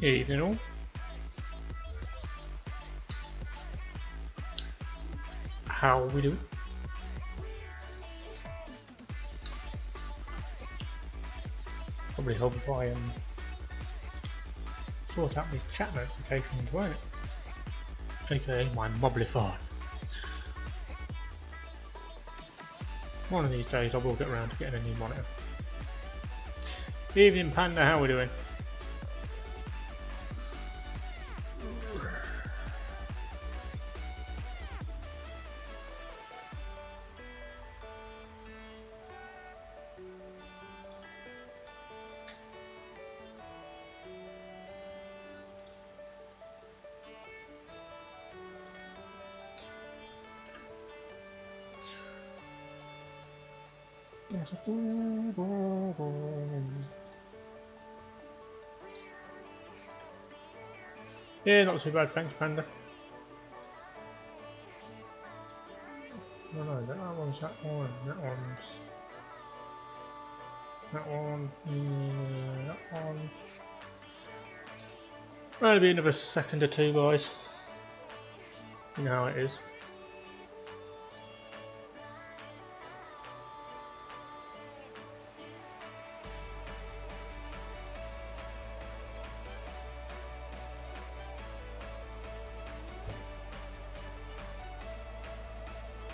Evening all. How are we doing? Probably help if I sort out my chat notifications, won't it? AKA my Moblify. One of these days I will get around to getting a new monitor. Evening Panda, how are we doing? Yeah, not too bad, thanks Panda. No, that one's that one, that one, yeah, that one. That'll be another second or two, guys. You know how it is.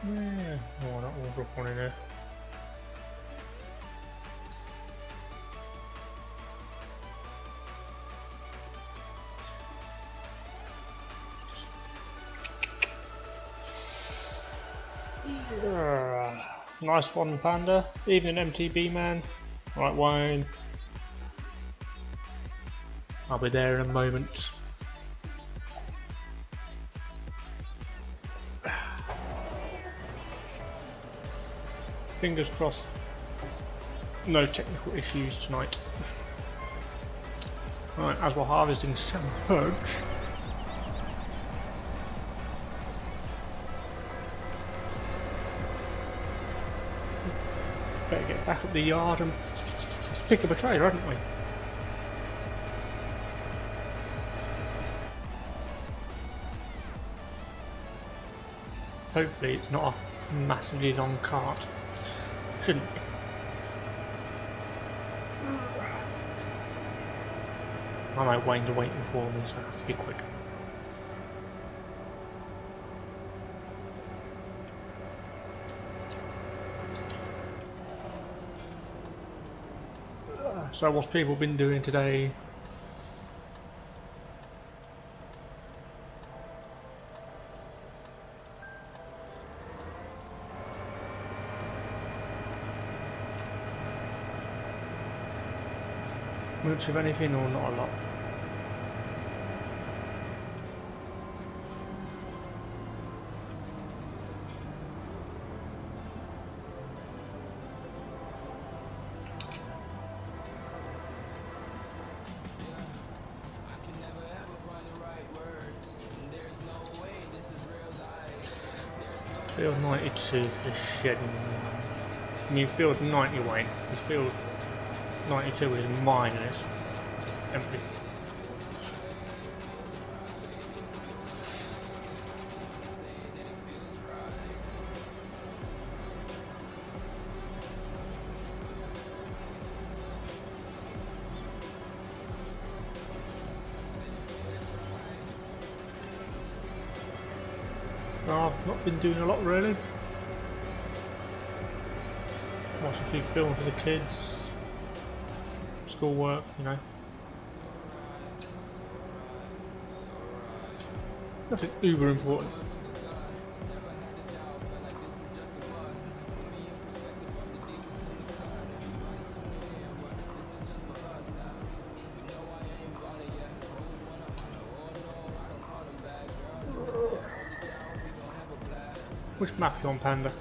Yeah, oh, that will drop one in there. Nice one, Panda. Evening, MTB man. Right, Wayne. I'll be there in a moment. Fingers crossed. No technical issues tonight. Right, as we're harvesting some herbs. Better get back up the yard and pick up a trailer, haven't we? Hopefully it's not a massively long cart. Shouldn't be. I might Wayne's waiting for me, so I have to be quick. So what's people been doing today? Much of anything or not a lot? Field 92 is shedding. New field 90 Wayne. This field 92 is mine and it's empty. I've not been doing a lot really. Watch a few films for the kids. Schoolwork, you know. Nothing uber important. Which map are you on, Panda?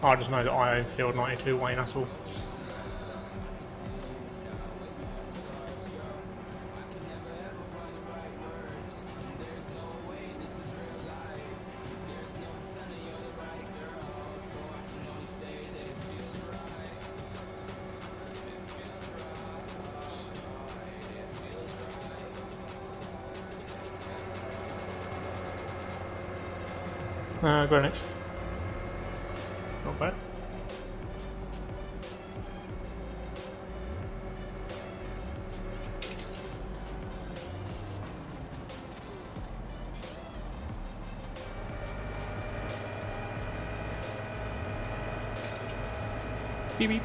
I just know that I own field 92 Wayne, that's all. Greenwich. Not bad. Beep beep.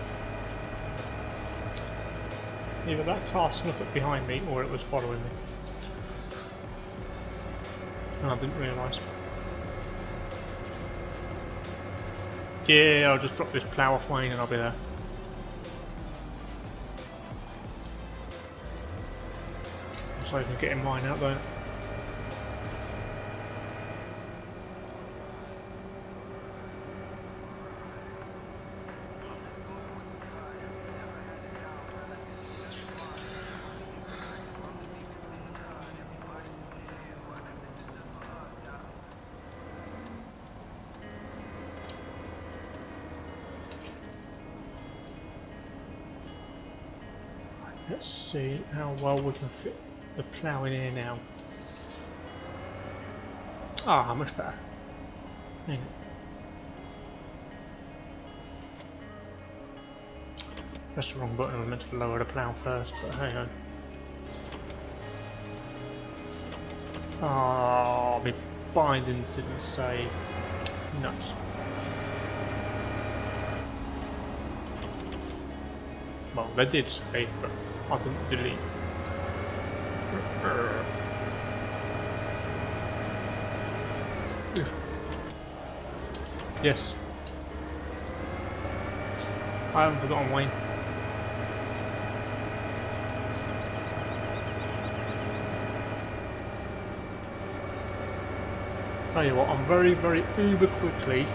Either that car snuck up behind me or it was following me. And I didn't realise. Yeah, I'll just drop this plough off Wayne and I'll be there. So I can get in mine out though. Let's see how well we can fit the plough in here now. Ah, much better. Hang on. That's the wrong button, I was meant to lower the plough first, but hang on. Oh, my bindings didn't say nuts. Well, they did say, but I didn't delete. Yes. I haven't forgotten Wayne. Tell you what, I'm very uber quickly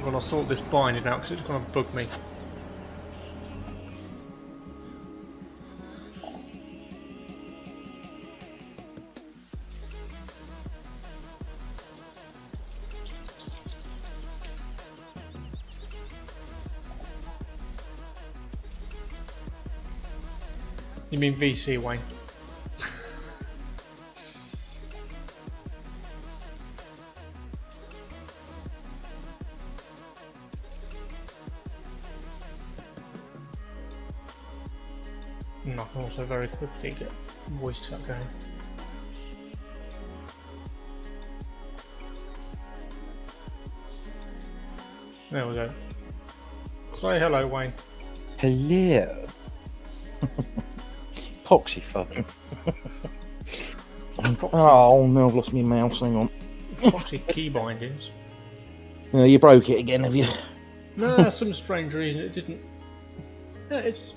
gonna sort this binding out because it's gonna bug me. You mean VC, Wayne? And I can also very quickly get voice chat going. There we go. Say hello, Wayne. Hello. Poxy phone. Oh no, I've lost my mouse, hang on. Poxy key bindings. You broke it again, have you? No, some strange reason it didn't. Yeah, it's.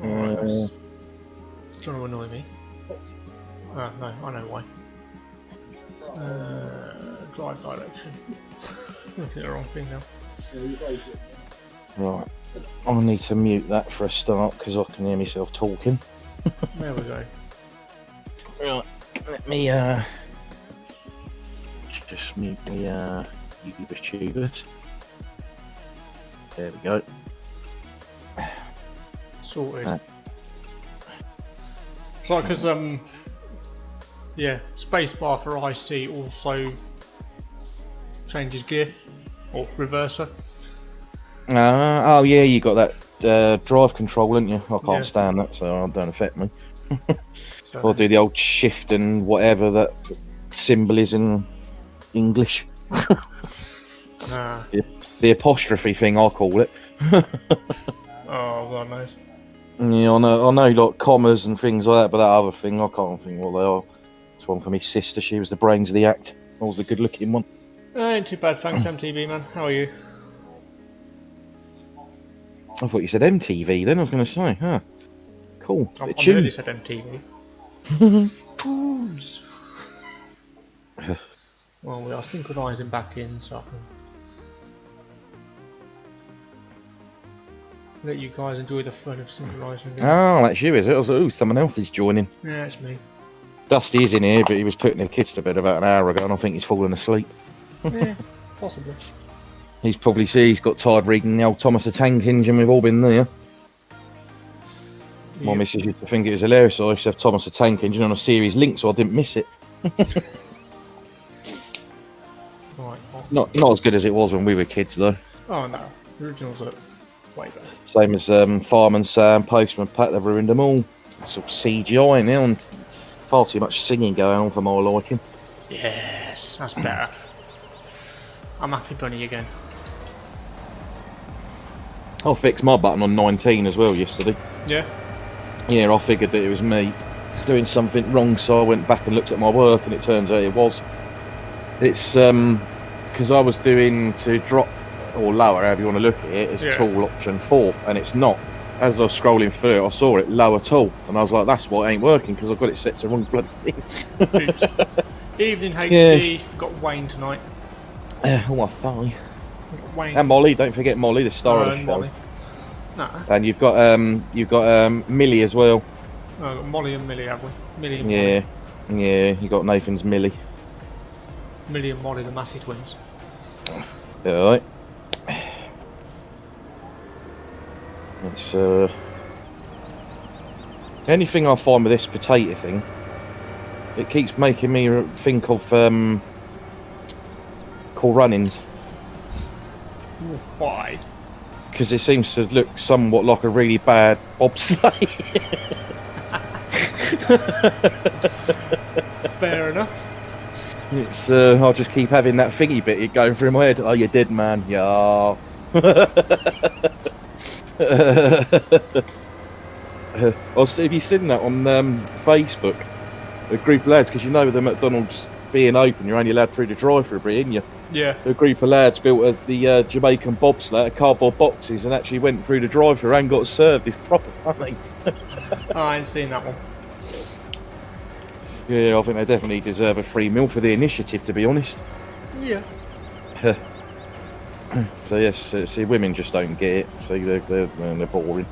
Alright, that's gonna annoy me. Ah, no, I know why. Drive direction. Looking at the wrong thing now. Right, I need to mute that for a start because I can hear myself talking. There we go. Right, let me just mute the YouTube tubers. There we go. Sorted. It's like because yeah, spacebar for IC also changes gear or reverser. Oh yeah, you got that drive control, didn't you? I can't Yeah. stand that, so it don't affect me. So, I'll do the old shift and whatever that symbol is in English. The apostrophe thing, I call it. Oh, God knows. Yeah, I know, like commas and things like that, but that other thing, I can't think what they are. It's one for my sister. She was the brains of the act. I was the good-looking one. Ain't too bad, thanks, MTV man. How are you? I thought you said MTV. Then I was going to say, huh? Cool. I Bit of nearly tune. said MTV. Tools. Well, we are synchronising back in, so I can let you guys enjoy the fun of synchronising. Oh, that's you, is it? I was like, ooh, someone else is joining. Yeah, it's me. Dusty is in here, but he was putting the kids to bed about an hour ago, and I think he's fallen asleep. Yeah, possibly. He's probably he's got tired reading the old Thomas the Tank Engine. We've all been there. My missus used to think it was hilarious. So I used to have Thomas the Tank Engine on a series link, so I didn't miss it. Right. Not as good as it was when we were kids, though. Oh no, the originals are way better. Same as Fireman Sam, Postman Pat. They've ruined them all. It's all CGI now, and far too much singing going on for my liking. Yes, that's better. I'm happy bunny again. I fixed my button on 19 as well yesterday. Yeah. Yeah, I figured that it was me doing something wrong, so I went back and looked at my work, and it turns out it was. It's because I was doing to drop or lower, however you want to look at it, as tool option 4, and it's not. As I was scrolling through it, I saw it lower tool, and I was like, that's why it ain't working, because I've got it set to the wrong bloody thing. Evening HD, Yes. got Wayne tonight. Oh, my thigh. Wayne. And Molly, don't forget Molly, the star of the show. Molly. Nah. And you've got Millie as well. Oh, got Molly and Millie, have we? Millie and Yeah, yeah. You got Nathan's Millie. Millie and Molly, the Massey twins. All right. It's anything I find with this potato thing, it keeps making me think of Cool Runnings. Why? Because it seems to look somewhat like a really bad bobsleigh. Fair enough. It's I'll just keep having that thingy bit going through my head. Oh, you did, man. Yeah. Have you seen that on Facebook? A group of lads, because you know with the McDonald's being open, you're only allowed through the drive-through, ain't you? Yeah. A group of lads built the Jamaican bobsleigh, cardboard boxes, and actually went through the drive-through and got served. It's proper funny. Oh, I ain't seen that one. Yeah, I think they definitely deserve a free meal for the initiative, to be honest. Yeah. So yes, see, women just don't get it. So they're boring.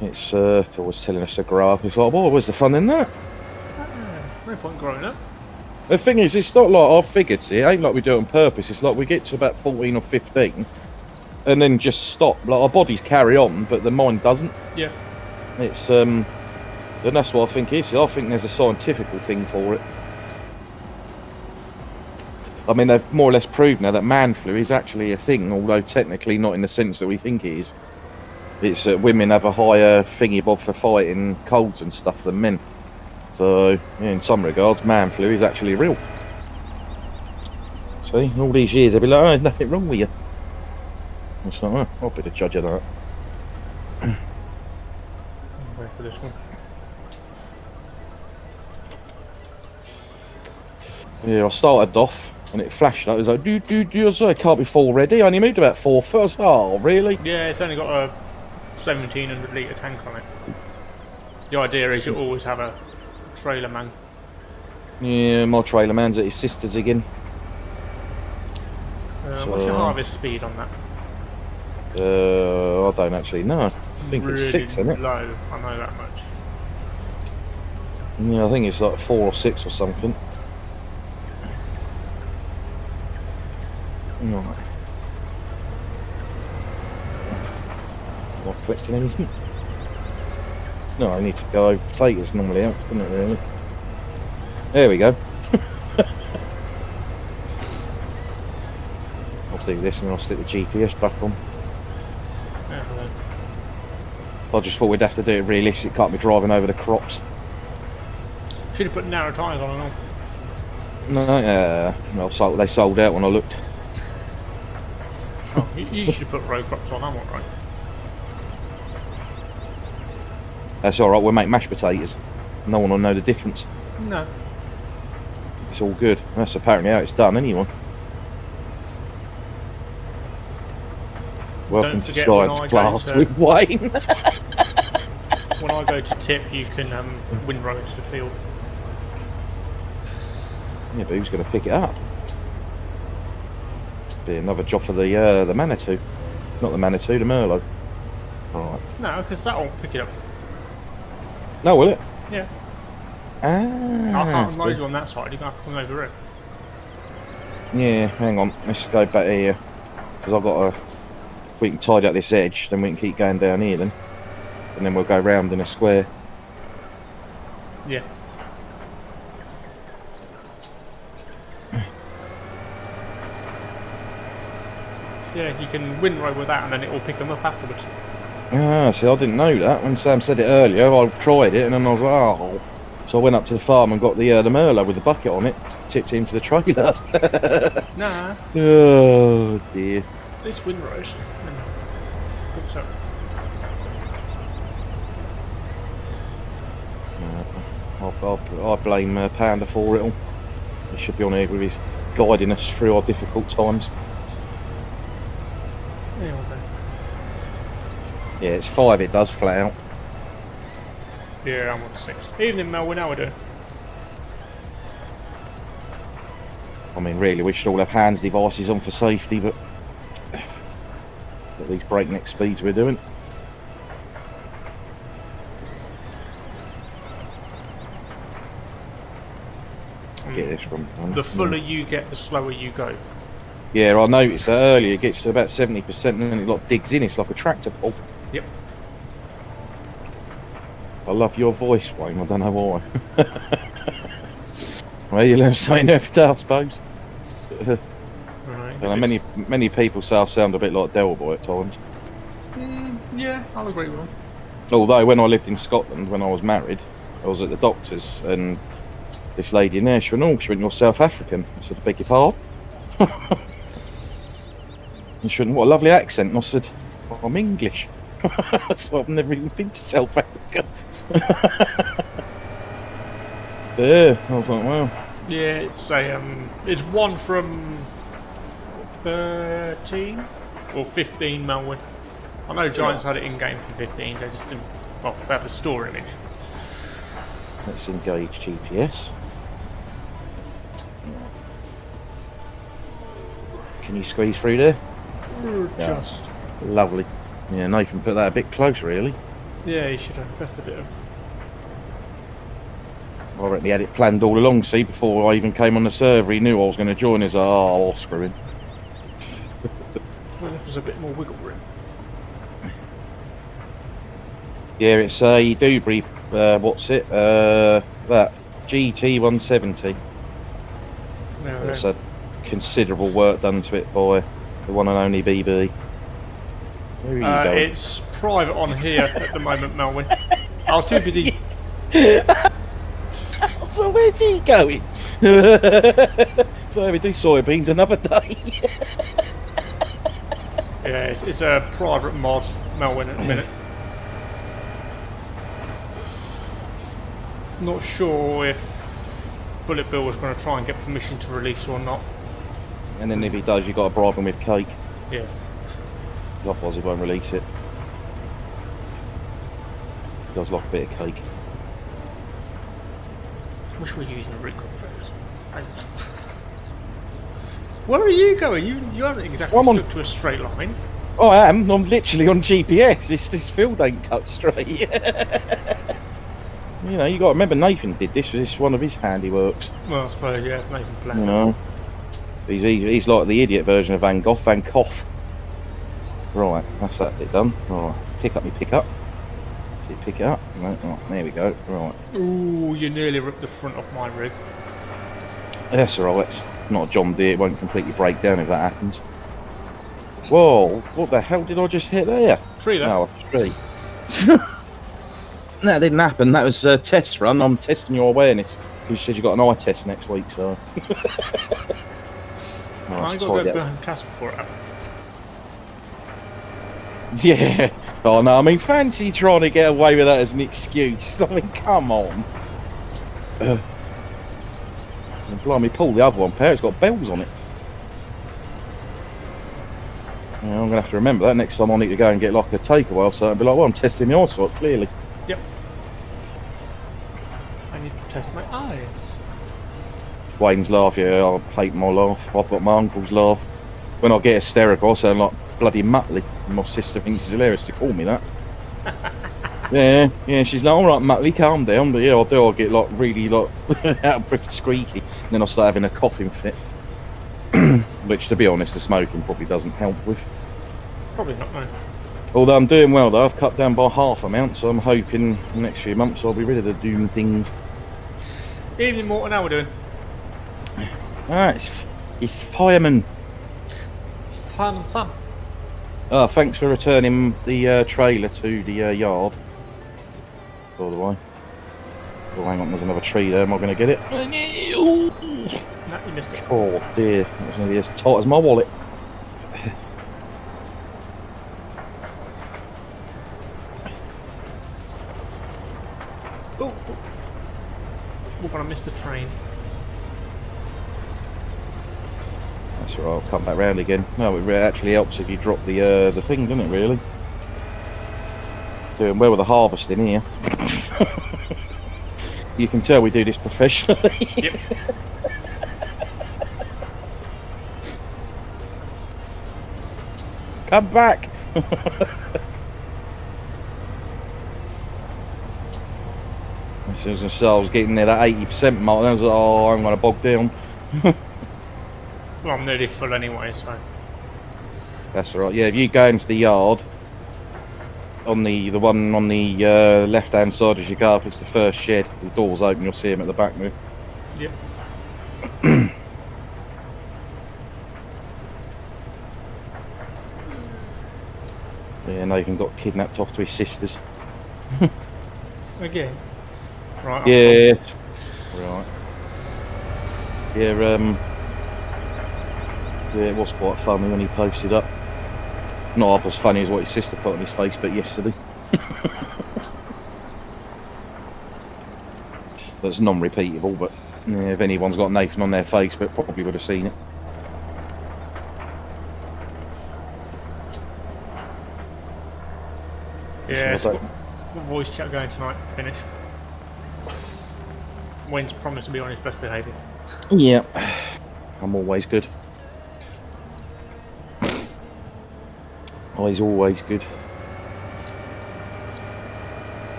It's always telling us to grow up. It's like, well, where's the fun in that? No point growing up. The thing is, it's not like I've figured it ain't like we do it on purpose. It's like we get to about 14 or 15 and then just stop. Like our bodies carry on, but the mind doesn't. Yeah. It's and that's what I think it is. I think there's a scientific thing for it. I mean, they've more or less proved now that man flu is actually a thing, although technically not in the sense that we think it is. It's that women have a higher thingy bob for fighting colds and stuff than men. So, yeah, in some regards, man flu is actually real. See, all these years they'll be like, oh, there's nothing wrong with you. It's like, oh, I'll be the judge of that. Wait for this one. Yeah, I started off and it flashed. It was like, do. I was like, I can't be full ready. I only moved about 4 foot. I was like, oh, really? Yeah, it's only got a 1700 litre tank on it. The idea is you always have a trailer man. Yeah, my trailer man's at his sister's again. What's your harvest speed on that? I don't actually know. I think really it's 6, isn't it? Low, I know that much. Yeah, I think it's like 4 or 6 or something. Right. Not collecting anything. No, I need to go over potatoes normally helps, doesn't it really? There we go. I'll do this and I'll stick the GPS back on. Yeah, I just thought we'd have to do it realistic, can't be driving over the crops. should have put narrow tyres on and all. No, they sold out when I looked. Oh, you should have put row crops on, I'm alright. That's alright, we'll make mashed potatoes. No one will know the difference. No. It's all good. That's apparently how it's done anyway. Welcome to Science Class with Wayne. When I go to tip, you can windrow into the field. Yeah, but who's going to pick it up? Be another job for the Manitou. Not the Manitou, the Merlot. Alright. No, because that'll pick it up. No, will it? Yeah. Ah. I can't unload you on that side, you're going to have to come over it. Yeah, hang on. Let's go back here. Because I've got to... If we can tidy up this edge, then we can keep going down here then. and then we'll go round in a square. Yeah. Yeah, you can windrow with that and then it will pick them up afterwards. Ah, see, I didn't know that. When Sam said it earlier, I tried it, and then I was like, oh. So I went up to the farm and got the Merlot with the bucket on it, tipped it into the trailer. Nah. Oh, dear. This windrows. Oops, sorry. I blame Panda for it all. He should be on here with his guiding us through our difficult times. Yeah, okay. Yeah, it's 5, it does, flat out. Yeah, I'm on 6. Evening, Melwin, how we doing? I mean, really, we should all have hands devices on for safety, but at these breakneck speeds we're doing. Get this from the fuller you get, the slower you go. Yeah, I noticed that earlier. It gets to about 70% and then it like digs in. It's like a tractor pull. Yep. I love your voice, Wayne. I don't know why. Well, you learn something every day, I suppose. Right. Many people say I sound a bit like Del Boy at times. Yeah, I'll agree with them. Although when I lived in Scotland, when I was married, I was at the doctor's and this lady in there, she went, you're South African. I said, I beg your pardon? And she went, what a lovely accent. And I said, well, I'm English. So I've never even been to South Africa. Yeah, I was like, wow. Yeah, it's one from 13 or 15 Melwin. I know Giants had it in game for 15. They just didn't. Well, they have the store image. Let's engage GPS. Can you squeeze through there? Just. Yeah. Lovely. Yeah, Nathan put that a bit close, really. Yeah, he should have pressed a bit of. I reckon he had it planned all along, see, before I even came on the server. He knew I was going to join us. Oh, screw him. Well, if there's a bit more wiggle room. Yeah, it's a Dewberry, what's it? That GT 170. No, It's a considerable work done to it by the one and only BB. Where are you going? It's private on here at the moment, Melwin. I was too busy. So where's he going? So we do soybeans another day. Yeah, it's a private mod, Melwin, at the minute. Not sure if Bullet Bill was going to try and get permission to release or not. And then if he does, you've got to bribe him with cake. Yeah. Otherwise he won't release it. He does like a bit of cake. Wish we were using the recon threads. Where are you going? You haven't exactly stuck to a straight line. Oh, I am. I'm literally on GPS. This field ain't cut straight. You know, you got to remember Nathan did this. This is one of his handiworks. Well, I suppose, yeah, Nathan Black. You know, he's like the idiot version of Van Gogh. Van Gogh. Right, that's that bit done. Right, pick up me pick up. See, pick it up. Right, there we go. Right. Ooh, you nearly ripped the front off my rig. That's alright. It's not a John Deere. It won't completely break down if that happens. Whoa! What the hell did I just hit there? Tree there. No, a tree. That didn't happen. That was a test run. I'm testing your awareness. You said you got an eye test next week, so. I got to go behind Casper for it. Yeah. Oh no, I mean, fancy trying to get away with that as an excuse. I mean, come on. Blimey, pull the other one, pair. It's got bells on it. Yeah, I'm gonna have to remember that next time I need to go and get like a takeaway or something. I'll be like, well, I'm testing my eyesight clearly. Yep. I need to test my eyes. Wayne's laugh, yeah, I hate my laugh. I've got my uncle's laugh. When I get hysterical, I sound like bloody Muttley. My sister thinks it's hilarious to call me that. Yeah, she's like, alright Muttley, calm down. But yeah, I'll get like really like out of breath, squeaky. And then I'll start having a coughing fit. Which, to be honest, the smoking probably doesn't help with. Probably not, no. Although I'm doing well though, I've cut down by half amount, so I'm hoping the next few months I'll be ready to do things. Evening, Morton, how we doing? It's fireman. It's fun and fun. Thanks for returning the trailer to the yard. By the way. Oh, hang on, there's another tree there. Am I going to get it? No, you missed it. Oh dear, it's going to be as tight as my wallet. Oh, we're going to miss the train. That's right, I'll come back round again. No, it actually helps if you drop the thing, doesn't it, really? Doing well with the harvesting here. You can tell we do this professionally. Yep. Come back! As soon as I was getting near that 80% mark, I was like, oh, I'm going to bog down. Well, I'm nearly full anyway, so. That's all right. Yeah, if you go into the yard, on the one on the left-hand side as you go up, it's the first shed. The door's open, you'll see him at the back now. Yep. Yeah, Nathan got kidnapped off to his sisters. Again. Right. Yeah. Right. Yeah. Yeah, it was quite funny when he posted up. Not half as funny as what his sister put on his Facebook yesterday. That's non-repeatable, but yeah, if anyone's got Nathan on their Facebook, probably would have seen it. Yeah, so voice chat going tonight. Finish. Wayne's promised to be on his best behaviour. Yeah, I'm always good. Oh, he's always good.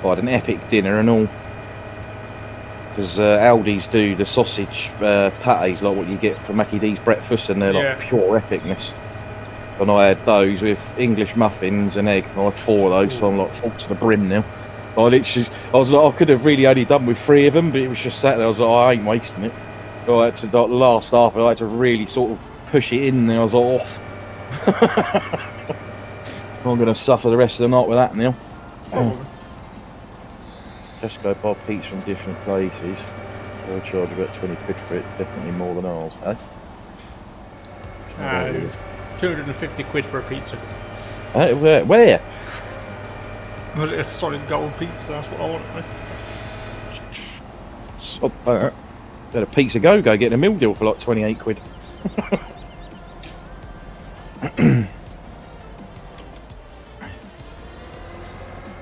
I had an epic dinner and all. Because Aldi's do the sausage patties like what you get for Mackie D's breakfast, and they're like pure epicness. And I had those with English muffins and egg. I had 4 of those, so I'm like full to the brim now. I was like, I could have really only done with 3 of them, but it was just sat there. I was like, I ain't wasting it. So I had to, like, the last half, I had to really sort of push it in there. I was like, off. I'm going to suffer the rest of the night with that now. Just go buy pizza from different places. They'll charge about 20 quid for it, definitely more than ours, eh? 250 quid for a pizza. Where? Was it a solid gold pizza? That's what I wanted. Stop that. Had a Pizza Go-Go getting a meal deal for like 28 quid.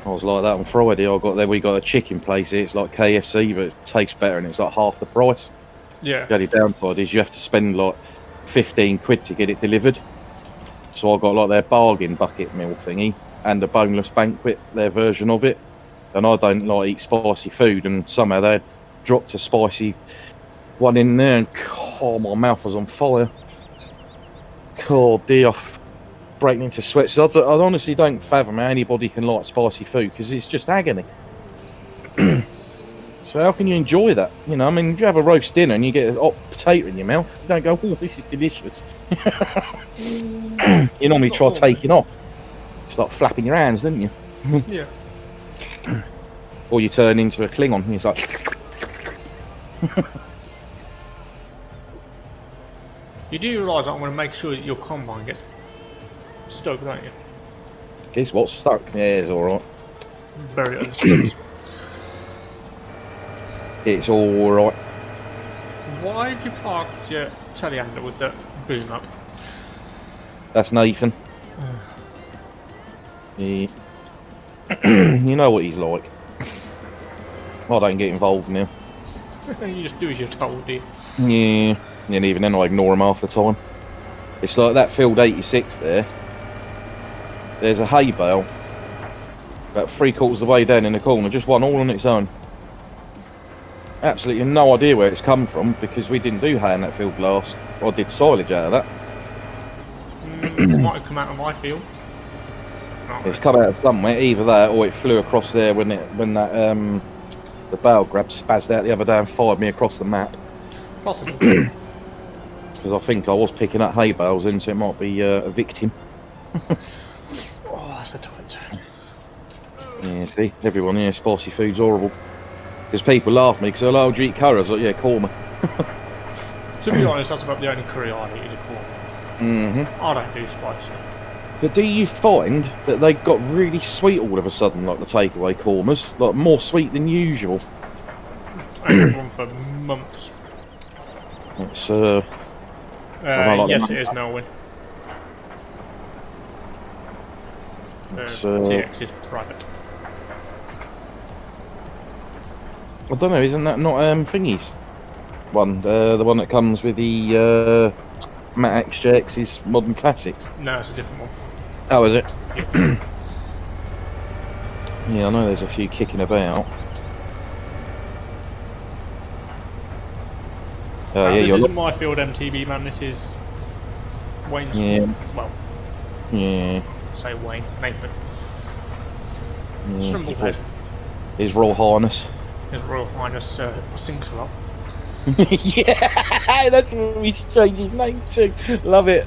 I was like that on Friday. We got a chicken place here. It's like KFC, but it tastes better and it's like half the price. Yeah. The only downside is you have to spend like 15 quid to get it delivered. So I got like their bargain bucket meal thingy and a boneless banquet, their version of it. And I don't like eat spicy food, and somehow they dropped a spicy one in there, and oh, my mouth was on fire. Oh dear, breaking into sweats. I honestly don't fathom how anybody can like spicy food, because it's just agony. So how can you enjoy that? You know, I mean, if you have a roast dinner and you get a hot potato in your mouth, you don't go, oh, this is delicious. You normally try taking off. It's like flapping your hands, don't you? Yeah. Or you turn into a Klingon and it's like... You do realise I'm going to make sure that your combine gets stuck, don't you? Guess what's stuck? Yeah, it's alright. Bury it at the studs. It's alright. Why did you park your telehandler with the boom up? That's Nathan. You know what he's like. I don't get involved now. You just do as you're told, do you? Yeah. And even then I ignore him half the time. It's like that field 86 there. There's a hay bale about 3/4 of the way down in the corner, just one all on its own. Absolutely no idea where it's come from, because we didn't do hay in that field last. I did silage out of that. It might have come out of my field. It's come out of somewhere, either that or it flew across there when that the bale grab spazzed out the other day and fired me across the map. Possible. Because I think I was picking up hay bales in, so it might be a victim. Oh, that's a tight turn. Yeah, see, everyone here, spicy food's horrible. Because people laugh at me because they're like, oh, do you eat curry? I was like, yeah, call me. To be honest, that's about the only curry I eat is a corn. I don't do spicy. But do you find that they got really sweet all of a sudden, like the takeaway kormas? Like more sweet than usual? I haven't one for months. It's, yes, it is Melwin. TX is private. I don't know, isn't that not Thingy's one? The one that comes with the Matt XJX's Modern Classics? No, it's a different one. Oh, is it? Yeah, I know there's a few kicking about. Yeah, this isn't my field MTB, man. This is Wayne's. Yeah. Well, yeah. Say Wayne, Nathan. Yeah. Strumble Head. His Royal Highness. His Royal Highness sings a lot. Yeah, that's what we should change his name to. Love it.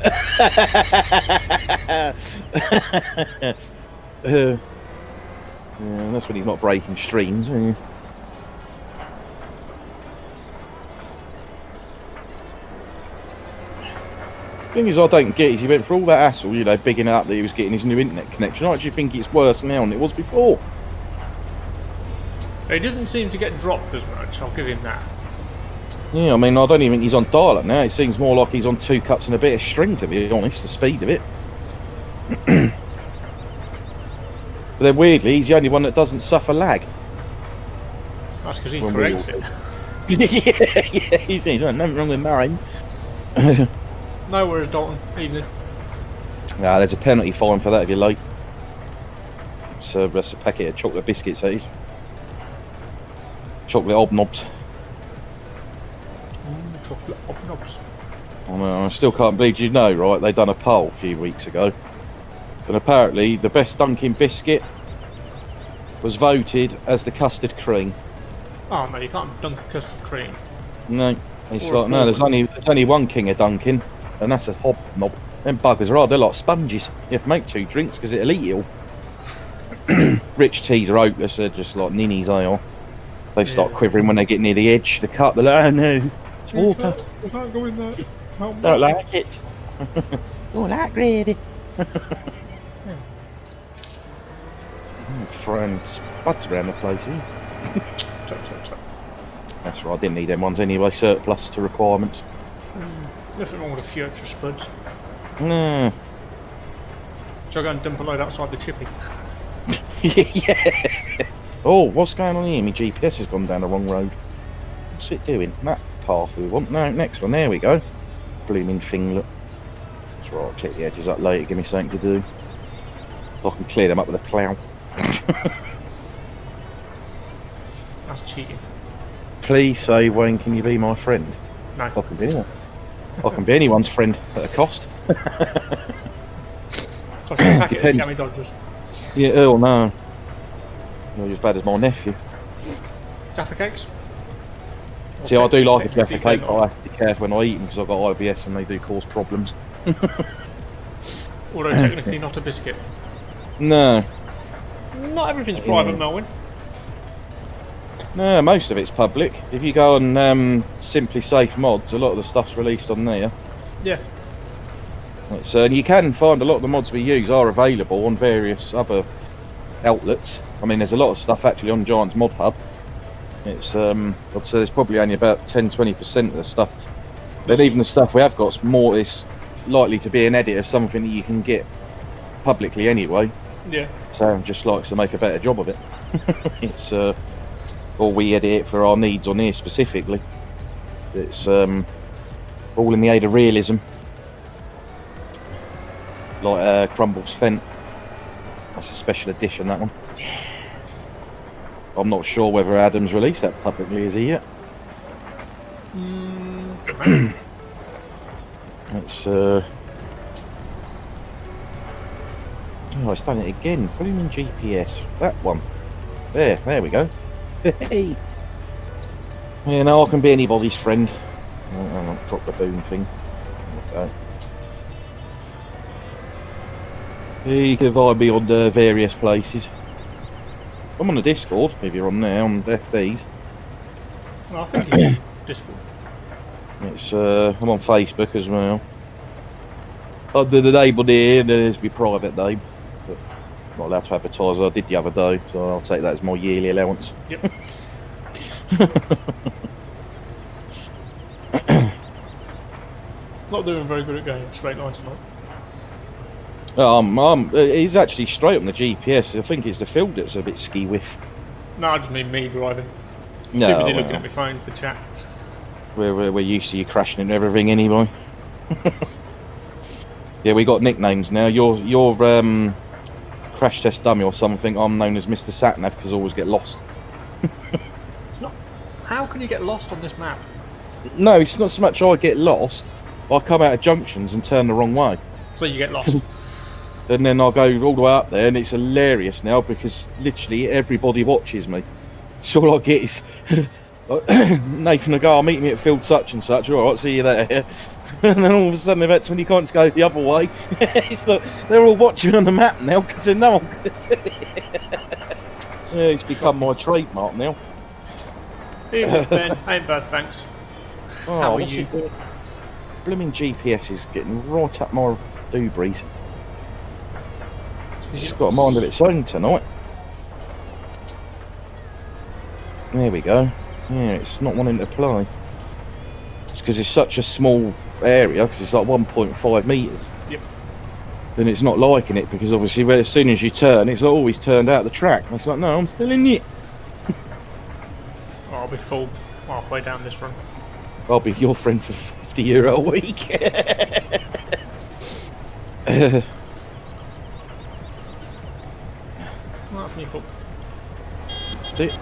Yeah, that's when he's not breaking streams. Yeah. Thing is, I don't get is he went through all that hassle, you know, bigging up that he was getting his new internet connection. I actually think it's worse now than it was before. He doesn't seem to get dropped as much, I'll give him that. Yeah, I mean, I don't even think he's on dial-up now. It seems more like he's on 2 cuts and a bit of string, to be honest, the speed of it. But then weirdly, he's the only one that doesn't suffer lag. That's because he creates it. Yeah, he's nothing wrong with mine. No, where's Dalton? Evening. Nah, there's a penalty fine for that if you're late. So that's a packet of chocolate biscuits, that is. Chocolate hobnobs. Chocolate hobnobs. I still can't believe, you know, right? They done a poll a few weeks ago. And apparently the best Dunkin' biscuit was voted as the custard cream. Oh no, you can't dunk a custard cream. No, it's like, no, there's only one king of Dunkin', and that's a hobnob. Them buggers are hard, they're like sponges. You have to make 2 drinks because it'll eat you all. Rich teas are hopeless, they're just like ninnies, they are. They start quivering when they get near the edge, the cup, they're like, oh no, it's water. I can't go in there. Don't like it. Don't like gravy. Throwing spuds around the place, eh? That's right, I didn't need them ones anyway, surplus to requirements. Nothing wrong with a future Spuds. No. Shall I go and dump a load outside the chippy? Yeah. Oh, what's going on here? My GPS has gone down the wrong road. What's it doing? That path we want. No, next one. There we go. Blooming thing, look. That's right, I'll check the edges up later, give me something to do. I can clear them up with a plough. That's cheating. Please say, Wayne, can you be my friend? No. I can be anyone. I can be anyone's friend at a cost. Depends. Jammy Dodgers. Yeah, oh no. You're as bad as my nephew. Jaffa cakes? See, I do like a Jaffa cake, but I have to be careful when I eat them because I've got IBS and they do cause problems. Although technically not a biscuit. No. Not everything's private, Melwin. No, most of it's public. If you go on Simply Safe Mods, a lot of the stuff's released on there. Yeah. And you can find a lot of the mods we use are available on various other outlets. I mean, there's a lot of stuff actually on Giant's Mod Hub. It's I'd say there's probably only about 10-20% of the stuff. But even the stuff we have got's more, it's likely to be an edit of something that you can get publicly anyway. Yeah. So just likes to make a better job of it. It's or we edit it for our needs on here specifically. It's all in the aid of realism. Like Crumble's Fent. That's a special edition, that one. I'm not sure whether Adam's released that publicly, is he yet? It's Oh, it's done it again. Blooming GPS. That one. There we go. Hey. You know, I can be anybody's friend. Hang on, drop the boom thing. Okay. You can find me on various places. I'm on the Discord, if you're on there, on FDs. Well, I think it's on Discord. It's, I'm on Facebook as well. Under the name on here, and there's my private name. But not allowed to advertise. I did the other day, so I'll take that as my yearly allowance. Yep. Not doing very good at going straight line tonight. He's actually straight on the GPS. I think it's the field that's a bit ski-whiff. No, I just mean me driving. No, Too busy looking at my phone for chat. We're used to you crashing into everything anyway. Yeah, we got nicknames now. You're crash test dummy or something. I'm known as Mr. Satnav because I always get lost. It's not. How can you get lost on this map? No, it's not so much I get lost. I come out of junctions and turn the wrong way. So you get lost. And then I'll go all the way up there, and it's hilarious now because literally everybody watches me. So all I get is Nathan will go, "I'll meet me at field such and such." All right, see you there. And then all of a sudden, that's when you can't just go the other way. It's like they're all watching on the map now because they know I'm going to do it. Yeah, it's become my trademark now. Hey, Ben, ain't bad, thanks. Oh, How are what's you? it doing? Blooming GPS is getting right up my doobies. It's got a mind of its own tonight. There we go. Yeah, it's not wanting to play. It's because it's such a small area, because it's like 1.5 metres. Yep. Then it's not liking it, because obviously as soon as you turn, it's always turned out the track. And it's like, no, I'm still in it. I'll be full halfway down this run. I'll be your friend for €50 a week. Well, that's me full. That's it.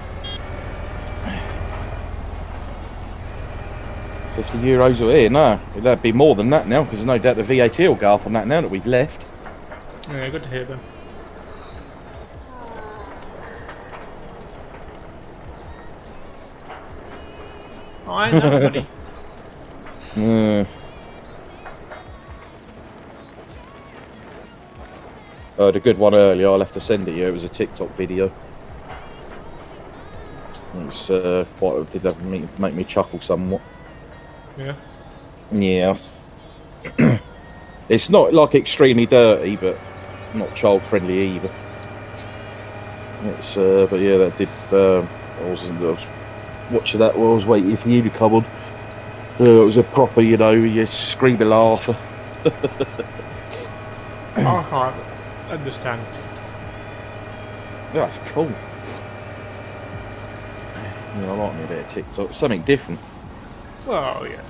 €50 a year? No, that'd be more than that now, because no doubt the VAT will go up on that now that we've left. Yeah, good to hear, Ben. I know, buddy. The good one earlier, I'll have to send it you. It was a TikTok video. It was did that make me chuckle somewhat. Yeah. Yeah. It's not like extremely dirty, but not child friendly either. It's but yeah, that did. I was watching that while I was waiting for you to come on. It was a proper, you scream and laugh. I can't understand. That's cool. Yeah, I like me a bit of TikTok. Something different. Well, yeah.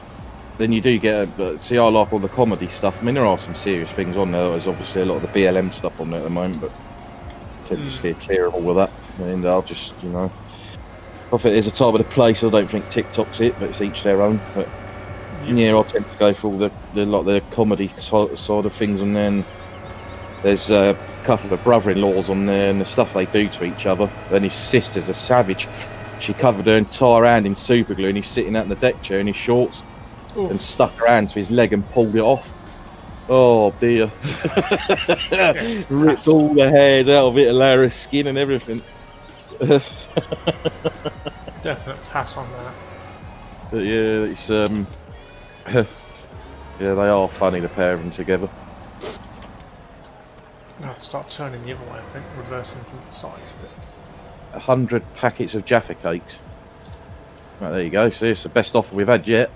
Then you do get see, I like all the comedy stuff. I mean, there are some serious things on there. There's obviously a lot of the BLM stuff on there at the moment, but I tend to steer clear of all of that. And I'll just, I think there's a time and a place. I don't think TikTok's it, but it's each their own. But yeah, I tend to go for all the comedy side of things on there. And there's a couple of brother-in-laws on there and the stuff they do to each other. And his sister's a savage. She covered her entire hand in super glue, and he's sitting out in the deck chair in his shorts. Oof. And stuck her hand to his leg and pulled it off. Oh dear. Yeah, ripped all the hairs out of it, hilarious skin and everything. Definite pass on that. But yeah, it's yeah, they are funny, the pair of them together. I'll have to start turning the other way, I think, reversing from the sides a bit. 100 packets of Jaffa cakes. Right, there you go. See, it's the best offer we've had yet.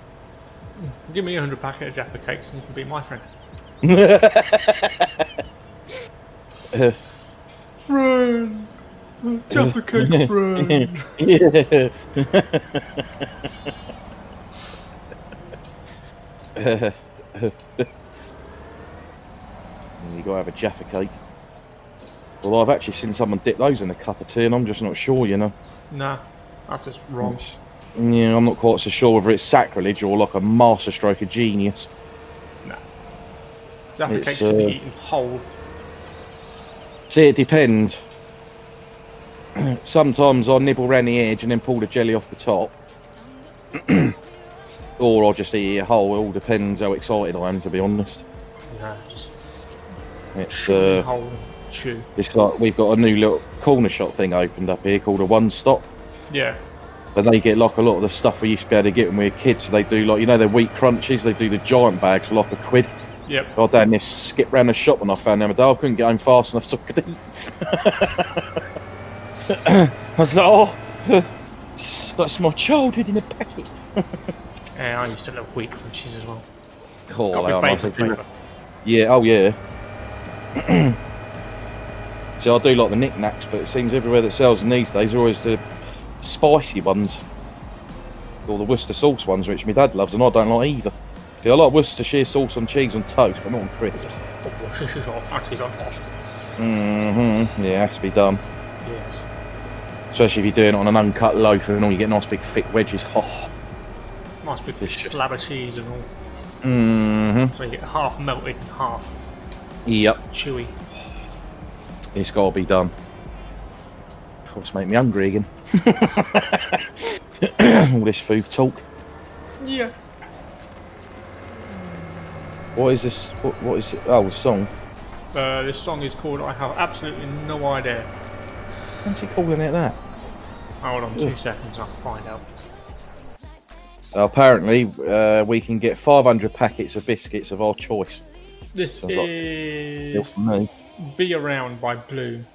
Give me 100 packet of Jaffa cakes and you can be my friend. Friend! Jaffa cake friend! Yeah. You gotta have a Jaffa cake. Well, I've actually seen someone dip those in a cup of tea, and I'm just not sure, Nah, that's just wrong. Yeah, I'm not quite so sure whether it's sacrilege or like a masterstroke of genius. Nah. Jaffa cakes should be eaten whole. See, it depends. Sometimes I'll nibble around the edge and then pull the jelly off the top. Or I'll just eat it whole. It all depends how excited I am, to be honest. Yeah, just It's whole chew. It's like we've got a new little corner shop thing opened up here called a One Stop. Yeah. But they get like a lot of the stuff we used to be able to get when we were kids. So they do like, you know, their wheat crunchies. They do the giant bags for like £1. Yep. I down this skip round the shop when I found them a day. I couldn't get home fast enough so I could eat. I was like, oh, that's my childhood in a packet. Yeah, I used to love wheat crunchies as well. Oh, Got they my are nice. favourite flavour. Yeah, oh yeah. See, I do like the knickknacks, but it seems everywhere that sells them these days are always the spicy ones. Or the Worcester sauce ones, which my dad loves, and I don't like either. See, I like Worcestershire sauce on cheese on toast, but not on crisps. Worcestershire sauce actually is on toast. Yeah, it has to be done. Yes. Especially if you're doing it on an uncut loaf and all, you get nice big thick wedges. Oh. Nice big slab of cheese and all. So you get half melted and half chewy. It's got to be done. Oh, it's making me hungry again. All this food talk. Yeah. What is this? What is it? Oh, a song. This song is called I Have Absolutely No Idea. What's he calling it that? Hold on 2 seconds, I'll find out. Apparently, we can get 500 packets of biscuits of our choice. This Sounds is like Be Around by Blue.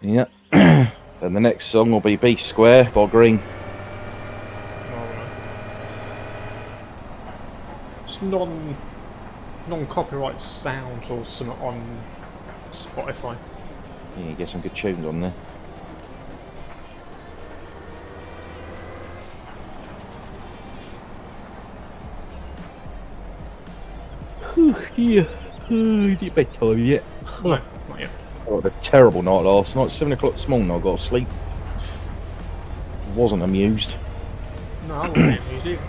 Yeah. And the next song will be B Square by Green. It's non-copyright sounds or something on Spotify. Yeah, you get some good tunes on there. Yeah. Is it bedtime yet? No, not yet. I had a terrible night last night. 7 o'clock this morning I got to sleep. Wasn't amused. No, I wasn't amused either.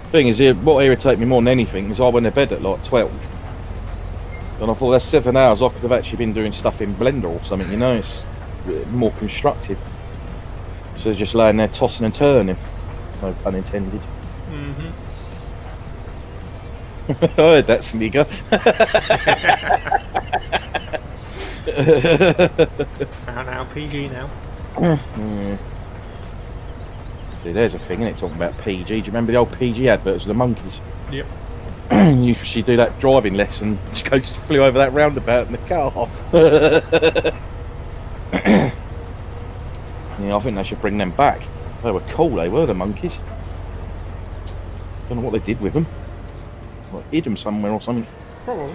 Thing is, what irritated me more than anything is I went to bed at like 12. And I thought that's 7 hours I could have actually been doing stuff in Blender or something, you know, it's more constructive. So just laying there tossing and turning. No pun intended. I heard that snigger. Now PG now. Yeah. See, there's a thing, innit, talking about PG. Do you remember the old PG adverts of the monkeys? Yep. She do that driving lesson. She goes, flew over that roundabout in the car. Yeah, I think they should bring them back. They were cool, they were, the monkeys. Don't know what they did with them. Like, hid them somewhere or something. Probably.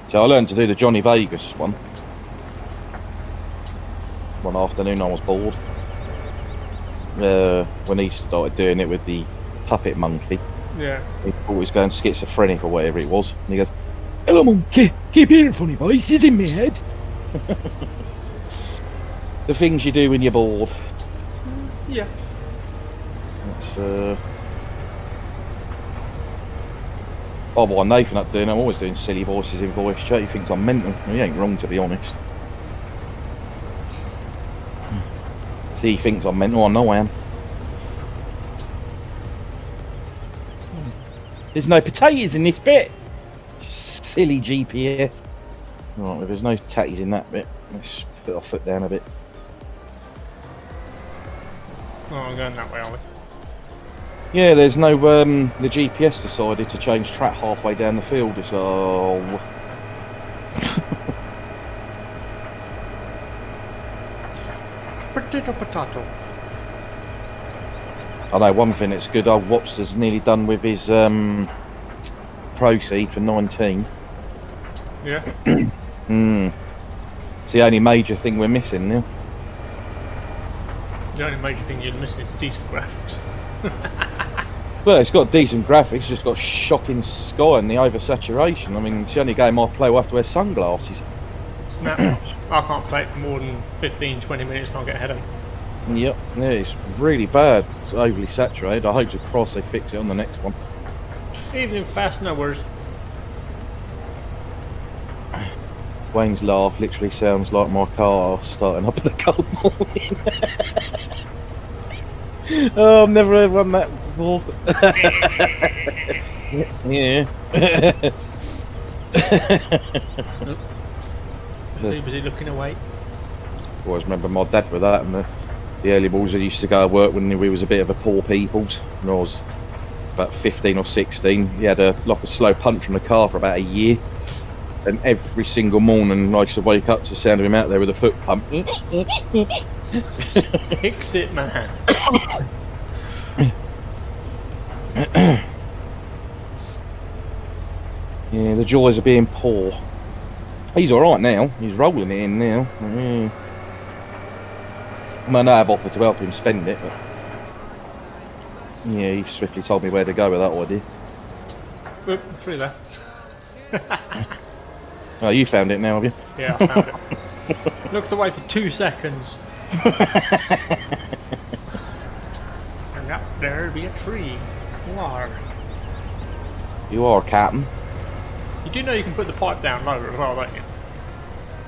So I learned to do the Johnny Vegas one. One afternoon I was bored. When he started doing it with the puppet monkey. Yeah. He thought he was going schizophrenic or whatever it was. And he goes, "Hello monkey, keep hearing funny voices in my head." The things you do when you're bored. Yeah. That's oh, boy, Nathan up doing. I'm always doing silly voices in voice chat. He thinks I'm mental. He ain't wrong, to be honest. See, he thinks I'm mental. I know I am. There's no potatoes in this bit. Silly GPS. Right, well, there's no tatties in that bit. Let's put our foot down a bit. Oh, I'm going that way, are we? Yeah, there's no, the GPS decided to change track halfway down the field. It's, oh. Potato. I know one thing that's good, old Wopster's nearly done with his, proceed for 19. Yeah. It's the only major thing we're missing now. The only major thing you're missing is decent graphics. Well, it's got decent graphics, it's just got shocking sky and the oversaturation. I mean, it's the only game I play will have to wear sunglasses. Snapshots. I can't play it for more than 15-20 minutes and I'll get a headache. Yep, yeah, it's really bad. It's overly saturated. I hope to cross they fix it on the next one. Evening fast nowheres. Wayne's laugh literally sounds like my car starting up in a cold morning. Oh, I've never heard one that before. Yeah. Was he looking away? I always remember my dad with that, and the early boys that used to go to work when we was a bit of a poor peoples. When I was about 15 or 16, he had a slow punch from the car for about a year. And every single morning I used to wake up to the sound of him out there with a foot pump. Fix it, man. Yeah, the joys of being poor. He's alright now. He's rolling it in now. Yeah. I know I've offered to help him spend it, but yeah, he swiftly told me where to go with that idea. Oop, through there. Oh, you found it now, have you? Yeah, I found it. Looked away for 2 seconds. And up there be a tree. Wow. You are, Captain. You do know you can put the pipe down lower as well, don't you?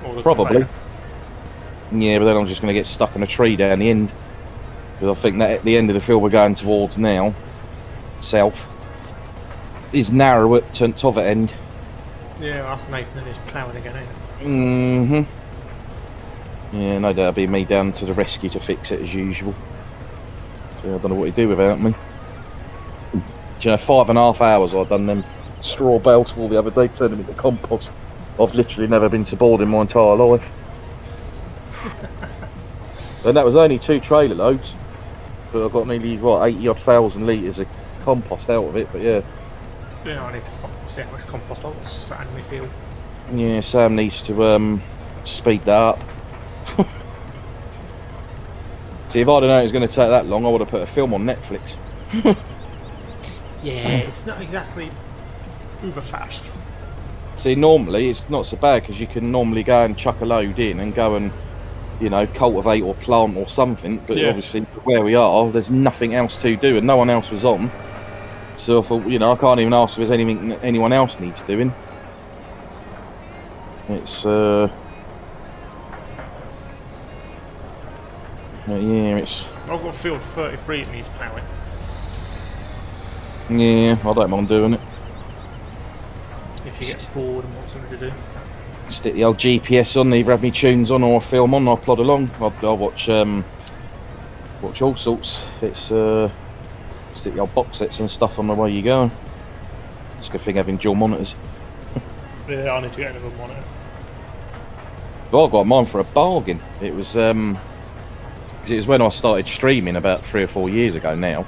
Or the Probably. conveyor. Yeah, but then I'm just going to get stuck in a tree down the end. Because I think that at the end of the field we're going towards now, south, is narrow at top end. Yeah, that's Nathan is ploughing again, ain't it? Mm-hmm. Yeah, no doubt it'll be me down to the rescue to fix it as usual. So I don't know what he'd do without me. Do you know, 5.5 hours I've done them straw bales for the other day, turned them into compost. I've literally never been to board in my entire life. And that was only 2 trailer loads, but I got nearly 80,000 litres of compost out of it. But yeah, I need to see how much compost I've got sat in my field. yeah, Sam needs to speed that up. See, if I'd have known it was going to take that long, I would have put a film on Netflix. Yeah, it's not exactly uber fast. See, normally it's not so bad because you can normally go and chuck a load in and go and, you know, cultivate or plant or something. But yeah, obviously, where we are, there's nothing else to do, and no one else was on. So I thought, you know, I can't even ask if there's anything that anyone else needs doing. It's yeah, it's. I've got field 33 that needs ploughing. Yeah, I don't mind doing it. If you get bored and want something to do. Stick the old GPS on, either have me tunes on or a film on, I'll plod along. I'll watch all sorts. It's stick the old box sets and stuff on the way you go. It's a good thing having dual monitors. Yeah, I need to get another monitor. Well, I got mine for a bargain. It was when I started streaming about 3 or 4 years ago now.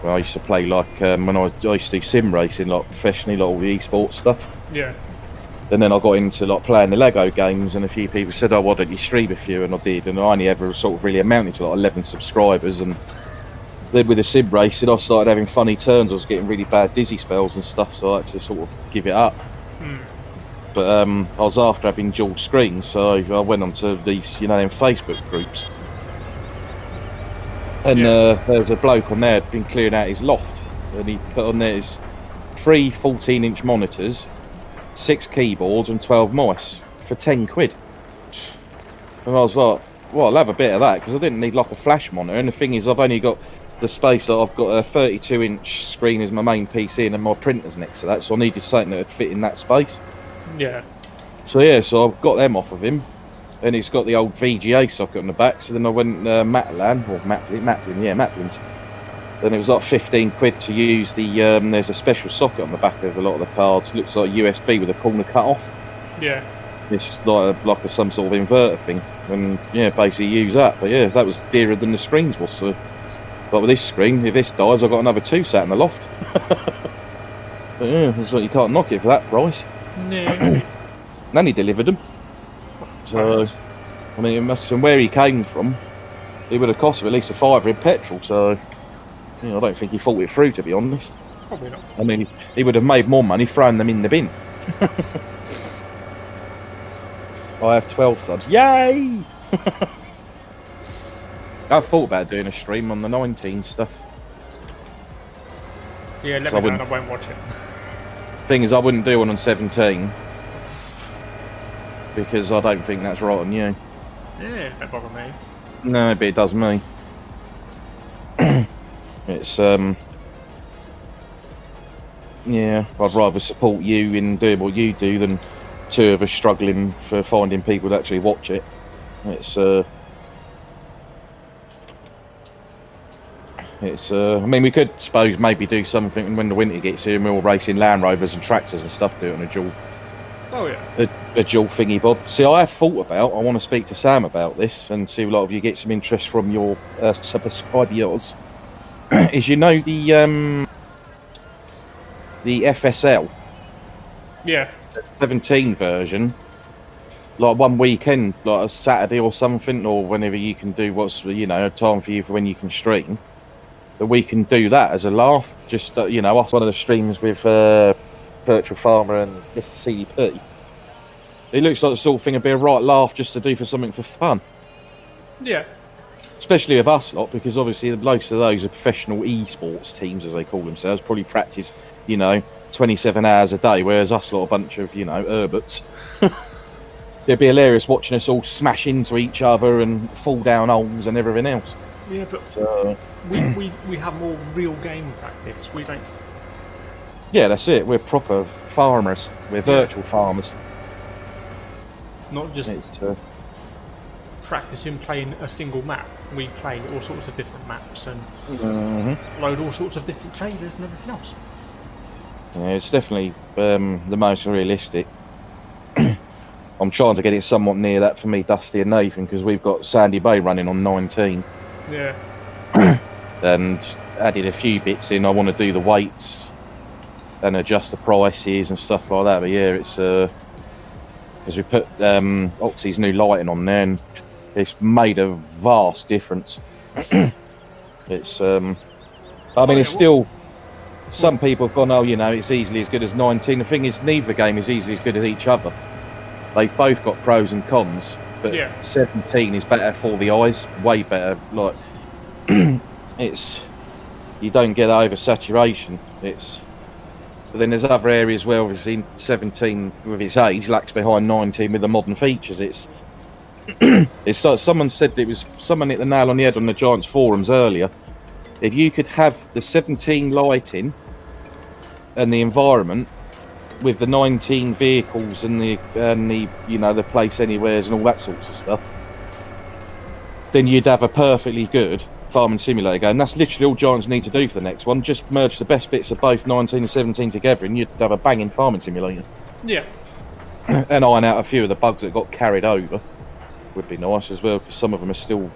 Where I used to play like when I used to do sim racing like professionally, like all the esports stuff. Yeah. And then I got into like playing the Lego games, and a few people said, "Oh, why don't you stream a few?" And I did, and I only ever sort of really amounted to like 11 subscribers. And then with the sim racing, I started having funny turns. I was getting really bad dizzy spells and stuff, so I had to sort of give it up. But I was after having dual screens, so I went onto these, you know, them Facebook groups. And there was a bloke on there who'd been clearing out his loft, and he put on there his 3 14-inch monitors, 6 keyboards and 12 mice for 10 quid. And I was like, well, I'll have a bit of that, because I didn't need like a flash monitor. And the thing is, I've only got the space that I've got a 32-inch screen as my main PC, and then my printer's next to that, so I needed something that would fit in that space. Yeah. So yeah, so I've got them off of him. And it's got the old VGA socket on the back, so then I went Maplin's. Then it was like 15 quid to use the, there's a special socket on the back of a lot of the cards, looks like USB with a corner cut off. Yeah. It's like some sort of inverter thing, and yeah, basically use that. But yeah, that was dearer than the screens was, so. But with this screen, if this dies, I've got another 2 sat in the loft. But yeah, it's like you can't knock it for that price. No. And he delivered them. So, I mean, it must, from where he came from, it would have cost him at least a £5 in petrol. So, you know, I don't think he thought it through, to be honest. Probably not. I mean, he would have made more money throwing them in the bin. I have 12 subs. Yay! I've thought about doing a stream on the 19 stuff. Yeah, let So me know and I won't watch it. Thing is, I wouldn't do one on 17 because I don't think that's right on you. Yeah, don't bother me. No, but it does me. It's yeah, I'd rather support you in doing what you do than two of us struggling for finding people to actually watch it. It's I mean, we could suppose maybe do something when the winter gets here and we're all racing Land Rovers and tractors and stuff, do it on a dual. Oh yeah. A dual thingy bob. See, I have thought about. I want to speak to Sam about this and see if a lot of you get some interest from your subscribers. Is the FSL Yeah. 17 version, like one weekend, like a Saturday or something, or whenever you can do what's a time for you for when you can stream. That we can do that as a laugh. Just us, one of the streams with Virtual Farmer and Mr. CDP. It looks like the sort of thing would be a right laugh just to do for something for fun. Yeah. Especially with us lot, because obviously most of those are professional esports teams, as they call themselves, probably practice, 27 hours a day, whereas us lot are a bunch of, herberts. It'd be hilarious watching us all smash into each other and fall down holes and everything else. Yeah, but we have more real game practice. We don't. Yeah, that's it. We're proper farmers. We're virtual farmers. Not just practicing playing a single map. We play all sorts of different maps and load all sorts of different shaders and everything else. Yeah, it's definitely the most realistic. I'm trying to get it somewhat near that for me, Dusty and Nathan, because we've got Sandy Bay running on 19. Yeah. And added a few bits in. I want to do the weights and adjust the prices and stuff like that. But yeah, it's because we put Oxy's new lighting on there, and it's made a vast difference. It's it's still. Some people have gone, it's easily as good as 19. The thing is, neither game is easily as good as each other. They've both got pros and cons, but 17 is better for the eyes, way better. Like, you don't get oversaturation. But then there's other areas where obviously 17 with its age lags behind 19 with the modern features. It's someone said it was someone hit the nail on the head on the Giants forums earlier. If you could have the 17 lighting and the environment with the 19 vehicles and the place anywheres and all that sorts of stuff, then you'd have a perfectly good farming simulator game. That's literally all Giants need to do for the next one. Just merge the best bits of both 19 and 17 together and you'd have a banging farming simulator. Yeah. And iron out a few of the bugs that got carried over would be nice as well, because some of them are still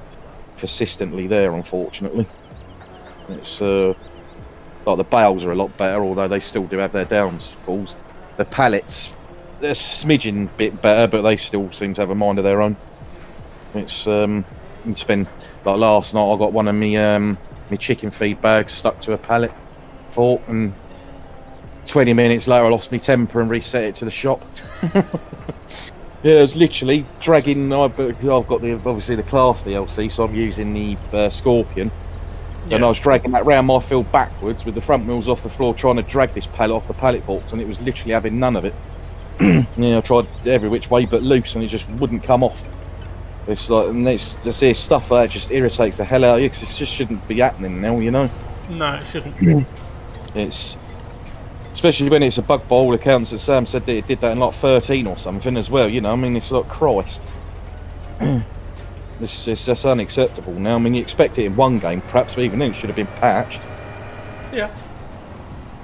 persistently there, unfortunately. It's like the bales are a lot better, although they still do have their downfalls. The pallets, they're a smidgen bit better, but they still seem to have a mind of their own. It's been like last night. I got one of my chicken feed bags stuck to a pallet fork, and 20 minutes later I lost my temper and reset it to the shop. Yeah, it was literally dragging. I've got obviously the Class DLC, so I'm using the Scorpion. And I was dragging that round my field backwards with the front wheels off the floor, trying to drag this pallet off the pallet forks, and it was literally having none of it. I tried every which way but loose, and it just wouldn't come off. It's like, and it's to see stuff like that just irritates the hell out of you, because it just shouldn't be happening now, No, it shouldn't. It's especially when it's a bug by all accounts that Sam said that it did that in like 13 or something as well. It's like Christ. That's unacceptable now. You expect it in one game, perhaps, but even then it should have been patched. Yeah.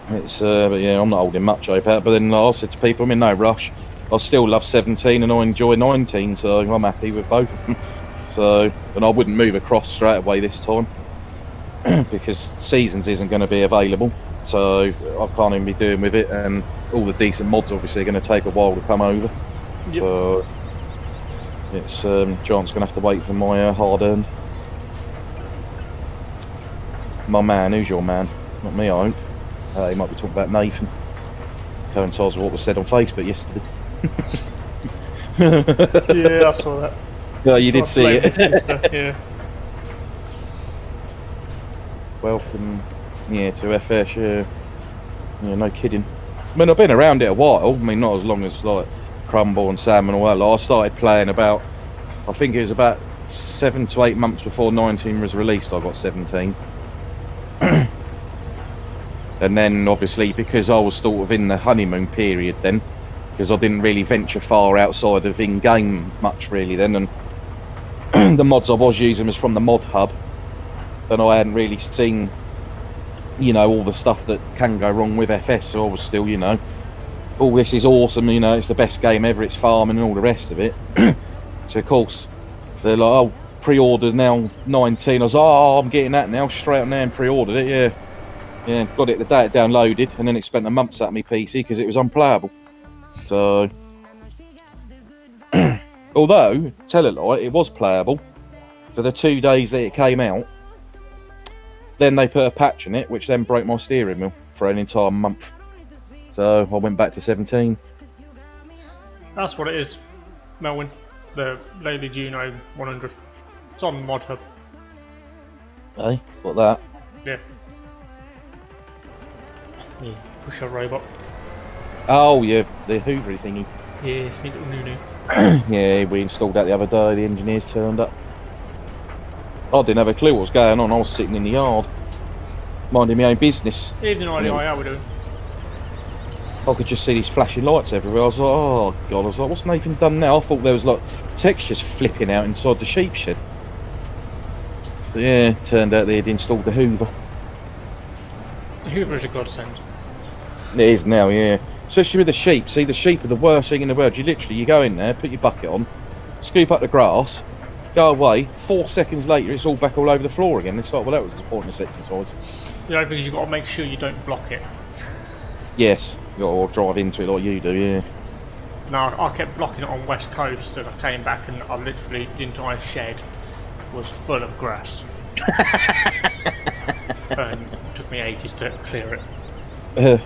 But yeah, I'm not holding much over that. But then like I said to people, I'm in no rush. I still love 17 and I enjoy 19, so I'm happy with both of them. And I wouldn't move across straight away this time because Seasons isn't going to be available, so I can't even be doing with it. And all the decent mods obviously are going to take a while to come over. Yep. So it's John's going to have to wait for my hard-earned. My man, who's your man? Not me, I hope. He might be talking about Nathan. Coincides with what was said on Facebook yesterday. Yeah, I saw that. Yeah, you did see it. Sister, yeah. welcome, yeah, to FS. Yeah, no kidding. I mean, I've been around it a while. I mean, not as long as like Crumble and Sam and all that. Like, I started playing about, I think it was about 7 to 8 months before 19 was released. I got 17. And then obviously because I was sort of in the honeymoon period then, because I didn't really venture far outside of in-game much really then, and the mods I was using was from the mod hub, and I hadn't really seen, you know, all the stuff that can go wrong with FS, so I was still, you know, oh, this is awesome, you know, it's the best game ever, it's farming and all the rest of it. So of course they're like, oh, pre-ordered now 19. I was like, oh, I'm getting that now, straight up there and pre-ordered it. Yeah, got it the day it downloaded, and then it spent a month sat on my PC because it was unplayable. So, although, tell it like, it was playable for the 2 days that it came out. Then they put a patch in it, which then broke my steering wheel for an entire month. So I went back to 17. That's what it is, Melwin. The Lady Juno 100. It's on Mod Hub. Hey, what that? Yeah. Yeah, push a robot. Oh yeah, the Hoovery thingy. Yeah, it's me little Nunu. Yeah, we installed that the other day. The engineers turned up. I didn't have a clue what was going on. I was sitting in the yard, minding my own business. Even though I know how we're doing. I could just see these flashing lights everywhere. I was like, oh god, I was like, what's Nathan done now? I thought there was like textures flipping out inside the sheep shed. But yeah, turned out they had installed the Hoover. The Hoover is a godsend. It is now, yeah. Especially with the sheep. See, the sheep are the worst thing in the world. You go in there, put your bucket on, scoop up the grass, go away. 4 seconds later, it's all back all over the floor again. It's like, well, that was a pointless exercise. You know, because you've got to make sure you don't block it. Yes, you got to drive into it like you do, yeah. No, I kept blocking it on West Coast, and I came back and I literally, the entire shed was full of grass. And it took me ages to clear it.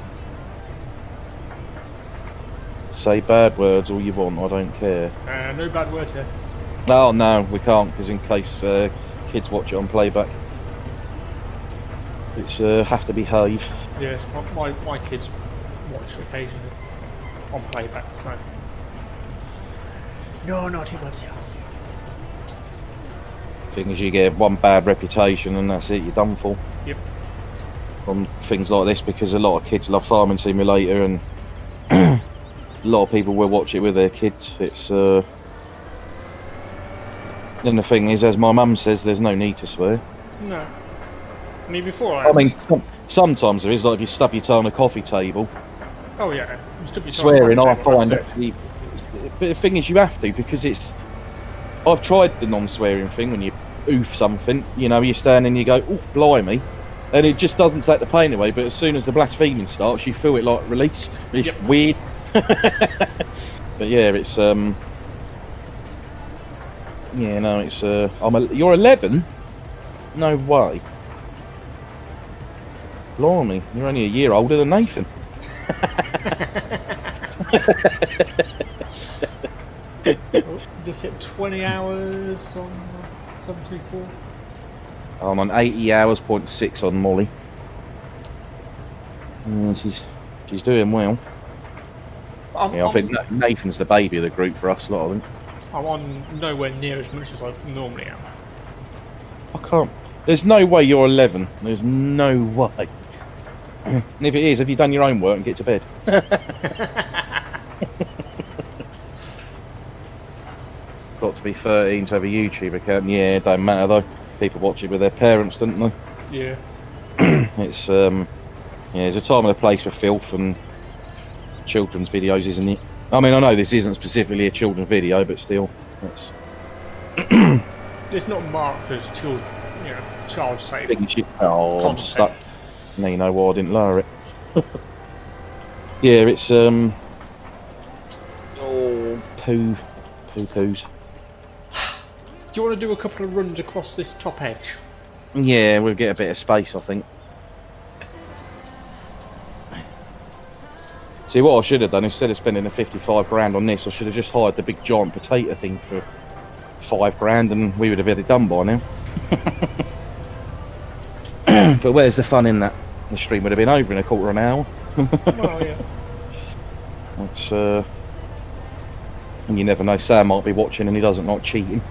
Say bad words all you want, I don't care. No bad words here. Oh no, we can't, because in case kids watch it on playback. It's have to behave. Yes, my kids watch occasionally on playback, so. No naughty words here. Thing is, you get one bad reputation and that's it, you're done for. Yep. On things like this, because a lot of kids love Farming Simulator and a lot of people will watch it with their kids. It's and the thing is, as my mum says, there's no need to swear. No. I mean, before I mean, sometimes there is, like if you stub your toe on a coffee table. Oh yeah, you stub your toe swearing, on I the table, find that's it. actually. But the thing is, you have to, because it's. I've tried the non-swearing thing when you oof something. You know, you stand and you go, oof, blimey. And it just doesn't take the pain away, but as soon as the blaspheming starts, you feel it like release. It's Yep. weird. But yeah, it's yeah, no, it's you're 11? No way. Blimey, you're only a year older than Nathan. Just hit 20 hours on 74. I'm on 80 hours, 0.6 on Molly. Yeah, she's doing well. I think Nathan's the baby of the group for us lot, I think. I'm on nowhere near as much as I normally am. I can't. There's no way you're 11. There's no way. And if it is, have you done your own work and get to bed? Got to be 13 to have a YouTube account. Yeah, it don't matter though. People watch it with their parents, don't they? Yeah. It's yeah, there's a time and a place for filth and children's videos, isn't it? I mean, I know this isn't specifically a children's video, but still, it's. It's not marked as child safe. Oh, I'm content. stuck. Now you know why I didn't lower it. Yeah, it's oh, poos. Do you want to do a couple of runs across this top edge? Yeah, we'll get a bit of space, I think. See, what I should have done, instead of spending the 55 grand on this, I should have just hired the big giant potato thing for 5 grand and we would have had it done by now. But where's the fun in that? The stream would have been over in a quarter of an hour. Well, yeah. It's, and you never know, Sam might be watching and he doesn't like cheating.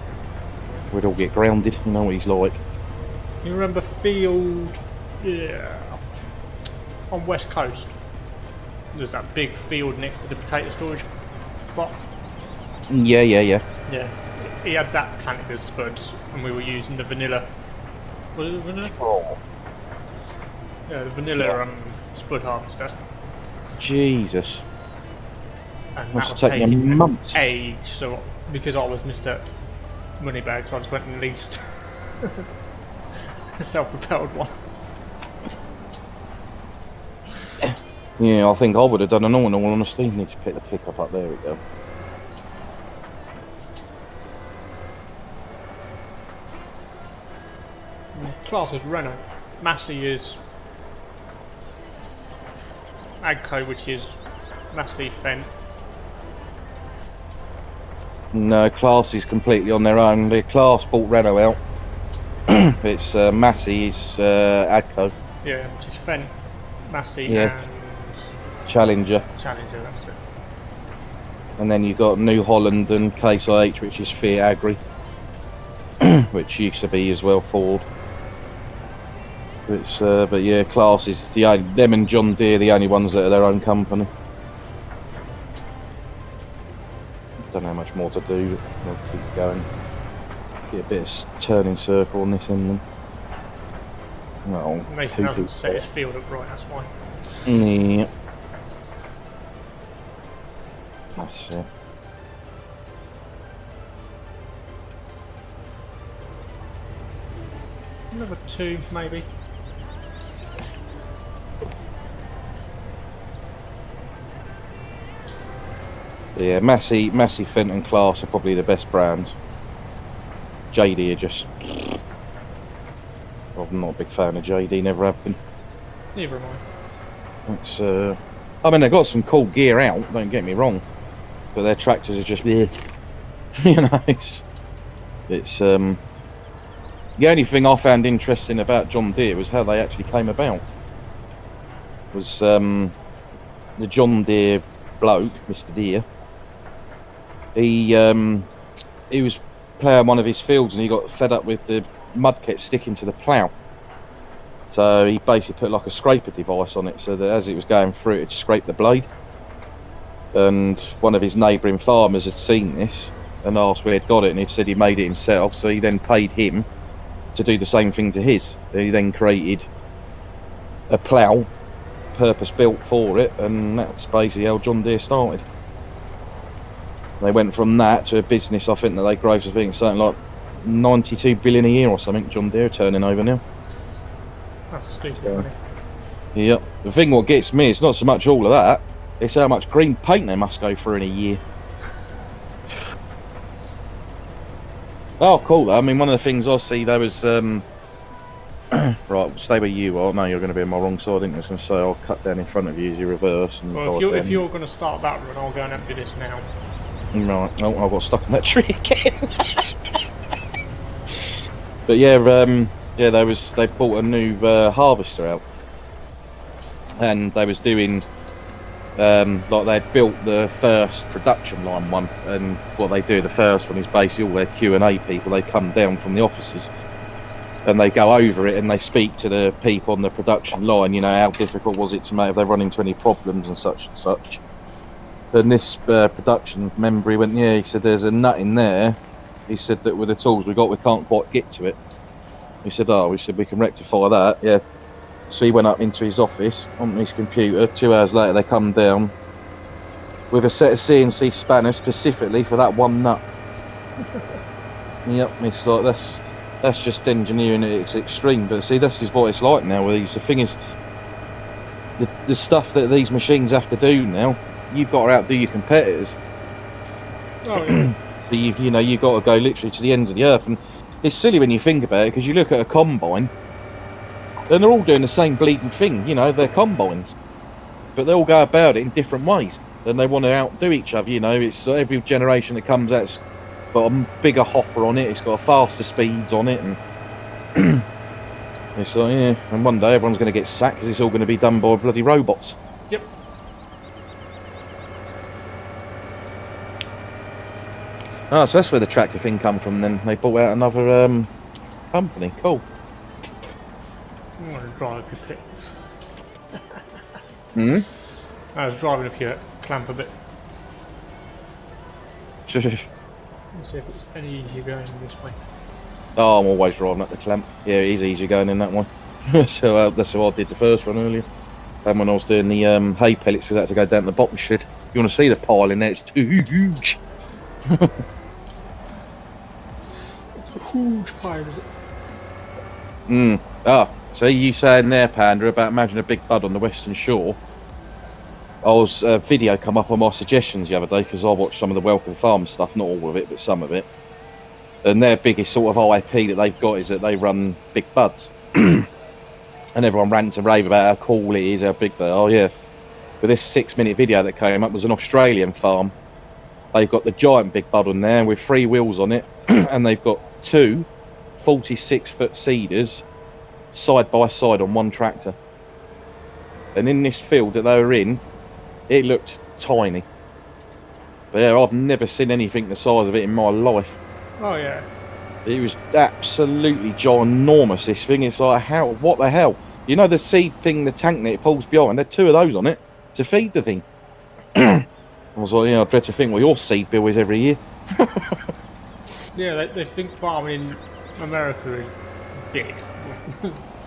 We'd all get grounded, you know what he's like. You remember Field, on West Coast? There's that big field next to the potato storage spot. Yeah. Yeah, he had that planted as spuds, and we were using the vanilla. Was it vanilla? Oh. Yeah, the vanilla spud harvester. Jesus. And Must that have was taken taking months. age, so because I was Mr. Moneybags, I just went and leased a self-propelled one. Yeah, I think I would have done an all in all honesty. Need to pick the pickup up. There we go. Class is Renault. Massey is Agco, which is Massey Fendt. No, Class is completely on their own. The Class bought Renault out. It's Massey is Agco. Yeah, which is Fendt, Massey, Yeah. and Challenger. Challenger. That's it. And then you've got New Holland and Case IH, which is Fiat Agri, which used to be as well Ford. It's but yeah, Class is the only, them and John Deere the only ones that are their own company. Don't know how much more to do. But we'll keep going. Get a bit of turning circle on this end. No, Nathan hasn't set his field up right. That's why. Yeah. That's it. Another 2, maybe. Yeah, Massey, Fendt and Class are probably the best brands. JD are just... I'm not a big fan of JD, never have been. Neither am I. It's, I mean, they've got some cool gear out, don't get me wrong. But their tractors are just... you know, it's... the only thing I found interesting about John Deere was how they actually came about. Was the John Deere bloke, Mr. Deere, he was ploughing one of his fields and he got fed up with the mudkit sticking to the plough. So he basically put like a scraper device on it so that as it was going through it'd scrape the blade. And one of his neighbouring farmers had seen this and asked where he'd got it, and he'd said he made it himself, so he then paid him to do the same thing to his. He then created a plough purpose built for it, and that's basically how John Deere started. They went from that to a business, I think that they gross, I think something like 92 billion a year or something. John Deere turning over now. That's stupid money. Yep. The thing what gets me is not so much all of that, it's how much green paint they must go through in a year. Oh, cool. I mean, one of the things I see there was right, stay where you are. No, you're going to be on my wrong side, aren't you? I was going to say I'll cut down in front of you as you reverse. And Well, if you're going to start that run, I'll go and empty this now. Right. Oh, I got stuck on that tree again. But yeah, they bought a new harvester out, and they was doing like they'd built the first production line one, and what they do, the first one is basically all their Q&A people. They come down from the offices and they go over it and they speak to the people on the production line, you know, how difficult was it to make, if they run into any problems and such and such. And this production member, he went, yeah, he said, there's a nut in there. He said that with the tools we got, we can't quite get to it. He said, oh, we said we can rectify that, yeah. So he went up into his office, on his computer. 2 hours later, they come down with a set of CNC spanners specifically for that one nut. Yep, it's like, that's just engineering at its extreme. But see, this is what it's like now with these. The thing is, the stuff that these machines have to do now, you've got to outdo your competitors. Oh, yeah. So you've got to go literally to the ends of the earth. And it's silly when you think about it, because you look at a combine, and they're all doing the same bleeding thing, you know, they're combines. But they all go about it in different ways. And they want to outdo each other, you know. It's every generation that comes out's got a bigger hopper on it, it's got faster speeds on it, and It's like, yeah, and one day everyone's going to get sacked because it's all going to be done by bloody robots. Yep. Oh, so that's where the tractor thing come from then. They bought out another company. Cool. I'm going to drive up your pit. Hmm? I was driving up your clamp a bit. Shush. Let's see if it's any easier going this way. Oh, I'm always driving up the clamp. Yeah, it is easier going in that one. So that's what I did the first one earlier. And when I was doing the hay pellets, because I had to go down to the bottom shed. You want to see the pile in there? It's too huge. It's a huge pile, is it? Ah, so you saying there, Panda, about imagine a big bud on the Western Shore. I was video come up on my suggestions the other day because I watched some of the Welcome Farm stuff, not all of it, but some of it. And their biggest sort of IP that they've got is that they run big buds. And everyone rants and rave about how cool it is, how big they are, yeah. But this 6-minute video that came up was an Australian farm. They've got the giant big bud on there with 3 wheels on it. And they've got 2 46-foot seeders side by side on one tractor. And in this field that they were in, it looked tiny. But yeah, I've never seen anything the size of it in my life. Oh yeah. It was absolutely ginormous, this thing. It's like, how? What the hell? You know the seed thing, the tank that it pulls behind? There are 2 of those on it to feed the thing. I was like, yeah, I dread to think what your seed bill is every year. Yeah, they think farming in America is big.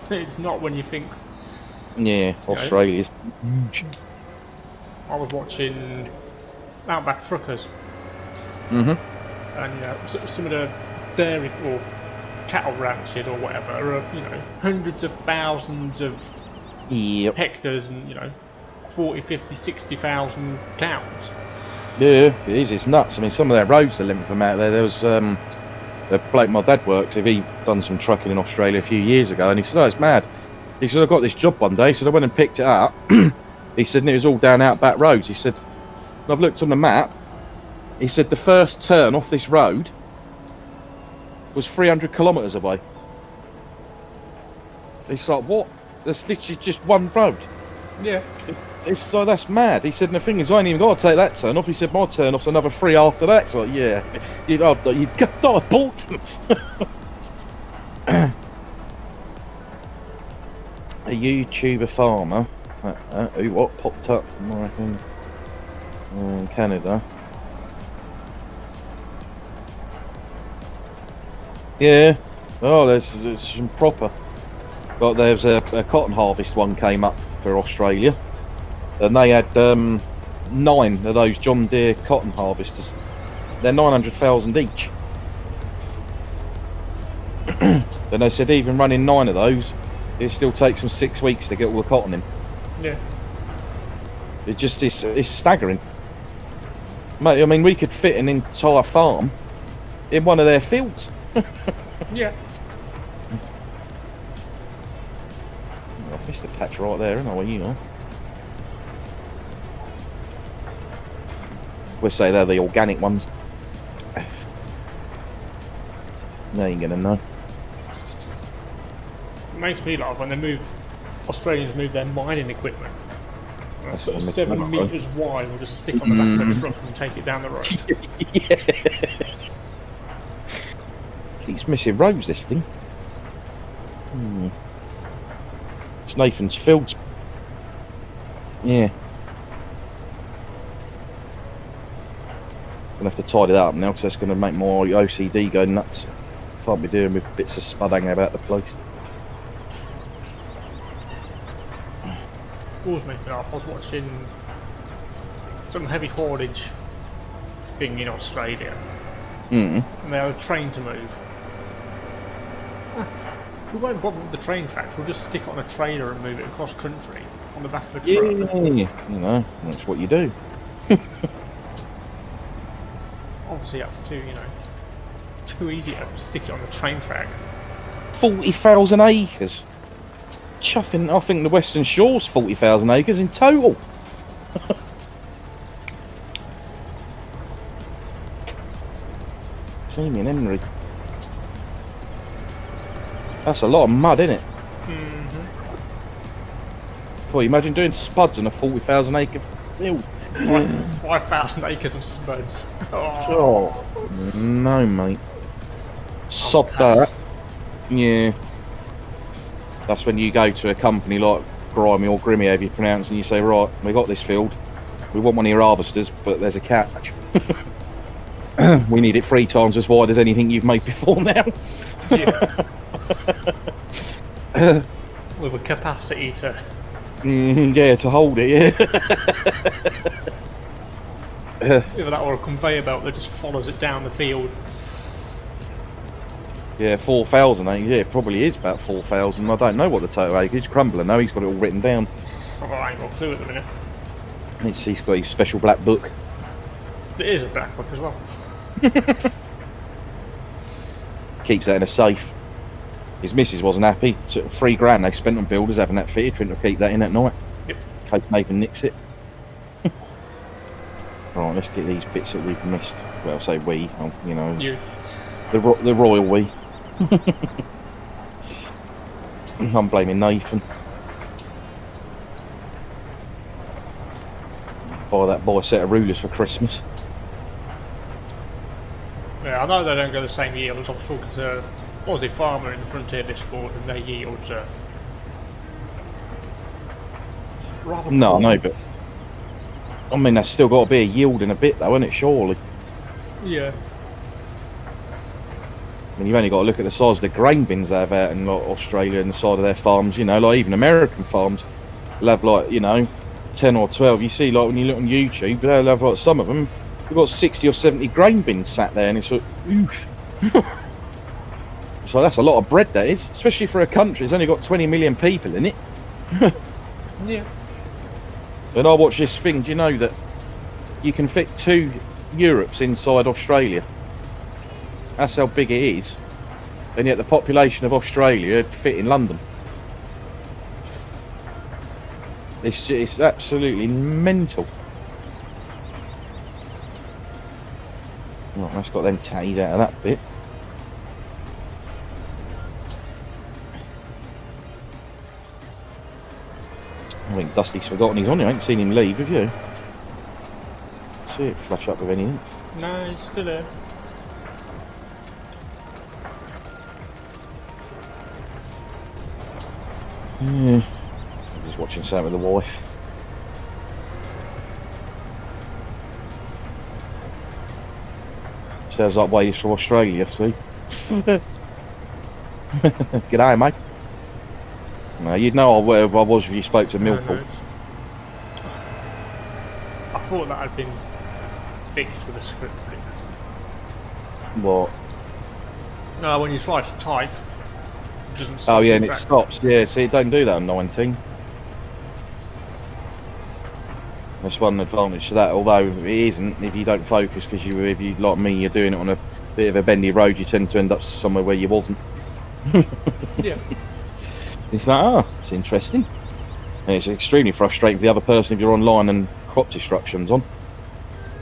It's not when you think... Yeah, Australia's huge. I was watching Outback Truckers. Mm-hmm. And you know, some of the dairy or cattle ranches or whatever are, you know, hundreds of thousands of hectares and, you know, 40, 50, 60,000 cows. Yeah, it is. It's nuts. I mean, some of their roads are limping from out there. There was the bloke my dad worked with. He done some trucking in Australia a few years ago, and he said, "Oh, it's mad." He said, "I got this job one day." He said, "I went and picked it up." He said, "And it was all down outback roads." He said, "And I've looked on the map." He said, "The first turn off this road was 300 kilometres away." It's like, what? There's literally just one road. Yeah. It's like, that's mad. He said, and the thing is, I ain't even got to take that turn off. He said, my turn off's another 3 after that. So, like, yeah, you'd got die bought. A YouTuber farmer. Who what popped up? I reckon in Canada. Yeah. Oh, there's some proper. But there's a cotton harvest one came up for Australia. And they had 9 of those John Deere cotton harvesters. They're 900,000 each. And they said even running 9 of those, it still takes them 6 weeks to get all the cotton in. Yeah. It just is, it's staggering. Mate, I mean, we could fit an entire farm in one of their fields. Yeah. I missed a patch right there, isn't I, where you are? We'll say they're the organic ones. They ain't gonna know. It makes me laugh when they move, Australians move their mining equipment. That's Sort of what 7 I'm looking metres wide, will just stick on the back of the truck and take it down the road. Yeah. Keeps missing roads, this thing. It's Nathan's Fields. Yeah. Gonna have to tidy that up now because that's gonna make my OCD go nuts. Can't be doing with bits of spud hanging about the place. Always make me laugh. I was watching some heavy haulage thing in Australia. And they had a train to move. We won't bother with the train tracks, we'll just stick it on a trailer and move it across country on the back of a truck. Yeah, you know, that's what you do. Obviously that's too easy to stick it on the train track. 40,000 acres. Chuffing, I think the Western Shore's 40,000 acres in total. Jamie and Henry. That's a lot of mud, isn't it? Mm-hmm. Boy, imagine doing spuds on a 40,000 acre field. 5,000 acres of spuds. Oh, no, mate. Sod pass. that. Yeah. That's when you go to a company like Grimy or Grimmy, however you pronounce, and you say, right, we got this field. We want one of your harvesters, but there's a catch. We need it 3 times as wide as anything you've made before now. Yeah. With a capacity to... yeah, to hold it, yeah. Either that or a conveyor belt that just follows it down the field. Yeah, 4,000 acres. Yeah, it probably is about 4,000. I don't know what the total acreage. Crumbler, no, he's got it all written down. Oh, I ain't got a clue at the minute. He's got his special black book. It is a black book as well. Keeps that in a safe. His missus wasn't happy. Took $3,000 they spent on builders having that fitted for him to keep that in at night. Yep. In case Nathan nicks it. Right, let's get these bits that we've missed. Well, say we, you know. You. The royal we. I'm blaming Nathan. Buy that boy a set of rulers for Christmas. Yeah, I know they don't go the same yields. I was talking to a Aussie farmer in the Frontier Discord and their yields are rather No, poor. no, but I mean, that's still got to be a yield in a bit, though, isn't it? Surely. Yeah. I mean, you've only got to look at the size of the grain bins they have out in like, Australia and the side of their farms. You know, like even American farms, they'll have like 10 or 12. You see, like when you look on YouTube, they'll have like some of them. They've got 60 or 70 grain bins sat there, and it's like, oof. So that's a lot of bread, that is, especially for a country that's only got 20 million people in it. Yeah. When I watch this thing, do you know that you can fit 2 Europes inside Australia? That's how big it is. And yet the population of Australia would fit in London. It's absolutely mental. Right, that's got them tatties out of that bit. I think Dusty's forgotten he's on here. I ain't seen him leave, have you? See it flash up with anything. No, he's still there. Yeah. I'm just watching something with the wife. Sounds like waves from Australia, see? G'day, mate. No, you'd know wherever I was if you spoke to Millpool. No. I thought that had been fixed with a script. What? No, when you try to type, it doesn't stop. Oh yeah, and it stops. Yeah, see, it don't do that on 19. That's one advantage to that, although it isn't if you don't focus, because if you, like me, you're doing it on a bit of a bendy road, you tend to end up somewhere where you wasn't. Yeah. It's like, it's interesting. And it's extremely frustrating for the other person if you're online and crop destruction's on.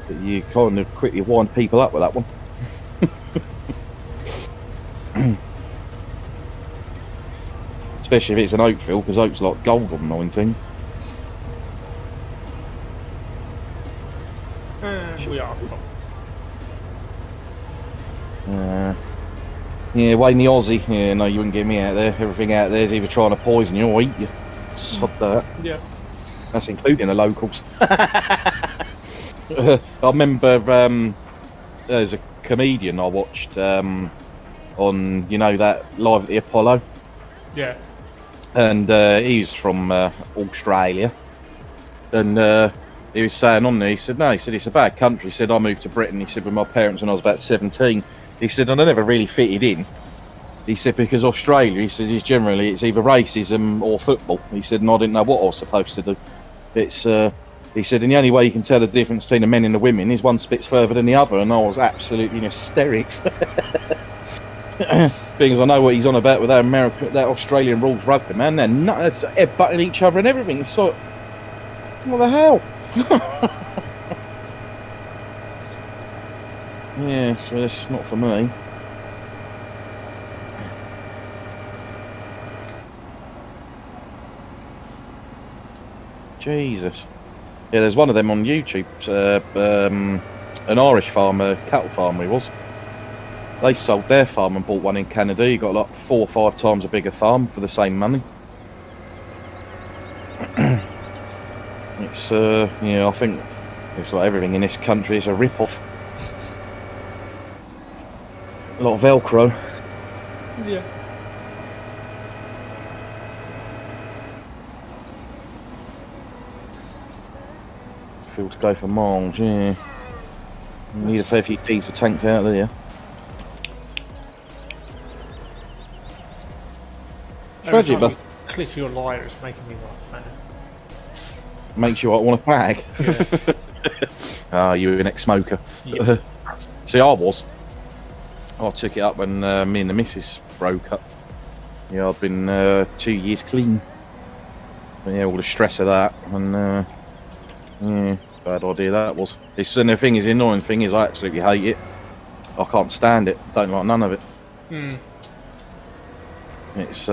But you kind of quickly wind people up with that one. Especially if it's an oat field, because oat's like gold on 19. We are. Yeah, Wayne the Aussie. Yeah, no, you wouldn't get me out there. Everything out there is either trying to poison you or eat you. Sod that. Yeah. That's including the locals. I remember there's a comedian I watched on, that Live at the Apollo. Yeah. And he's from Australia. And he was saying on there, he said, it's a bad country. He said, I moved to Britain. He said, with my parents when I was about 17. He said, and I never really fitted in. He said, because Australia, he says, it's either racism or football. He said, and I didn't know what I was supposed to do. It's, he said, and the only way you can tell the difference between the men and the women is one spits further than the other. And I was absolutely in hysterics. Because I know what he's on about with that Australian rules rugby, man. They're nuts, headbutting each other and everything. It's like, what the hell? Yeah, so that's not for me. Jesus. Yeah, there's one of them on YouTube. An Irish farmer, cattle farmer he was. They sold their farm and bought one in Canada. He got like 4 or 5 times a bigger farm for the same money. It's I think it's like everything in this country is a rip-off. A lot of Velcro. Yeah. Fields go for miles, yeah. Need a fair few diesel tanks out there. Tragic, but click your liar, it's making me laugh, man. Makes you want to fag. Yeah. You're an ex-smoker. Yeah. See, I took it up when me and the missus broke up. Yeah, I've been 2 years clean. But yeah, all the stress of that, and yeah, bad idea that was. And the annoying thing is, I absolutely hate it. I can't stand it. Don't like none of it. It's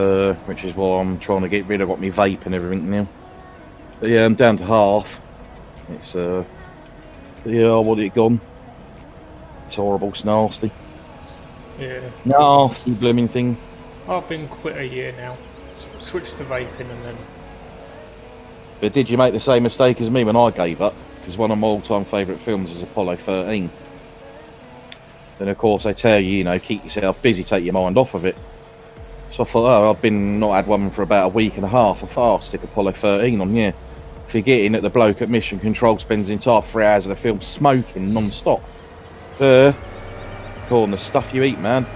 which is why I'm trying to get rid of my vape and everything now. But yeah, I'm down to half. It's yeah, I want it gone. It's horrible, it's nasty. Yeah. Nasty blooming thing. I've been quit a year now. Switched to vaping and then. But did you make the same mistake as me when I gave up? Because one of my all-time favourite films is Apollo 13. Then of course they tell you, keep yourself busy, take your mind off of it. So I thought, I've not had one for about a week and a half. I thought, I'll stick Apollo 13 on, yeah. Forgetting that the bloke at Mission Control spends the entire 3 hours of the film smoking non-stop. Corn, the stuff you eat, man.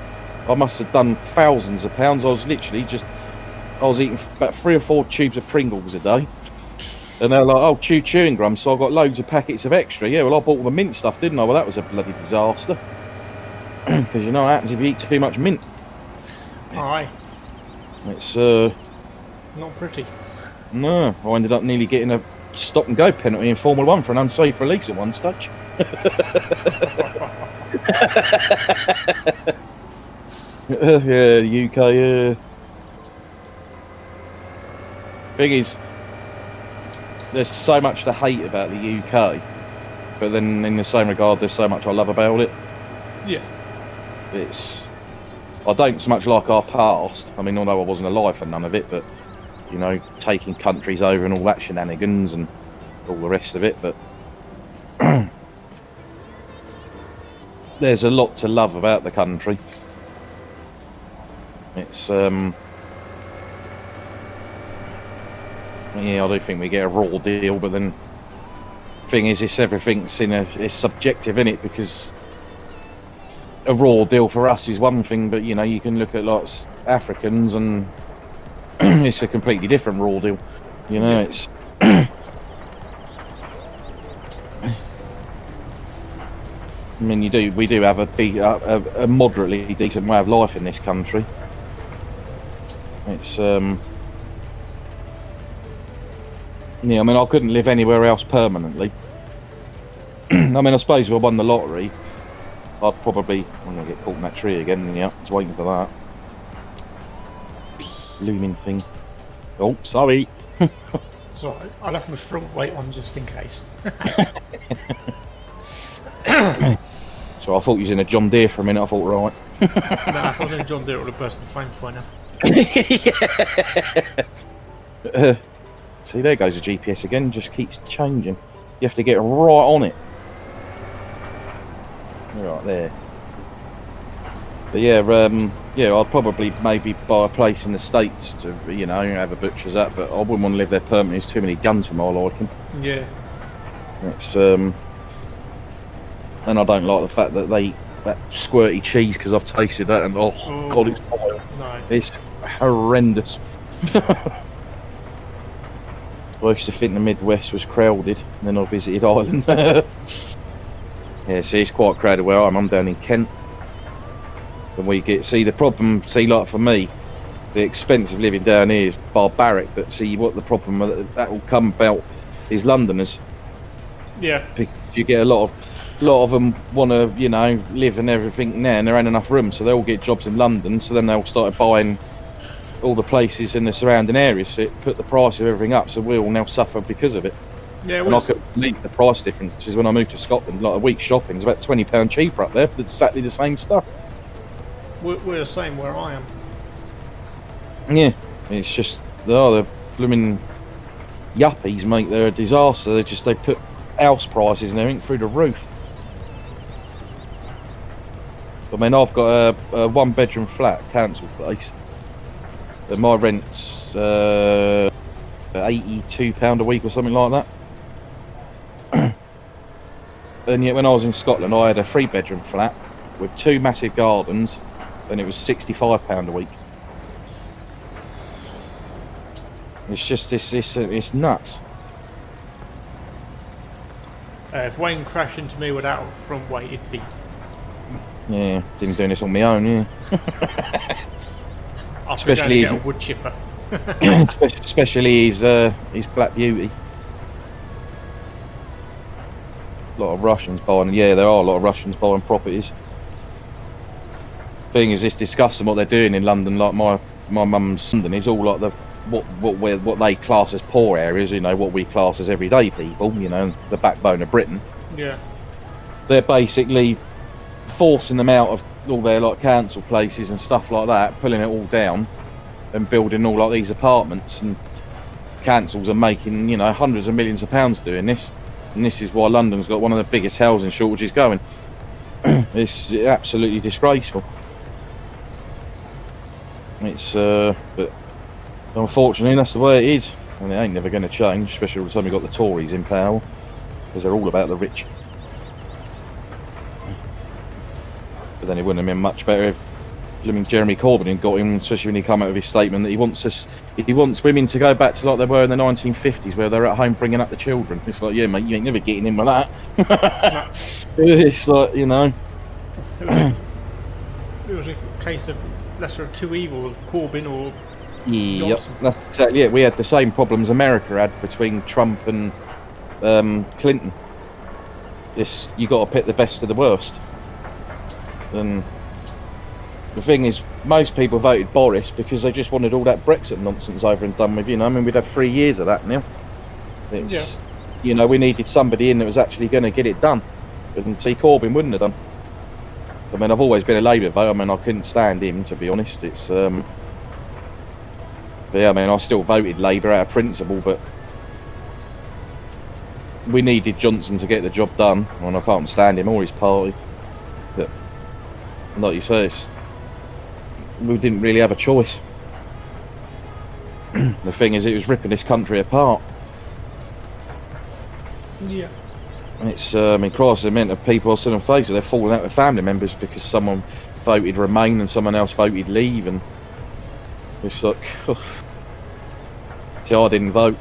I must have done thousands of pounds. I was eating about 3 or 4 tubes of Pringles a day. And they're like, chewing gum, so I got loads of packets of extra. Yeah, well, I bought all the mint stuff, didn't I? Well, that was a bloody disaster. Because you know what happens if you eat too much mint. Aye. It's, not pretty. No, I ended up nearly getting a stop-and-go penalty in Formula 1 for an unsafe release at one stage. Yeah, the UK, yeah. Thing is, there's so much to hate about the UK, but then in the same regard, there's so much I love about it. Yeah. I don't so much like our past. I mean, although I wasn't alive for none of it, but, taking countries over and all that shenanigans and all the rest of it, but there's a lot to love about the country. It's, yeah, I do think we get a raw deal, but then thing is, it's subjective, isn't it? Because a raw deal for us is one thing, but you can look at lots Africans and it's a completely different raw deal. It's I mean, we do have a moderately decent way of life in this country. It's yeah, I mean, I couldn't live anywhere else permanently. I mean, I suppose if I won the lottery, I'm going to get caught in that tree again. Yeah, I was waiting for that. Looming thing. Oh, sorry. So I left my front weight on just in case. So I thought you was in a John Deere for a minute. I thought, right. No, if I was in a John Deere, it would have burst into flames by now. See, there goes the GPS again. Just keeps changing. You have to get right on it. Right there. But yeah, I'd probably maybe buy a place in the States to, have a butcher's at, but I wouldn't want to live there permanently. There's too many guns for my liking. Yeah. It's and I don't like the fact that they eat that squirty cheese, because I've tasted that and God, it's vile. No. It's horrendous. I used to think the Midwest was crowded, and then I visited Ireland. Yeah, see, it's quite crowded where I'm down in Kent. And the problem, like for me, the expense of living down here is barbaric, but see, what the problem that will come about is Londoners. Yeah. Because you get a lot of them want to, live and everything there, and there ain't enough room, so they all get jobs in London, so then they'll start buying all the places in the surrounding areas, so it put the price of everything up, so we all now suffer because of it. Yeah, and I could believe the price differences when I moved to Scotland. Like a week's shopping is about £20 cheaper up there for exactly the same stuff. We're the same where I am. Yeah, it's just the blooming yuppies, mate. They're a disaster. They put house prices and everything through the roof. I mean, I've got a one-bedroom flat, council place, and my rent's £82 a week or something like that. And yet when I was in Scotland, I had a 3-bedroom flat with 2 massive gardens, and it was £65 a week. It's just it's nuts. If Wayne crashed into me without a front weight, it'd be... Yeah, didn't do this on my own, yeah. Especially get a wood chipper. especially his Black Beauty. A lot of Russians buying. Yeah, there are a lot of Russians buying properties. Thing is, it's disgusting what they're doing in London. Like my mum's London is all like the what they class as poor areas. You know, what we class as everyday people. You know, the backbone of Britain. Yeah. They're basically forcing them out of all their like council places and stuff like that, pulling it all down, and building all like these apartments. And councils are making, you know, hundreds of millions of pounds doing this. And this is why London's got one of the biggest housing shortages going. It's absolutely disgraceful. It's but unfortunately that's the way it is, and it ain't never going to change, especially by the time you've got the Tories in power, because they're all about the rich. But then it wouldn't have been much better if Jeremy Corbyn had got him, especially when he came out with his statement that he wants women to go back to like they were in the 1950s, where they're at home bringing up the children. It's like, yeah, mate, you ain't never getting in with that. It's like, you know. It was a case of lesser of two evils, Corbyn or Johnson. Yep, that's exactly it. We had the same problems America had between Trump and Clinton. You got to pick the best of the worst. And the thing is, most people voted Boris because they just wanted all that Brexit nonsense over and done with. You know, I mean, we'd have 3 years of that now. You know, we needed somebody in that was actually going to get it done. And see, Corbyn wouldn't have done. I mean, I've always been a Labour vote. I mean, I couldn't stand him, to be honest. It's but yeah, I mean, I still voted Labour out of principle, but we needed Johnson to get the job done, and I can't stand him or his party. But like you say, we didn't really have a choice. The thing is, it was ripping this country apart. Yeah. It's, I mean, Christ, the amount of people I see on Facebook, they're falling out with family members because someone voted Remain and someone else voted Leave, and it's like, see, I didn't vote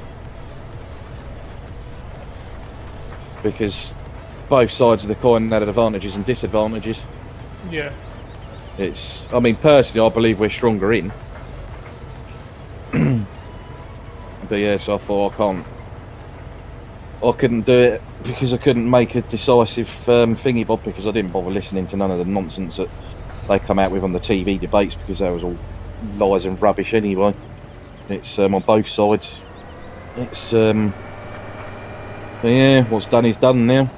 because both sides of the coin had advantages and disadvantages. Yeah. It's, I mean, personally, I believe we're stronger in. But yeah, so I thought I couldn't do it because I couldn't make a decisive thingy, Bob, because I didn't bother listening to none of the nonsense that they come out with on the TV debates, because that was all lies and rubbish anyway. It's on both sides. It's yeah, what's done is done now.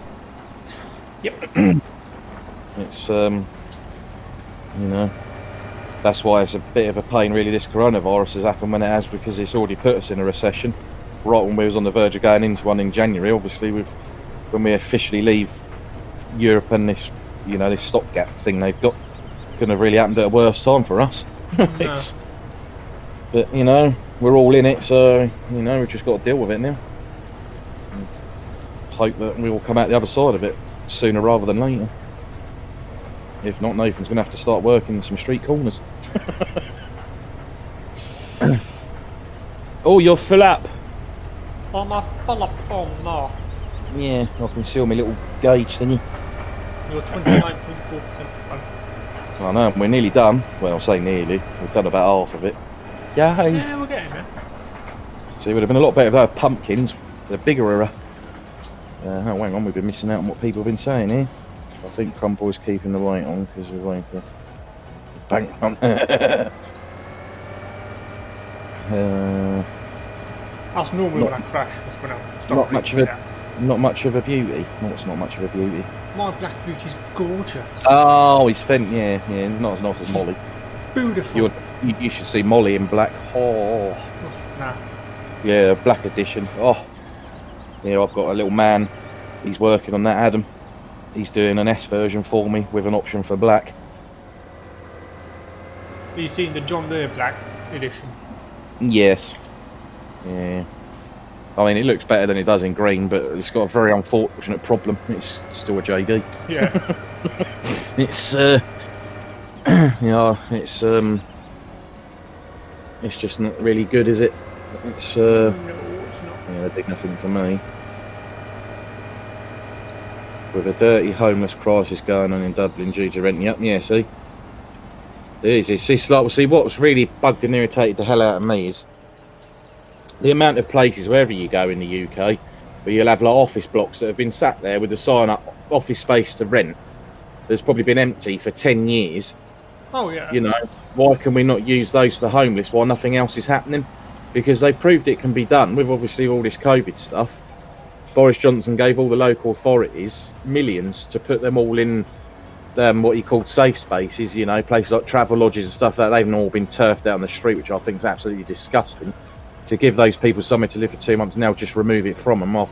Yep. It's you know, that's why it's a bit of a pain really this coronavirus has happened when it has, because it's already put us in a recession right when we was on the verge of going into one in January. Obviously, when we officially leave Europe and this, you know, this stopgap thing they've got, couldn't have really happened at a worse time for us. No. But you know, we're all in it, so you know, we've just got to deal with it now. And hope that we will come out the other side of it sooner rather than later. If not, Nathan's going to have to start working some street corners. Oh, you're full up. Oh no. Yeah, I can see my little gauge thingy. You're 29.4% fun. I know, we're nearly done. Well, I'll say nearly. We've done about half of it. Yay! Yeah, we're getting there. So it would have been a lot better if they had pumpkins. They're bigger. Oh, hang on, we've been missing out on what people have been saying here. I think Crumple's keeping the weight on because we're waiting for... Bang on. That's normally when I crash. That's when I stop. Not much of a beauty. No, it's not much of a beauty. My black beauty's gorgeous. Oh, he's yeah, not as nice as Molly. Beautiful. You should see Molly in black. Oh. Nah. Yeah, black edition. Oh. Yeah, I've got a little man. He's working on that, Adam. He's doing an S version for me with an option for black. Have you seen the John Deere black edition? Yes. Yeah. I mean, it looks better than it does in green, but it's got a very unfortunate problem. It's still a JD. Yeah. It's it's just not really good, is it? It's no, it's not. Yeah, big nothing for me. With a dirty homeless crisis going on in Dublin due to renting up, yeah, see? It is. It's like, see, what's really bugged and irritated the hell out of me is the amount of places, wherever you go in the UK, where you'll have like office blocks that have been sat there with the sign up, office space to rent, that's probably been empty for 10 years. Oh, yeah. You know, why can we not use those for the homeless while nothing else is happening? Because they've proved it can be done with obviously all this COVID stuff. Boris Johnson gave all the local authorities millions to put them all in what he called safe spaces, you know, places like travel lodges and stuff like that. They've all been turfed out on the street, which I think is absolutely disgusting. To give those people somewhere to live for 2 months, now just remove it from them, I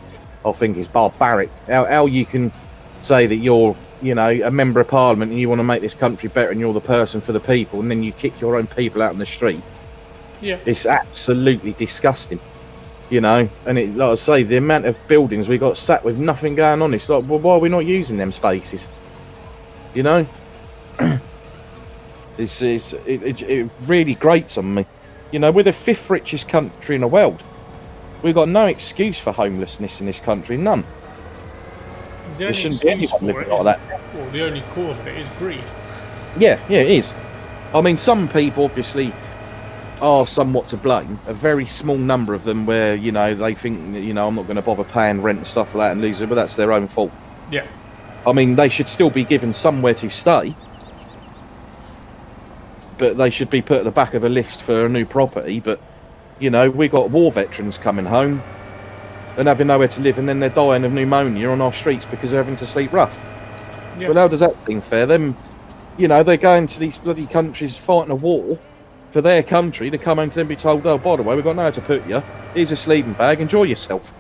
think is barbaric. How you can say that you're, you know, a member of parliament and you want to make this country better and you're the person for the people, and then you kick your own people out on the street. Yeah. It's absolutely disgusting. You know, and it, like I say, the amount of buildings we got sat with nothing going on, it's like, well, why are we not using them spaces? You know? It really grates on me. You know, we're the 5th richest country in the world. We've got no excuse for homelessness in this country, none. There shouldn't be anyone living like that. Well, the only cause of it is greed. Yeah, it is. I mean, some people obviously are somewhat to blame. A very small number of them where, you know, they think, you know, I'm not going to bother paying rent and stuff like that and lose it, but that's their own fault. Yeah. I mean, they should still be given somewhere to stay, but they should be put at the back of a list for a new property. But, you know, we got war veterans coming home and having nowhere to live, and then they're dying of pneumonia on our streets because they're having to sleep rough. Yeah. Well, how does that seem fair? Them, you know, they're going to these bloody countries fighting a war for their country to come home to them be told, oh, by the way, we've got nowhere to put you. Here's a sleeping bag. Enjoy yourself.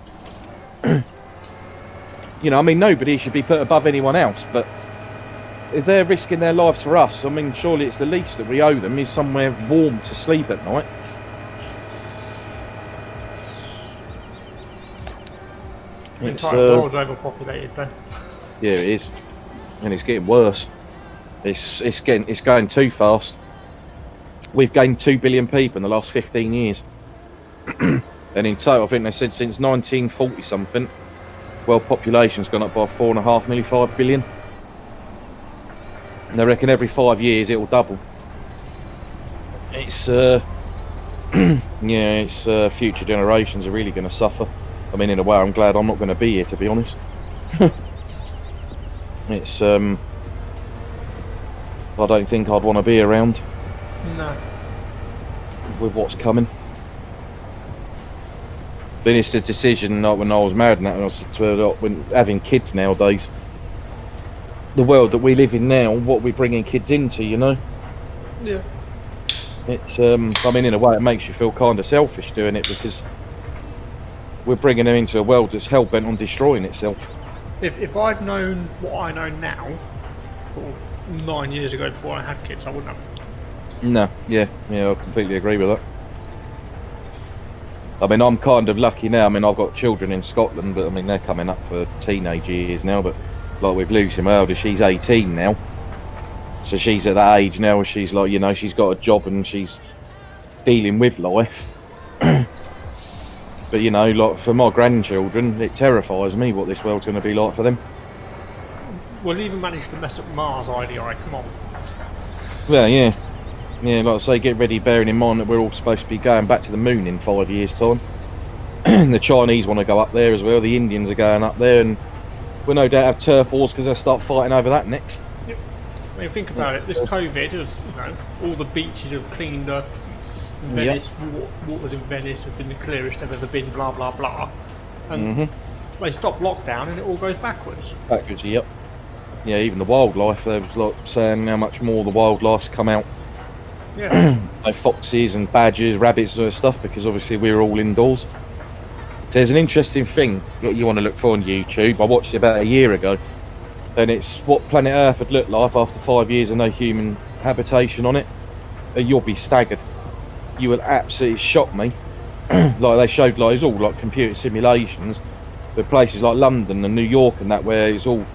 You know, I mean, nobody should be put above anyone else, but if they're risking their lives for us, I mean, surely it's the least that we owe them is somewhere warm to sleep at night. The entire world's overpopulated, then. Yeah, it is, and it's getting worse. It's going too fast. We've gained 2 billion people in the last 15 years, and in total, I think they said since 1940 something, world population's gone up by 4.5, nearly 5 billion. And they reckon every 5 years it will double. It's future generations are really going to suffer. I mean, in a way, I'm glad I'm not going to be here, to be honest. It's I don't think I'd want to be around. No. With what's coming. But it's a decision, like when I was married and that, and I was when having kids nowadays. The world that we live in now, what we're bringing kids into, you know. Yeah. It's I mean, in a way, it makes you feel kind of selfish doing it because we're bringing them into a world that's hell bent on destroying itself. If I'd known what I know now, sort of 9 years ago before I had kids, I wouldn't have. No, yeah, I completely agree with that. I mean, I'm kind of lucky now. I mean, I've got children in Scotland, but I mean, they're coming up for teenage years now. But like with Lucy, my eldest, she's 18 now, so she's at that age now where she's like, you know, she's got a job and she's dealing with life. But you know, like for my grandchildren, it terrifies me what this world's going to be like for them. We'll even manage to mess up Mars IDI. Come on. Well, yeah, like I say, get ready, bearing in mind that we're all supposed to be going back to the moon in 5 years' time. The Chinese want to go up there as well. The Indians are going up there, and we'll no doubt have turf wars because they'll start fighting over that next. Yep. I mean, think about it. This COVID has, you know, all the beaches have cleaned up. Venice, waters in Venice have been the clearest they've ever been, blah blah blah. And they stop lockdown and it all goes backwards. Backwards, yep. Yeah, even the wildlife, there was like saying how much more the wildlife's come out. Yeah. Like foxes and badgers, rabbits and stuff, because obviously we're all indoors. So there's an interesting thing that you want to look for on YouTube. I watched it about a year ago, and it's what planet Earth would look like after 5 years of no human habitation on it. And you'll be staggered. You will absolutely shock me. Like they showed, like it's all like computer simulations, but places like London and New York and that, where it's all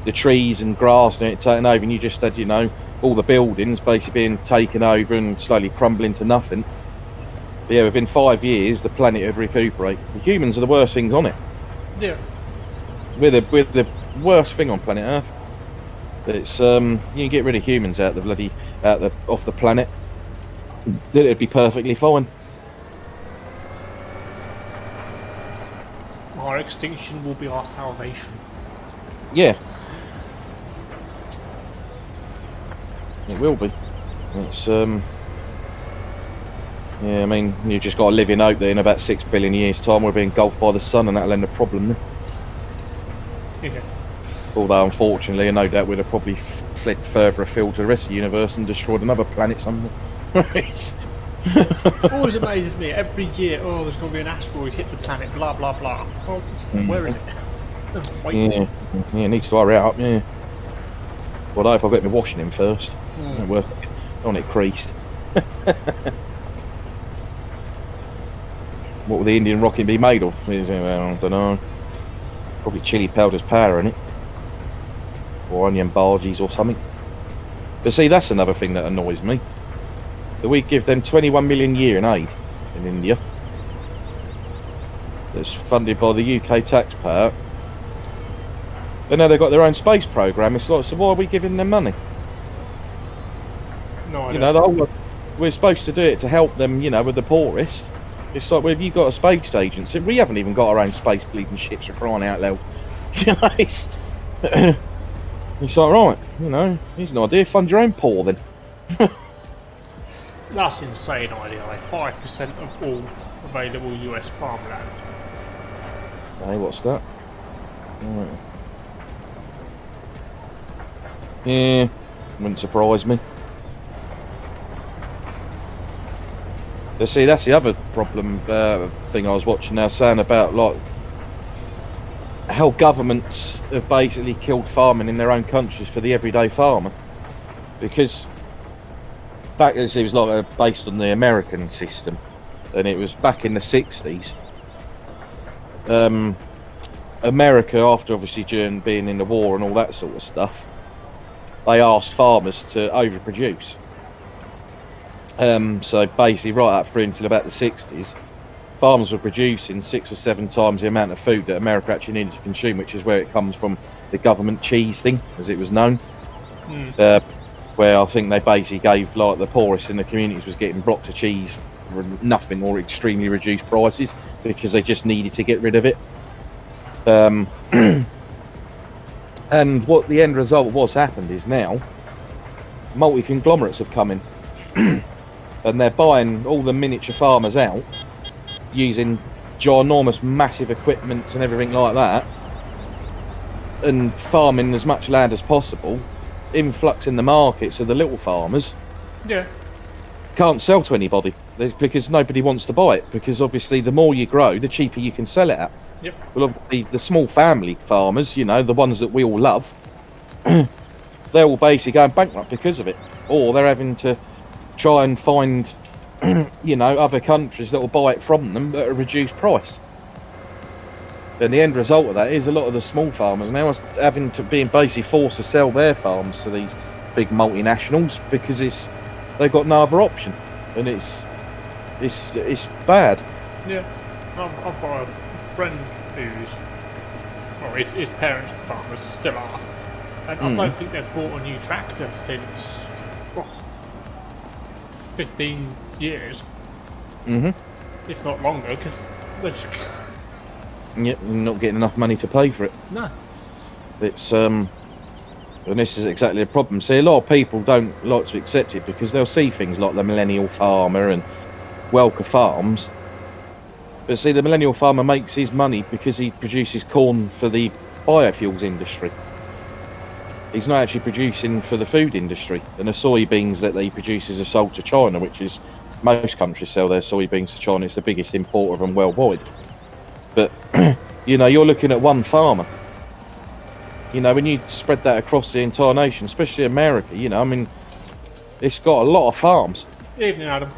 the trees and grass and it taken over, and you just had, you know, all the buildings basically being taken over and slowly crumbling to nothing. But yeah, within 5 years, the planet would recuperate. The humans are the worst things on it. Yeah. We're the worst thing on planet Earth. It's you can get rid of humans off the planet, then it'd be perfectly fine. Our extinction will be our salvation. Yeah. It will be. It's yeah, I mean, you just got to live in hope that in about 6 billion years' time we'll be engulfed by the sun, and that'll end the problem then. Yeah. Although, unfortunately, no doubt we'd have probably fled further afield to the rest of the universe and destroyed another planet somewhere. Always amazes me every year. Oh, there's going to be an asteroid hit the planet. Blah blah blah. Well, where is it? Oh, yeah, it needs to hurry up. Yeah. Well, I hope I get my washing in first. Well, I want it creased. What will the Indian rocket be made of? I don't know. Probably chili powder's powder in it, or onion barges or something. But see, that's another thing that annoys me. That we give them 21 million a year in aid in India. That's funded by the UK taxpayer. But now they've got their own space program. It's like, so why are we giving them money? No, I you know, we're supposed to do it to help them, you know, with the poorest. It's like, well, if you've got a space agency, we haven't even got our own space bleeding ships for crying out loud. You know, it's like, right, you know, here's an idea, fund your own poor then. That's an insane idea, like 5% of all available US farmland. Hey, what's that? Right. Yeah, wouldn't surprise me. But see, that's the other problem thing I was watching now, saying about like how governments have basically killed farming in their own countries for the everyday farmer. Because back as it was like based on the American system, and it was back in the 60s. America, after obviously during being in the war and all that sort of stuff, they asked farmers to overproduce. So basically right up through until about the 60s, farmers were producing 6 or 7 times the amount of food that America actually needed to consume, which is where it comes from, the government cheese thing, as it was known. Where I think they basically gave, like, the poorest in the communities was getting Brockter cheese for nothing or extremely reduced prices because they just needed to get rid of it. And what the end result of what's happened is now multi-conglomerates have come in and they're buying all the miniature farmers out using ginormous massive equipments and everything like that, and farming as much land as possible, influxing the market so the little farmers can't sell to anybody because nobody wants to buy it, because obviously the more you grow the cheaper you can sell it at. Well, obviously the small family farmers, you know, the ones that we all love, they're all basically going bankrupt because of it, or they're having to try and find you know, other countries that will buy it from them at a reduced price. And the end result of that is a lot of the small farmers now are having to being basically forced to sell their farms to these big multinationals because they've got no other option, and it's bad. Yeah, I've got a friend who's, well, his parents are farmers, still are, and I don't think they've bought a new tractor since 15 years, if not longer, because they're just... You're not getting enough money to pay for it. No. It's and this is exactly the problem. See, a lot of people don't like to accept it because they'll see things like the millennial farmer and Welker Farms. But see, the millennial farmer makes his money because he produces corn for the biofuels industry. He's not actually producing for the food industry. And the soybeans that he produces are sold to China, which is, most countries sell their soybeans to China. It's the biggest importer of them worldwide. But, you know, you're looking at one farmer. You know, when you spread that across the entire nation, especially America, you know, I mean, it's got a lot of farms. Evening, Adam.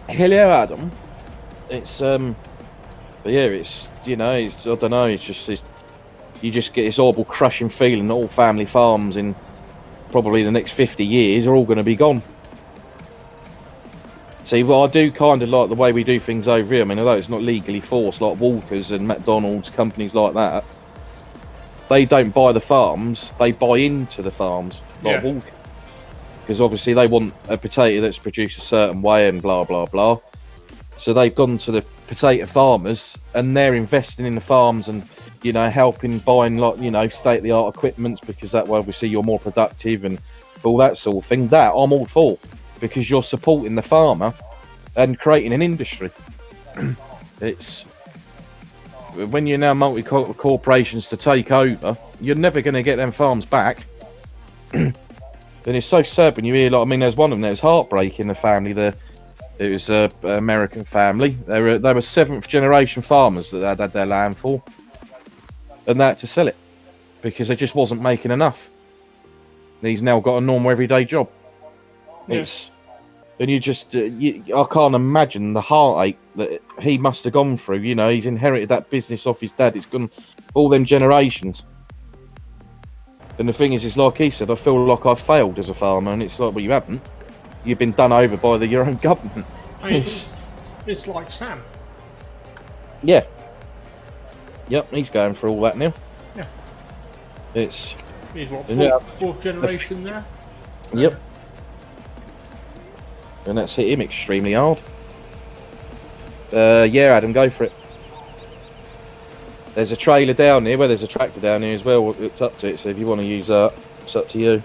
Hello, Adam. It's, but yeah, it's, you know, it's, I don't know, it's just this, you just get this horrible crushing feeling that all family farms in probably the next 50 years are all going to be gone. See, well, I do kind of like the way we do things over here. I mean, although it's not legally forced, like Walker's and McDonald's, companies like that, they don't buy the farms, they buy into the farms, like Walker. Because obviously they want a potato that's produced a certain way and blah, blah, blah. So they've gone to the potato farmers and they're investing in the farms and, you know, helping buying, like, you know, state-of-the-art equipment, because that way obviously you're more productive and all that sort of thing. That I'm all for, because you're supporting the farmer and creating an industry. It's when you're now multi-corporations to take over, you're never going to get them farms back. And it's so sad when you hear, like, I mean, there's one of them that was heartbreaking. The family there, it was an American family. They were seventh generation farmers that they'd had their land for, and they had to sell it because they just wasn't making enough. And he's now got a normal everyday job. It's, and you just, I can't imagine the heartache that he must have gone through. You know, he's inherited that business off his dad. It's gone all them generations. And the thing is, like he said, I feel like I've failed as a farmer. And it's like, well, you haven't. You've been done over by your own government. I mean, it's like Sam. Yeah. Yep, he's going through all that now. Yeah. It's... He's what, fourth generation there? Yep. And that's hit him extremely hard. Yeah, Adam, go for it. There's a trailer down here, there's a tractor down here as well hooked up to it, so if you want to use that, it's up to you.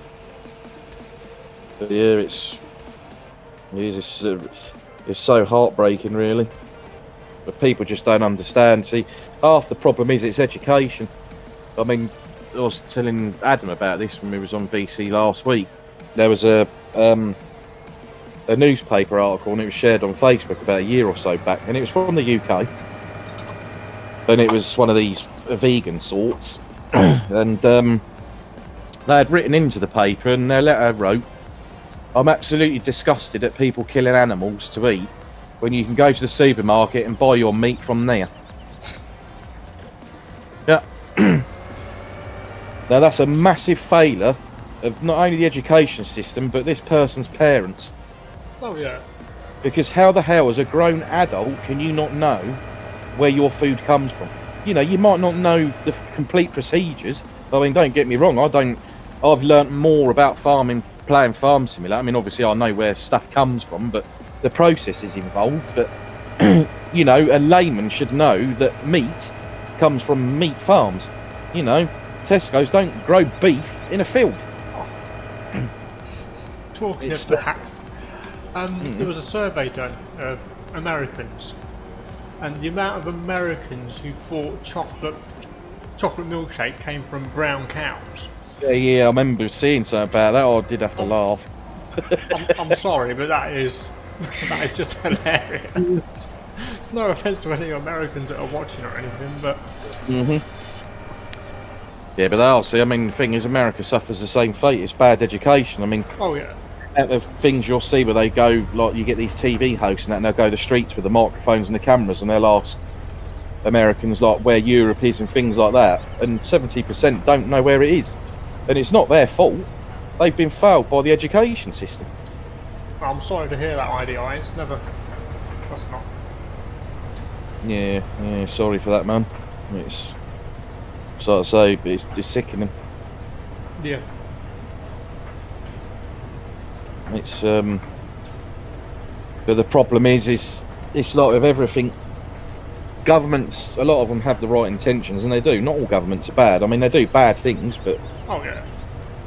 But yeah, it's so heartbreaking, really. But people just don't understand. See, half the problem is it's education. I mean, I was telling Adam about this when we was on VC last week. There was a newspaper article, and it was shared on Facebook about a year or so back, and it was from the UK. And it was one of these vegan sorts. And they had written into the paper, and their letter wrote, "I'm absolutely disgusted at people killing animals to eat when you can go to the supermarket and buy your meat from there." Yeah. Now that's a massive failure of not only the education system, but this person's parents. Oh, yeah. Because how the hell, as a grown adult, can you not know where your food comes from? You know, you might not know the complete procedures. I mean, don't get me wrong, I've learnt more about farming playing Farm Simulator. I mean, obviously I know where stuff comes from, but the process is involved. But, you know, a layman should know that meat comes from meat farms. You know, Tesco's don't grow beef in a field. Talking of that, there was a survey done of Americans, and the amount of Americans who thought chocolate milkshake came from brown cows. Yeah, I remember seeing something about that. I did have to laugh. I'm sorry, but that is just hilarious. No offence to any Americans that are watching or anything, but... Yeah, but obviously, I mean, the thing is, America suffers the same fate. It's bad education. I mean... Oh, yeah. Out of things you'll see where they go, like, you get these TV hosts and that, and they'll go to the streets with the microphones and the cameras, and they'll ask Americans, like, where Europe is and things like that, and 70% don't know where it is. And it's not their fault. They've been failed by the education system. I'm sorry to hear that, IDI. It's never... That's not... Yeah, sorry for that, man. It's... So I say, but it's sickening. Yeah. It's, but the problem is it's like with everything. Governments, a lot of them have the right intentions, and they do. Not all governments are bad. I mean, they do bad things, but... Oh, yeah.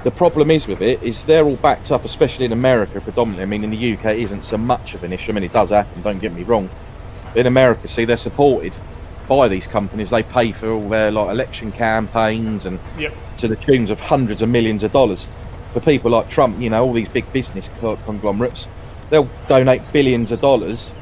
the problem is with it is they're all backed up, especially in America predominantly. I mean, in the UK it isn't so much of an issue. I mean, it does happen, don't get me wrong. In America, see, they're supported by these companies. They pay for all their like election campaigns and to the tunes of hundreds of millions of dollars. For people like Trump, you know, all these big business conglomerates, they'll donate billions of dollars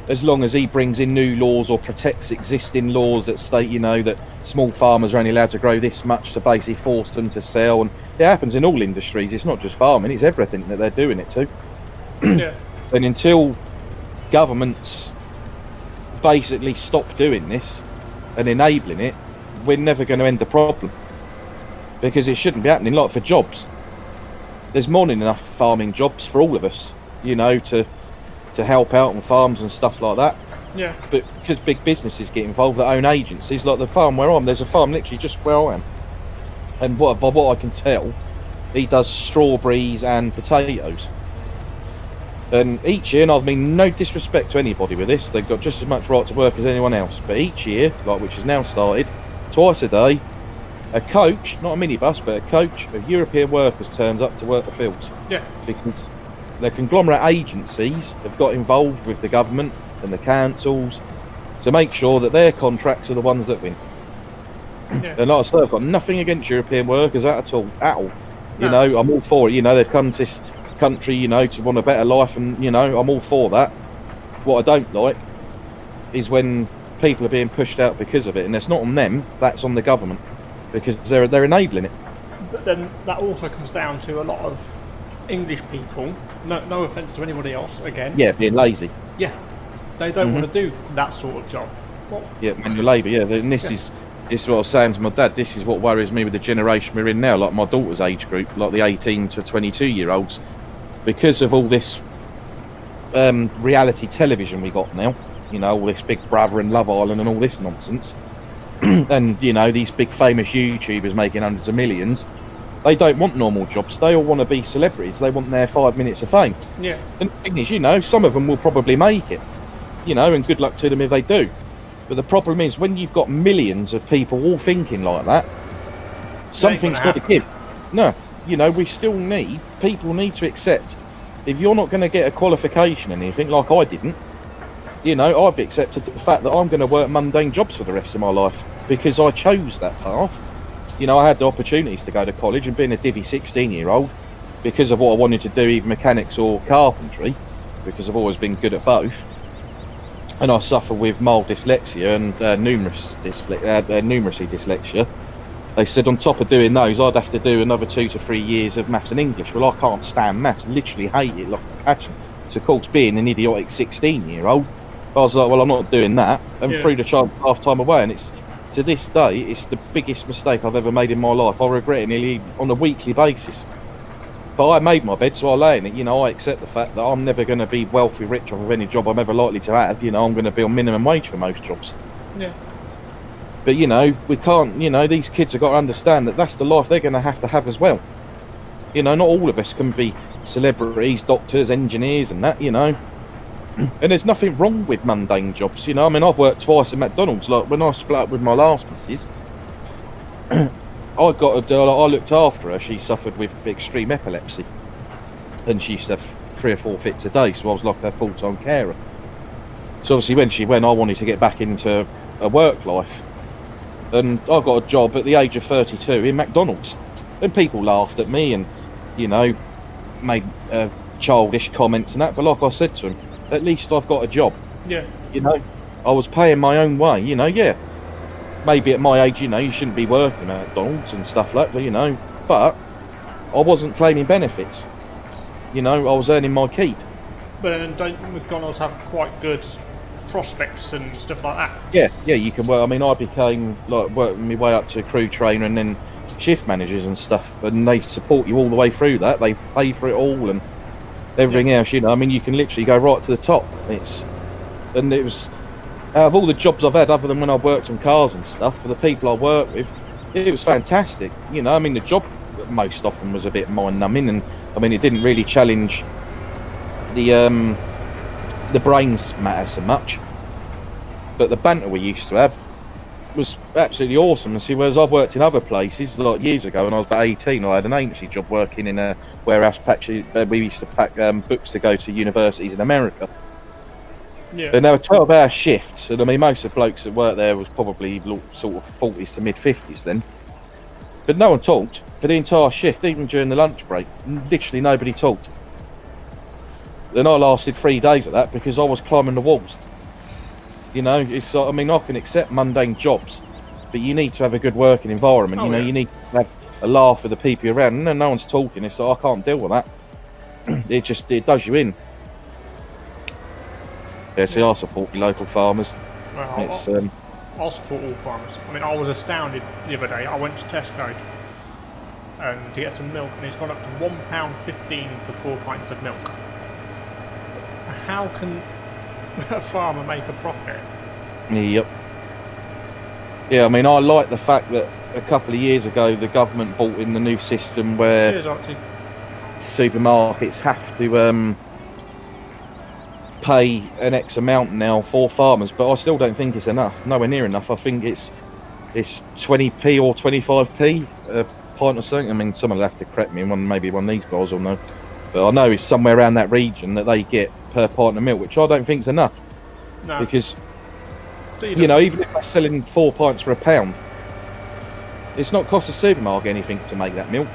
as long as he brings in new laws or protects existing laws that state, you know, that small farmers are only allowed to grow this much to basically force them to sell. And it happens in all industries. It's not just farming, it's everything that they're doing it to. And until governments basically stop doing this and enabling it, we're never going to end the problem, because it shouldn't be happening. Like for jobs, there's more than enough farming jobs for all of us, you know, to help out on farms and stuff like that. But because big businesses get involved that own agencies, like the farm where I'm, there's a farm literally just where I am, and by what I can tell, he does strawberries and potatoes. And each year, and I mean no disrespect to anybody with this, they've got just as much right to work as anyone else, but each year, like which has now started, twice a day, a coach, not a minibus, but a coach of European workers turns up to work the fields. Because the conglomerate agencies have got involved with the government and the councils to make sure that their contracts are the ones that win. And like I said, I've got nothing against European workers at all. You know, I'm all for it. You know, they've come to this country, you know, to want a better life, and you know, I'm all for that. What I don't like is when people are being pushed out because of it, and it's not on them, that's on the government, because they're enabling it. But then that also comes down to a lot of English people, no offence to anybody else again, being lazy. They don't want to do that sort of job. Manual labour. And this is what I was saying to my dad. This is what worries me with the generation we're in now, like my daughter's age group, like the 18 to 22 year olds, because of all this reality television we got now, you know, all this Big Brother and Love Island and all this nonsense. And you know, these big famous YouTubers making hundreds of millions, they don't want normal jobs. They all want to be celebrities. They want their 5 minutes of fame. And the thing is, you know, some of them will probably make it, you know, and good luck to them if they do. But the problem is, when you've got millions of people all thinking like that, something's got to give. No, you know, people need to accept, if you're not going to get a qualification in anything, like I didn't, you know, I've accepted the fact that I'm going to work mundane jobs for the rest of my life, because I chose that path. You know, I had the opportunities to go to college, and being a divvy 16-year-old, because of what I wanted to do, either mechanics or carpentry, because I've always been good at both, and I suffer with mild dyslexia and numeracy dyslexia. They said on top of doing those, I'd have to do another 2 to 3 years of maths and English. Well, I can't stand maths, literally hate it like a passion. So, of course, being an idiotic 16-year-old, I was like, well, I'm not doing that, and threw the child half time away. And it's, to this day, it's the biggest mistake I've ever made in my life. I regret it nearly on a weekly basis. But I made my bed, so I lay in it. You know, I accept the fact that I'm never going to be wealthy, rich off of any job I'm ever likely to have. You know, I'm going to be on minimum wage for most jobs. But, you know, we can't, you know, these kids have got to understand that that's the life they're going to have as well. You know, not all of us can be celebrities, doctors, engineers and that, you know. And there's nothing wrong with mundane jobs, you know. I mean, I've worked twice at McDonald's. Like, when I split up with my last missus, I looked after her. She suffered with extreme epilepsy, and she used to have 3 or 4 fits a day, so I was like her full-time carer. So obviously when she went, I wanted to get back into a work life, and I got a job at the age of 32 in McDonald's, and people laughed at me and, you know, made childish comments and that, but like I said to them, at least I've got a job. You know, I was paying my own way, you know. Maybe at my age, you know, you shouldn't be working at McDonald's and stuff like that, you know, but I wasn't claiming benefits. You know, I was earning my keep. But then don't McDonald's have quite good prospects and stuff like that? Yeah, you can work. I mean, I became, like, working my way up to crew trainer and then shift managers and stuff, and they support you all the way through that. They pay for it all and everything else, you know. I mean, you can literally go right to the top. It was, out of all the jobs I've had, other than when I worked on cars and stuff, for the people I worked with, it was fantastic. You know, I mean, the job most often was a bit mind-numbing, and I mean, it didn't really challenge the brains matter so much. But the banter we used to have, was absolutely awesome. And see, whereas I've worked in other places, like years ago when I was about 18, I had an agency job working in a warehouse. We used to pack books to go to universities in America. Yeah. And they were 12-hour shifts, and I mean, most of the blokes that worked there was probably sort of 40s to mid-50s then. But no one talked for the entire shift, even during the lunch break. Literally nobody talked. And I lasted 3 days of that because I was climbing the walls. You know, it's I mean, I can accept mundane jobs, but you need to have a good working environment. You know, you need to have a laugh with the people around, and no one's talking. It's like, I can't deal with that. It does you in. Yeah, see, I support your local farmers. Well, I'll support all farmers. I mean, I was astounded the other day. I went to Tesco to get some milk, and it's gone up to £1.15 for 4 pints of milk. How can a farmer make a profit? Yep. Yeah, I mean, I like the fact that a couple of years ago the government brought in the new system where supermarkets have to pay an X amount now for farmers, but I still don't think it's enough. Nowhere near enough. I think it's 20p or 25p a pint or something. I mean, someone will have to correct me. Maybe one of these guys will know, but I know it's somewhere around that region that they get per pint of milk, which I don't think is enough. No. Because you know, even if they're selling 4 pints for £1, it's not cost the supermarket anything to make that milk.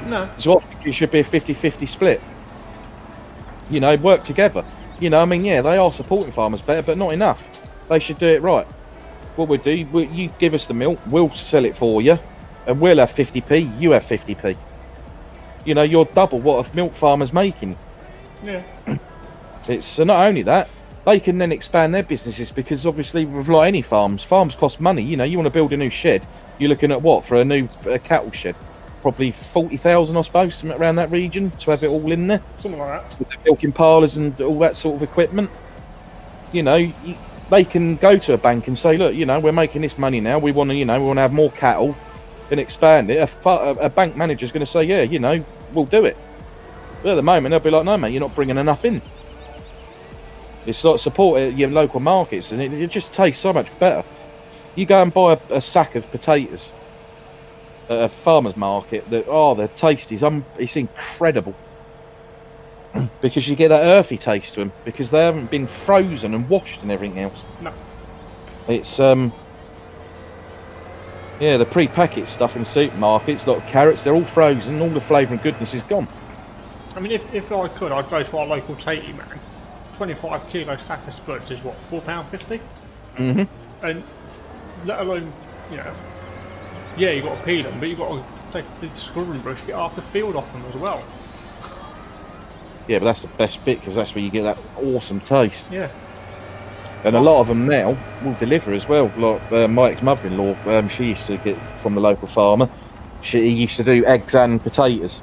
No. So I think it should be a 50-50 split. You know, work together. You know, I mean, yeah, they are supporting farmers better, but not enough. They should do it right. What we do, you give us the milk, we'll sell it for you, and we'll have 50p, you have 50p. You know, you're double what a milk farmer's making. Yeah. It's not only that, they can then expand their businesses, because obviously with like any farms cost money. You know, you want to build a new shed, you're looking at what for a new cattle shed? Probably 40,000, I suppose, something around that region to have it all in there. Something like that. With the milking parlours and all that sort of equipment. You know, they can go to a bank and say, look, you know, we're making this money now. We want to, you know, we want to have more cattle and expand it. A bank manager's going to say, yeah, you know, we'll do it. But at the moment, they'll be like, no, mate, you're not bringing enough in. It's like support your local markets, and it just tastes so much better. You go and buy a sack of potatoes at a farmer's market, they're tasty. It's incredible. Because you get that earthy taste to them, because they haven't been frozen and washed and everything else. No. It's yeah, the pre-packet stuff in supermarkets, like carrots, they're all frozen, all the flavour and goodness is gone. I mean, if I could, I'd go to our local tatey man. 25 kilo sack of spuds is what, £4.50? Mm-hmm. And let alone, you know, yeah, you got to peel them, but you got to take the scrubbing brush, get half the field off them as well. Yeah, but that's the best bit, because that's where you get that awesome taste. Yeah. And a lot of them now will deliver as well. Like my ex-mother-in-law, she used to get from the local farmer. He used to do eggs and potatoes.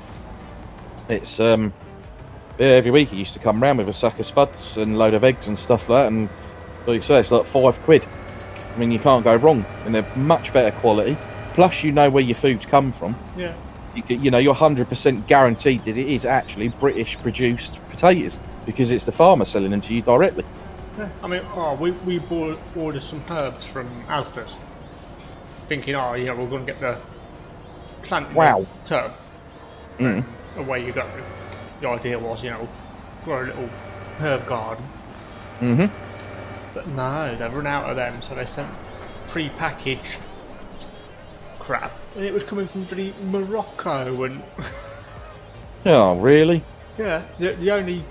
It's yeah, every week he used to come round with a sack of spuds and a load of eggs and stuff like that. And like you say, it's like £5. I mean, you can't go wrong, and they're much better quality. Plus, you know where your food's come from. Yeah. You know, you're 100% guaranteed that it is actually British-produced potatoes, because it's the farmer selling them to you directly. Yeah. I mean, we ordered some herbs from Asda's, thinking, oh, yeah, we're going to get the plant tub. Mm. Away you go. The idea was, you know, grow a little herb garden. Mm-hmm. But no, they've run out of them, so they sent pre-packaged crap, and it was coming from bloody Morocco. And oh, really? Yeah, the only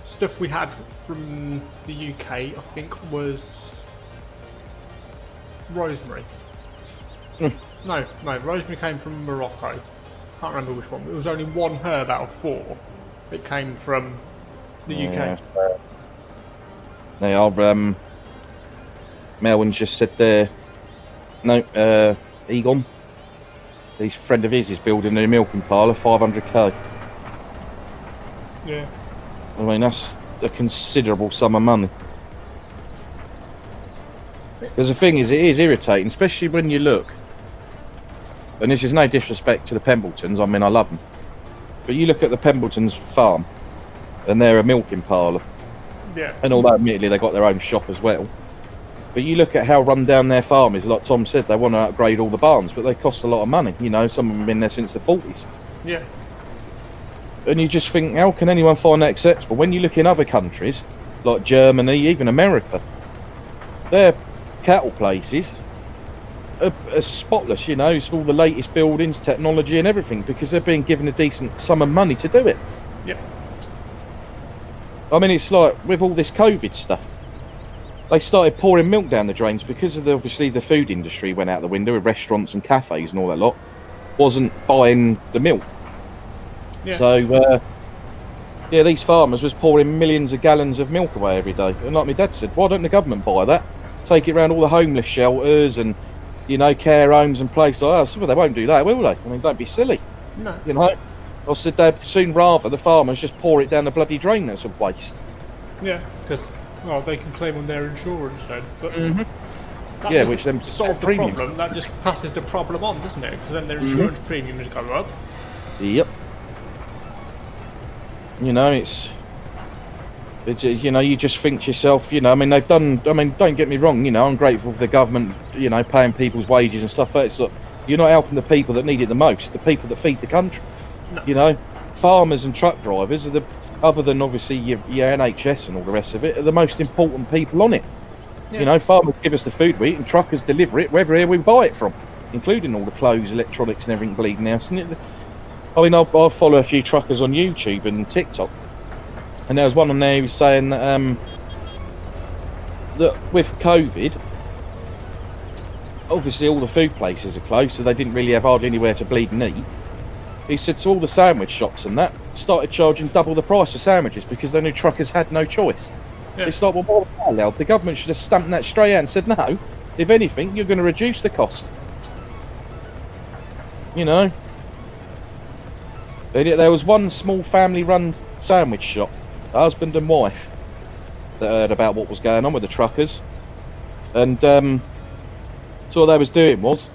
stuff we had from the UK, I think, was rosemary. No, rosemary came from Morocco. Can't remember which one. It was only one herb out of 4 that came from the UK. Now, Melvin's just said there. No, Egon. His friend of his is building a milking parlour, 500k. Yeah. I mean, that's a considerable sum of money. Because the thing is, it is irritating, especially when you look. And this is no disrespect to the Pembletons, I mean, I love them. But you look at the Pembletons farm, and they're a milking parlour. Yeah. And although admittedly they got their own shop as well, But you look at how run down their farm is. Like Tom said, they want to upgrade all the barns, but they cost a lot of money. You know, some of them have been there since the 40s. Yeah. And you just think, how can anyone find that acceptable? When you look in other countries, like Germany, even America, their cattle places are spotless, you know. It's all the latest buildings, technology and everything, because they're being given a decent sum of money to do it. Yep. I mean, it's like with all this COVID stuff, they started pouring milk down the drains because of obviously the food industry went out the window with restaurants and cafes and all that lot, wasn't buying the milk. Yeah. So, these farmers was pouring millions of gallons of milk away every day. And like my dad said, why don't the government buy that? Take it around all the homeless shelters and, you know, care homes and places like that. Well, they won't do that, will they? I mean, don't be silly. No. You know? I said they'd soon rather the farmers just pour it down the bloody drain. That's a waste. Yeah, because, well, they can claim on their insurance then. But yeah, which then solve the problem. That just passes the problem on, doesn't it? Because then their insurance premiums go up. Yep. You know, it's you know, you just think to yourself, you know, I mean, they've done, I mean, don't get me wrong, you know, I'm grateful for the government, you know, paying people's wages and stuff. It's like, you're not helping the people that need it the most, the people that feed the country. No. You know, farmers and truck drivers are the, other than obviously your NHS and all the rest of it, are the most important people on it. Yeah. You know, farmers give us the food we eat and truckers deliver it wherever we buy it from, including all the clothes, electronics and everything bleeding out. I mean, I follow a few truckers on YouTube and TikTok, and there was one on there who was saying that, that with COVID, obviously all the food places are closed, so they didn't really have hardly anywhere to bleed and eat. He said to all the sandwich shops and that started charging double the price for sandwiches because they knew truckers had no choice. Yeah. It's like, well, why was that allowed? The government should have stamped that straight out and said, no, if anything, you're going to reduce the cost. You know? There was one small family-run sandwich shop, husband and wife, that heard about what was going on with the truckers, and so what they was doing was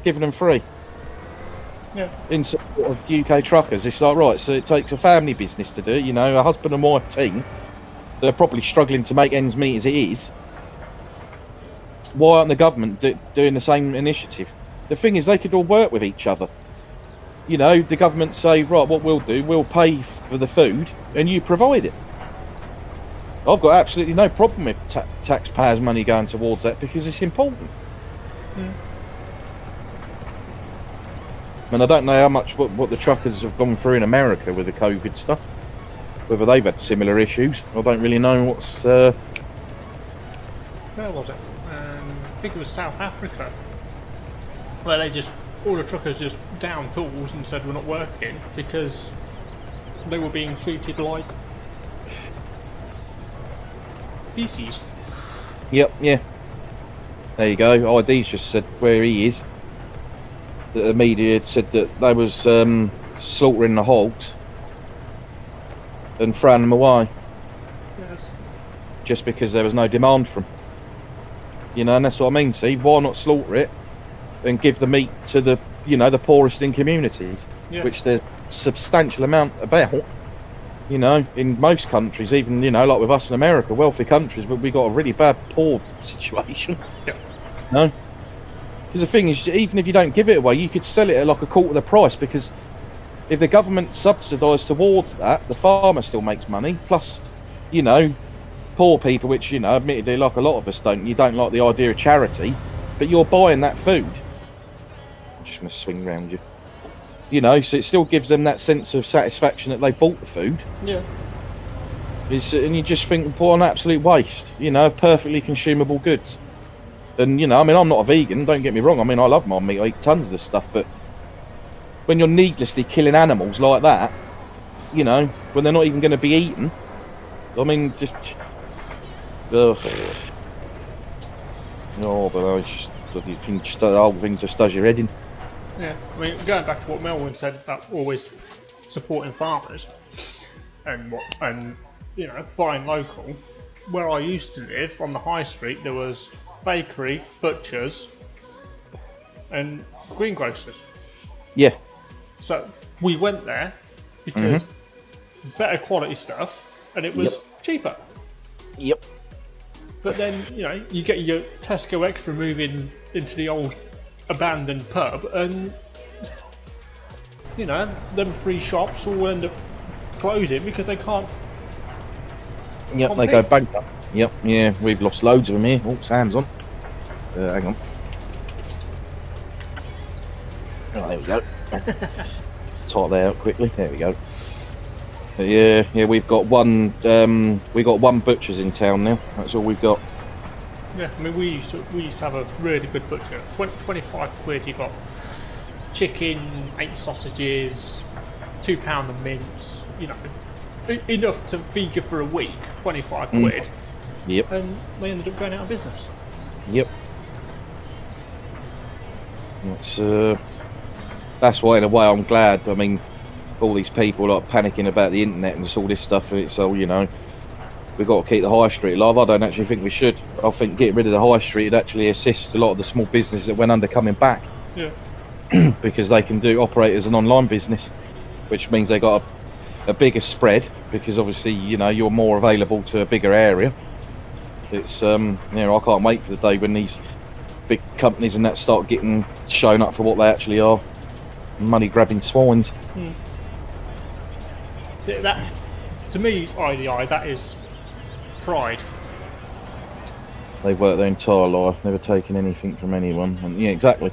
giving them free. Yeah. In support of UK truckers. It's like, right, so it takes a family business to do it, you know, a husband and wife team. They're probably struggling to make ends meet as it is. Why aren't the government doing the same initiative? The thing is, they could all work with each other. You know, the government say, right, what we'll do, we'll pay for the food and you provide it. I've got absolutely no problem with taxpayers' money going towards that because it's important. Mm. And I don't know how much what the truckers have gone through in America with the COVID stuff. Whether they've had similar issues. I don't really know what's... Where was it? I think it was South Africa. Where they just... all the truckers just down tools and said we're not working because they were being treated like feces. Yep, yeah. There you go. ID's just said where he is. The media had said that they was slaughtering the hogs and throwing them away. Yes. Just because there was no demand for them. You know, and that's what I mean. See, why not slaughter it and give the meat to the, you know, the poorest in communities, which there's substantial amount about, you know, in most countries, even, you know, like with us in America, wealthy countries, but we got a really bad poor situation. Yeah. No? Because the thing is, even if you don't give it away, you could sell it at like a quarter of the price, because if the government subsidised towards that, the farmer still makes money, plus, you know, poor people, which, you know, admittedly, like a lot of us don't like the idea of charity, but you're buying that food. Just going to swing around you. You know, so it still gives them that sense of satisfaction that they bought the food. Yeah. And you just think, what an absolute waste, you know, of perfectly consumable goods. And, you know, I mean, I'm not a vegan, don't get me wrong. I mean, I love my meat, I eat tons of this stuff, but when you're needlessly killing animals like that, you know, when they're not even going to be eaten, I mean, just... Ugh. Oh, but I just... the whole thing just does your head in. Yeah, I mean, going back to what Melvin said about always supporting farmers and you know, buying local. Where I used to live on the high street, there was bakery, butchers, and greengrocers. Yeah. So we went there because better quality stuff, and it was cheaper. Yep. But then, you know, you get your Tesco Extra moving into the old abandoned pub, and you know, them 3 shops all end up closing because they can't. Yep, compete. they go bankrupt. Yep, yeah, we've lost loads of them here. Oh, Sam's on. Hang on. Oh, there we go. Type that out quickly. There we go. But yeah, we've got one. We got one butcher's in town now. That's all we've got. Yeah, I mean, we used to have a really good butcher. 25 quid, you got chicken, 8 sausages, £2 of mince. You know, enough to feed you for a week. 25 quid. Yep. And they ended up going out of business. Yep. That's why, in a way, I'm glad. I mean, all these people like panicking about the internet and all this stuff. It's all, you know, we've got to keep the high street alive. I don't actually think we should. I think getting rid of the high street would actually assist a lot of the small businesses that went under coming back. Yeah. Because they can operate as an online business, which means they got a bigger spread. Because obviously, you know, you're more available to a bigger area. It's you know, I can't wait for the day when these big companies and that start getting shown up for what they actually are, money grabbing swines. That, to me, IDI, that is pride. They've worked their entire life, never taken anything from anyone. And yeah, exactly.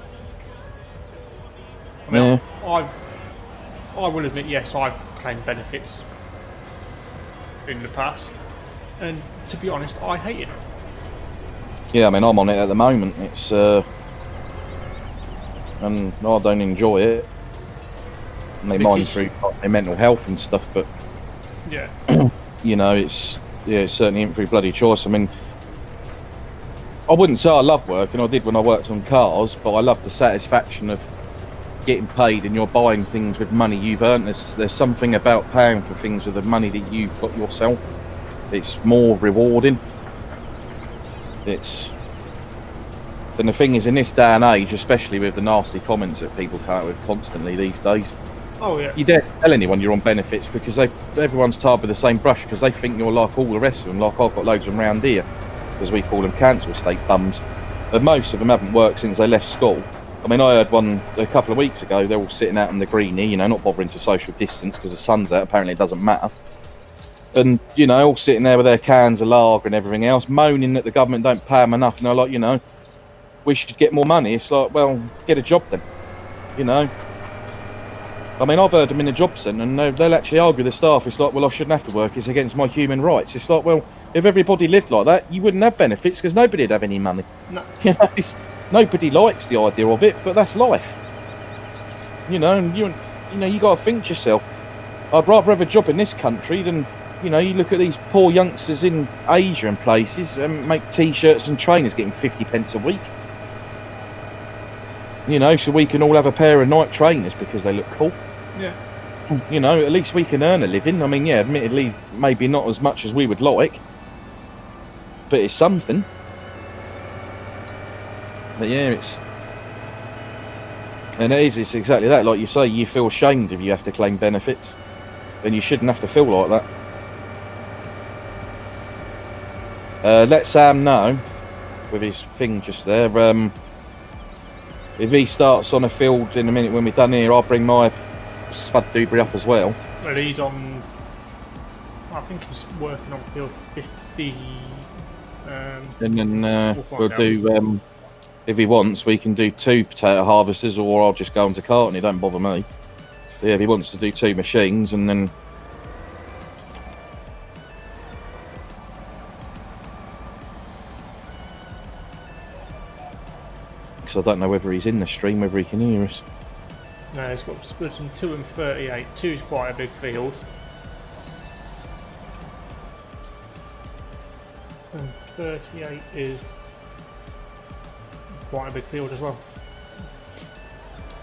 I mean, I will admit, yes, I've claimed benefits in the past, and to be honest, I hate it. Yeah, I mean, I'm on it at the moment. It's and I don't enjoy it. And they mind through their mental health and stuff, but yeah, you know, it certainly ain't through bloody choice. I mean, I wouldn't say I love work, and I did when I worked on cars, but I love the satisfaction of getting paid and you're buying things with money you've earned. There's something about paying for things with the money that you've got yourself. It's more rewarding. And the thing is, in this day and age, especially with the nasty comments that people come out with constantly these days, oh yeah, you dare tell anyone you're on benefits because everyone's tarred with the same brush because they think you're like all the rest of them. Like I've got loads of them round here, as we call them, council estate bums, and most of them haven't worked since they left school. I mean, I heard one a couple of weeks ago. They're all sitting out in the greenie, you know, not bothering to social distance because the sun's out. Apparently, it doesn't matter. And, you know, all sitting there with their cans of lager and everything else, moaning that the government don't pay them enough. And they're like, you know, we should get more money. It's like, well, get a job then, you know. I mean, I've heard them in a job centre and they'll actually argue with the staff. It's like, well, I shouldn't have to work. It's against my human rights. It's like, well, if everybody lived like that, you wouldn't have benefits because nobody'd have any money. no. You know, nobody likes the idea of it, but that's life. You know, and you got to think to yourself, I'd rather have a job in this country than, you know, you look at these poor youngsters in Asia and places and make T-shirts and trainers getting 50 pence a week. You know, so we can all have a pair of Nike trainers because they look cool. Yeah. You know, at least we can earn a living. I mean, yeah, admittedly, maybe not as much as we would like, but it's something. But yeah, it's exactly that. Like you say, you feel ashamed if you have to claim benefits, and you shouldn't have to feel like that. Let Sam know with his thing just there. If he starts on a field in a minute when we're done here, I'll bring my Spud Dewberry up as well. Well, he's on. I think he's working on field 50. And then we'll do. If he wants, we can do 2 potato harvesters, or I'll just go into carton. It don't bother me. But yeah, if he wants to do 2 machines, and then. I don't know whether he's in the stream, whether he can hear us. No, he's got splits in 2 and 38. 2 is quite a big field. And 38 is quite a big field as well.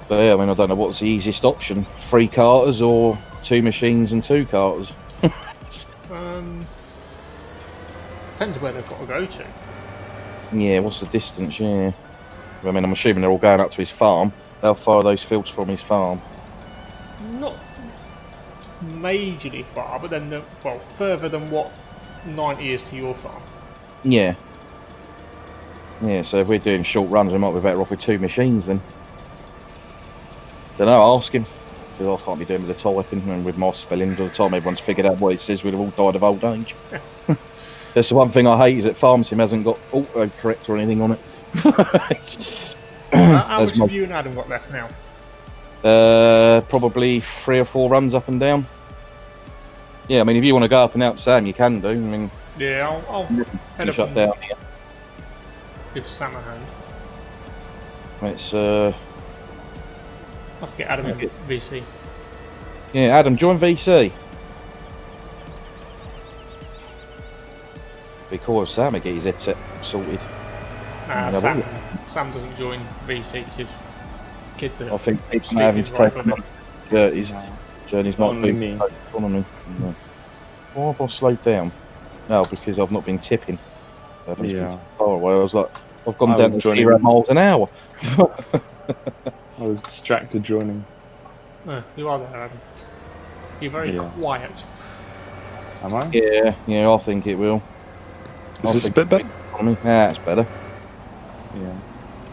But yeah, I mean, I don't know what's the easiest option: 3 carters or 2 machines and 2 carters. Depends where they've got to go to. Yeah, what's the distance? Yeah. I mean, I'm assuming they're all going up to his farm. How far are those fields from his farm? Not majorly far, but then, further than what 90 is to your farm. Yeah. Yeah, so if we're doing short runs, we might be better off with 2 machines then. Don't know, ask him. Because I can't be doing with the typing and with my spelling. By the time everyone's figured out what it says, we'd have all died of old age. That's the one thing I hate, is that FarmSim hasn't got autocorrect or anything on it. How much have you and Adam got left now? Probably 3 or 4 runs up and down. Yeah, I mean, if you want to go up and out, Sam, you can do. I mean, yeah, I'll head up and down here. Give Sam a hand. It's Let's get Adam in VC. yeah, Adam, join VC. Be cool if Sam would get his headset sorted. Nah, Sam doesn't join VC because his kids are. I think he's having to take on Journey's not doing me. Economy. No. Why have I slowed down? No, because I've not been tipping. Yeah. Far away. I was like, I've gone I down was to 0 miles an hour. I was distracted joining. No, you are there, Adam. You're very quiet. Am I? Yeah, I think it will. Is this a bit better? Yeah, it's better. Yeah.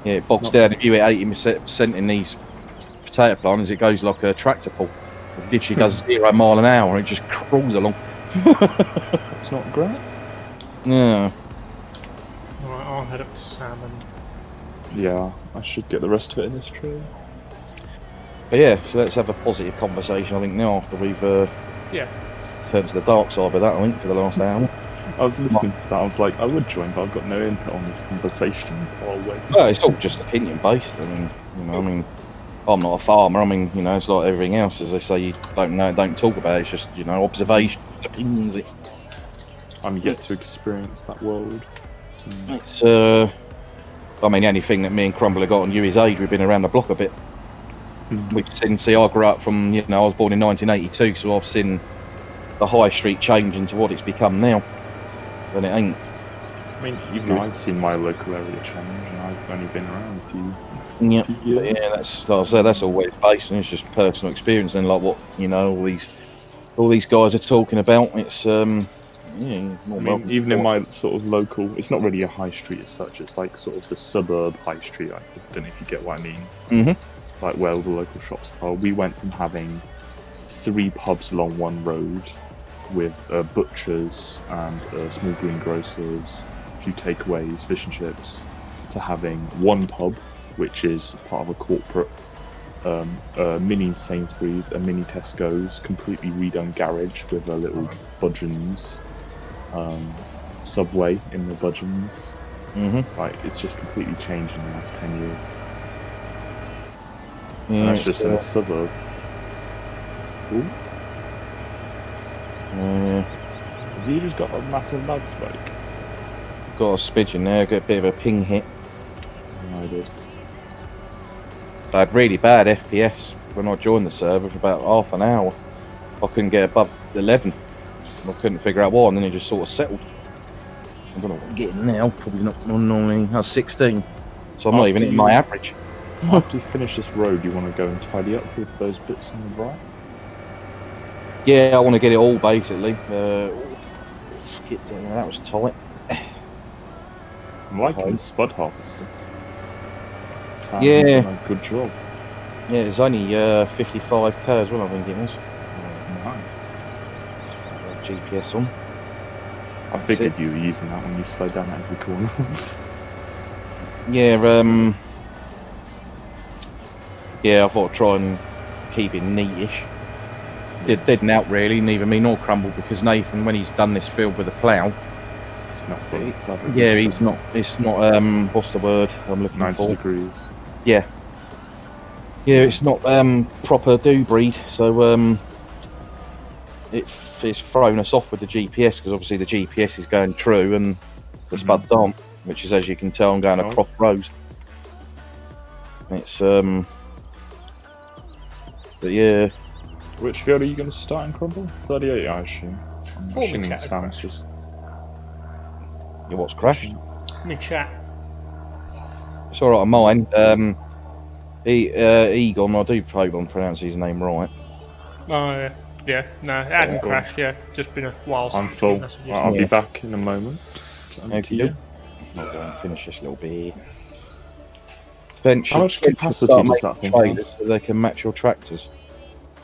Yeah, it bogs down. If you hit 80% in these potato planters, it goes like a tractor pull. It literally does 0 mile an hour. It just crawls along. It's not great. Yeah. Alright, I'll head up to Sam and. Yeah, I should get the rest of it in this tree. But yeah, so let's have a positive conversation, I think, now after we've turned to the dark side of that, I think, for the last hour. I was listening to that, I was like, I would join, but I've got no input on this conversation, so I'll wait. Well, it's all just opinion based. I mean, I'm not a farmer. I mean, it's like everything else, as they say, you don't know, don't talk about it. It's just, observation, opinions. I'm yet to experience that world. It's, I mean, the only thing that me and Crumble have got on Yui's age, we've been around the block a bit. We've seen, I grew up from, I was born in 1982, so I've seen the high street change into what it's become now. And it ain't. I mean, even I've seen my local area change, and I've only been around a few years. Yeah, that's, like I said, that's always based on, it's just personal experience, and like what, all these guys are talking about. It's, even in my sort of local, it's not really a high street as such, it's like sort of the suburb high street, I don't know if you get what I mean. Mm-hmm. Like where all the local shops are. We went from having 3 pubs along one road with butchers and small greengrocers, a few takeaways, fish and chips, to having 1 pub, which is part of a corporate mini Sainsbury's, a mini Tesco's, completely redone garage with a little Budgeons, Subway in the Budgeons. Mm-hmm. Like, it's just completely changed in the last 10 years. Yeah, And that's just in a suburb. Ooh. Have you just got a massive loud spike? Got a spidge in there, got a bit of a ping hit. No, I did. I had really bad FPS when I joined the server for about half an hour. I couldn't get above 11. I couldn't figure out why, and then it just sort of settled. I don't know what I'm getting now, probably not normally. I was 16, so I'm not even in my average. After you finish this road, you want to go and tidy up with those bits on the right? Yeah, I want to get it all basically. That was tight. I'm liking the Spud Harvester. Sam's Yeah. done a good job. Yeah, it's only 55k as well, I think it was. Nice. GPS on. I figured you were using that when you slowed down at every corner. Yeah, yeah, I thought I'd try and keep it neatish. Didn't help really, neither me nor Crumble, because Nathan, when he's done this field with a plough, It's not very it's not, what's the word I'm looking 90 for? degrees. Yeah, it's not proper do breed, so it's thrown us off with the GPS, because obviously the GPS is going true and the Spuds aren't, which is, as you can tell, I'm going across rows. It's but yeah. Which field are you going to start in, Crumble? 38, I assume. I'm Call me assuming chat, Sam's just... Yeah, what's crashed? Me chat. It's alright on mine. Egon, I do hope I'm pronouncing his name right. Oh, yeah. No, it hadn't crashed, yeah. Just been a while since I'm full. messages. I'll be back in a moment. To Okay. you. I'll go and finish this little bit. Fence How much should capacity start does that making thing trailers so they can match your tractors.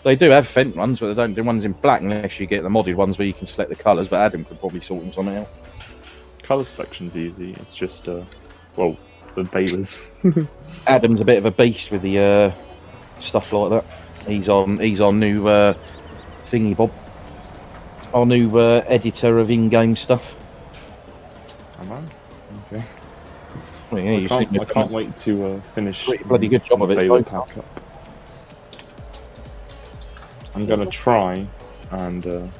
They do have Fent ones, but they don't do ones in black unless you get the modded ones where you can select the colours, but Adam could probably sort them something out. Colour selection's easy, it's just, well, the balers. Adam's a bit of a beast with the stuff like that. He's on new thingy bob. Our new editor of in-game stuff. Am I? Okay. Well, yeah, I can't wait to finish. Bloody good job of it. Baler pack up. I'm gonna try and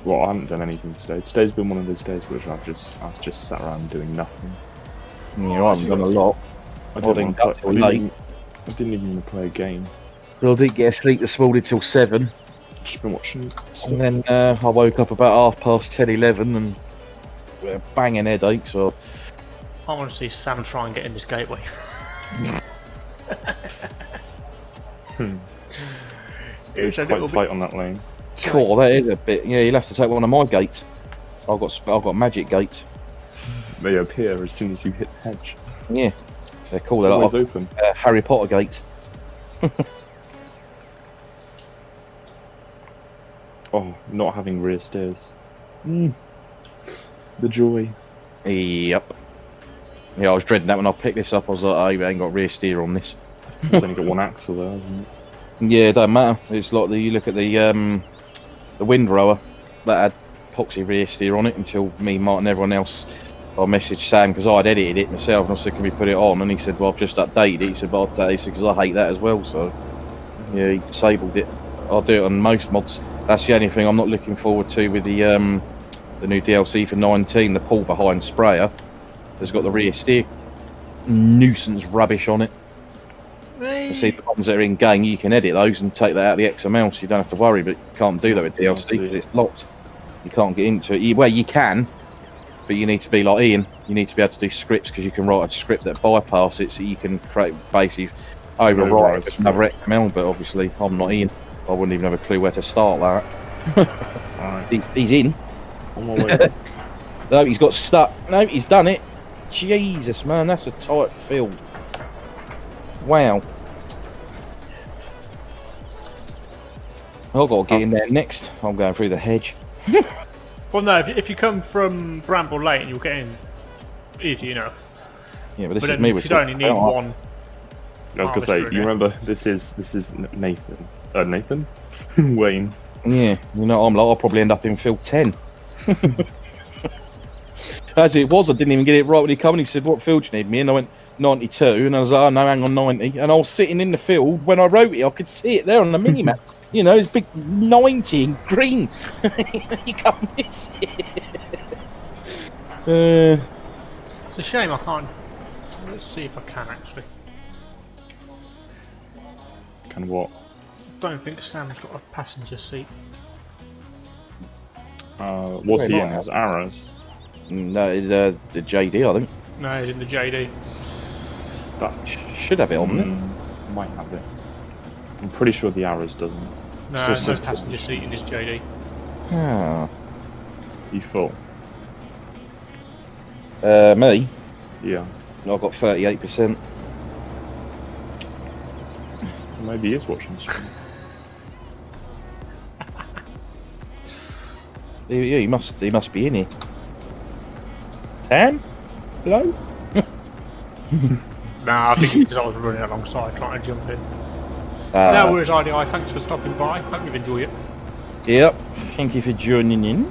well, I haven't done anything today. Today's been one of those days which I've just sat around doing nothing. Yeah, I haven't done a lot. I didn't even play a game. Well, I didn't get to sleep this morning till 7. Just been watching stuff. And then I woke up about 10:30, 11 and a banging headache, so... I want to see Sam try and get in this gateway. It's quite tight on that lane. Cool, that is a bit... Yeah, you'll have to take one of my gates. I've got magic gates. They appear as soon as you hit the hedge. Yeah. They're cool. They're Always like open. Harry Potter gates. Oh, not having rear steers. The joy. Yep. Yeah, I was dreading that when I picked this up. I was like, oh, you ain't got rear steer on this. It's only got one axle there, hasn't it? Yeah, it don't matter. It's like you look at the windrower that had epoxy rear steer on it until me, Martin, and everyone else. I messaged Sam because I'd edited it myself and I said, can we put it on? And he said, well, I've just updated it. He said, but because I hate that as well. So, yeah, he disabled it. I'll do it on most mods. That's the only thing I'm not looking forward to with the new DLC for 19, the pull behind sprayer. Has got the rear steer nuisance rubbish on it. You see, the ones that are in game, you can edit those and take that out of the XML, so you don't have to worry, but you can't do that with DLC because it's locked. You can't get into it. Well, you can, but you need to be like Ian. You need to be able to do scripts because you can write a script that bypass it, so you can create basically overwrite it with another XML. But obviously, I'm not Ian. I wouldn't even have a clue where to start that. Right. He's in. On my way. No, he's got stuck. No, he's done it. Jesus, man, that's a tight field. Wow. I've got to get in there next. I'm going through the hedge. Well, no, if you come from Bramble Lane, you'll get in easy enough. Yeah, but this But is then me you with should only need one. I was gonna say, harvester in you it. remember this is Nathan. Nathan? Wayne. Yeah, you know, I'm like, I'll probably end up in field 10. As it was, I didn't even get it right when he came and he said, what field do you need me in? I went, 92, and I was like, oh no, hang on, 90. And I was sitting in the field, when I wrote it, I could see it there on the mini-map. You know, it's big 90 in green. You can't miss it. It's a shame I can't. Let's see if I can actually. Can what? Don't think Sam's got a passenger seat. What's he in? His arrows? No, the JD, I think. No, he's in the JD. That Should have it on there. might have it. I'm pretty sure the arrows doesn't. No, So there's no it's- passenger seat in this JD. Ah. You full? Me? Yeah. I've got 38%. Maybe he is watching the stream. Yeah, he must be in here. 10? Hello? Nah, I think it's because I was running alongside trying to jump in. No worries, IDI. Thanks for stopping by. Hope you've enjoyed it. Yep. Thank you for joining in.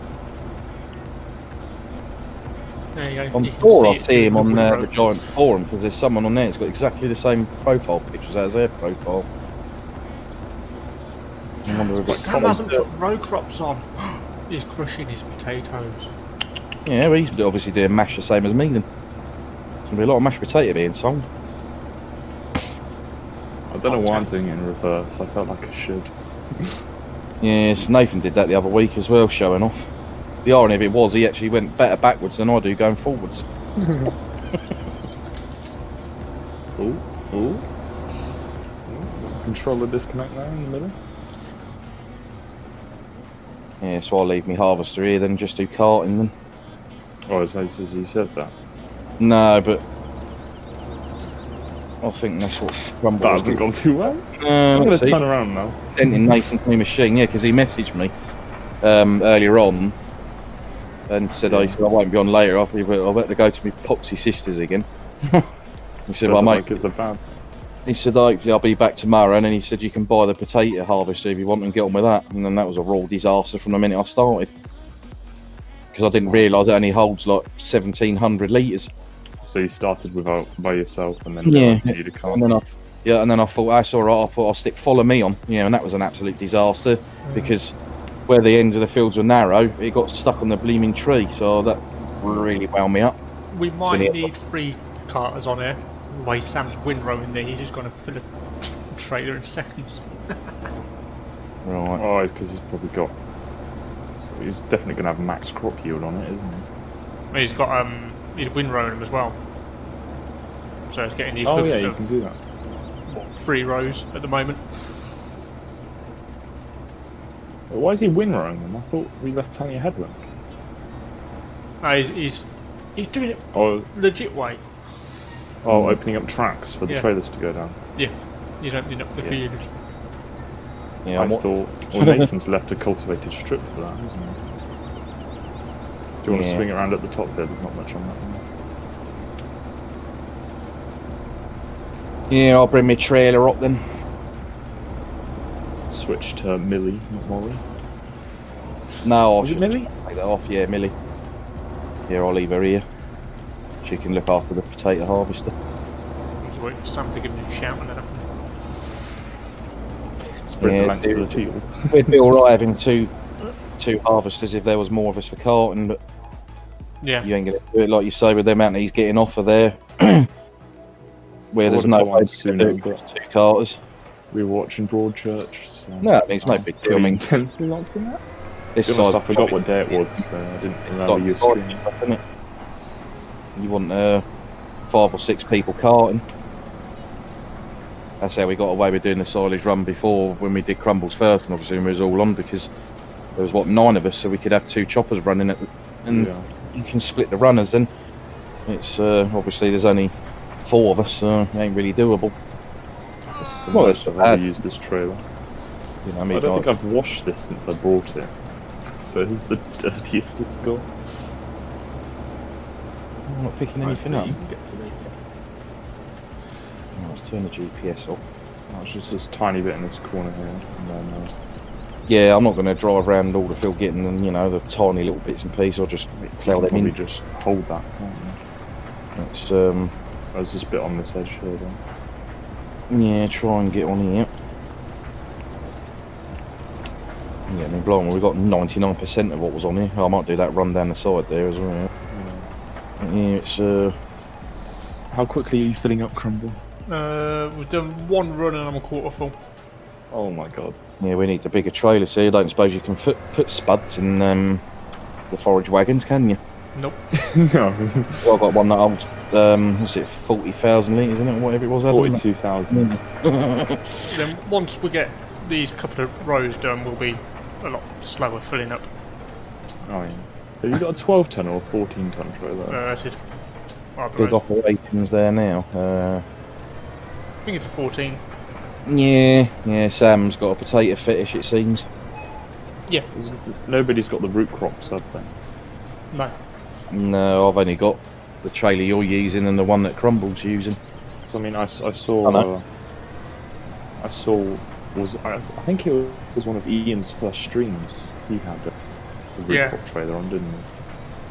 There you go. I'm You can sure I'll it see him through on the the road. giant forum because there's someone on there that's got exactly the same profile pictures as their profile. I wonder if it's Sam hasn't put row crops on. He's crushing his potatoes. Yeah, well, he's obviously doing mash the same as me then. There's gonna be a lot of mashed potato being sold. I don't know why I'm doing it in reverse. I felt like I should. Yes, Nathan did that the other week as well, showing off. The irony of it was he actually went better backwards than I do going forwards. Ooh, ooh. Controller disconnect there in the middle. Yeah, so I'll leave me harvester here then just do carting then. Oh, as he said that. No, but I think that's what Strumble That was hasn't doing. gone too well. I'm going to See, turn around now. denting Nathan's new machine, yeah, because he messaged me earlier on and said, Yeah. I won't be on later. I'll better go to my poxy sisters again. He said, well, Doesn't mate, like it's a bad. he said, hopefully I'll be back tomorrow. And then he said, you can buy the potato harvester if you want and get on with that. And then that was a raw disaster from the minute I started. Because I didn't realise it only holds like 1,700 litres. So you started by yourself, and then Yeah. you need a cart. And then I thought, that's all right. I thought I'll stick follow me on. Yeah, and that was an absolute disaster because where the ends of the fields were narrow, it got stuck on the bleeming tree. So that really wound me up. We might need 3 carters on here. The way Sam's windrowing there, he's just going to fill a trailer in seconds. Right. Oh, it's because he's probably got. So he's definitely going to have max crop yield on it, isn't he? And he's got he's windrowing them as well. So he's getting the Oh equivalent yeah, you of can do that. what, 3 rows at the moment. Why is he windrowing them? I thought we left plenty of headroom. No, he's doing it Oh, legit way. opening up tracks for the Yeah. trailers to go down. Yeah, he's opening up the field. Yeah, I thought. Well, Nathan's left a cultivated strip for that, hasn't he? Do you want to Yeah. swing around at the top there? There's not much on that one. Yeah, I'll bring my trailer up then. Switch to Millie, not Molly. No, I Was it should Millie? take that off. Yeah, Millie. Yeah, I'll leave her here. She can look after the potato harvester. He's waiting for Sam to give him a shout and then Sprint Yeah, the length of dude. the field. We'd be alright having two harvesters if there was more of us for carting, but yeah. you ain't gonna do it like you say with the amount that he's getting off of there. Where there's would've no come on way to sooner, do but- 2 carters. We were watching Broadchurch. So No, I mean, it's no big deal. I mean, intensely locked in that. this To be honest, I side's forgot probably what day it was, so I didn't remember got you were carting streaming. stuff, innit? You want 5 or 6 people carting. That's how we got away with doing the silage run before when we did Crumbles first, and obviously we was all on because there was 9 of us, so we could have 2 choppers running it, and Yeah. you can split the runners. Then it's obviously there's only 4 of us, so it ain't really doable. This is the Well, most it's I've ever bad. used this trailer. You know, I I mean, don't like, think I've washed this since I bought it. So it's the dirtiest it's got. I'm not picking anything up. You can get to me. Oh, let's turn the GPS off. It's just this tiny bit in this corner here, and then Yeah, I'm not going to drive around all the field getting them, the tiny little bits and pieces. I'll just plough them probably in. just hold that, can't you? It's There's this bit on this edge here, then. yeah, try and get on here. Yeah, I mean, blimey, we got 99% of what was on here. I might do that run down the side there as well. Yeah, it's How quickly are you filling up Crumble? We've done 1 run and I'm a quarter full. Oh my god. yeah, we need the bigger trailer. So I don't suppose you can put spuds in the forage wagons, can you? Nope. No. Well, I've got one that holds what's it, 40,000 litres, isn't it, or whatever it was? 42,000. Then once we get these couple of rows done, we'll be a lot slower filling up. Oh yeah. Have you got a 12 ton or a 14 ton trailer? This is Big operations there now. I think it's a 14. Yeah, Sam's got a potato fetish, it seems. Yeah. Nobody's got the root crops, have they? No. No, I've only got the trailer you're using and the one that Crumble's using. So I mean, I saw. know. I think it was one of Ian's first streams. He had the root Yeah. crop trailer on, didn't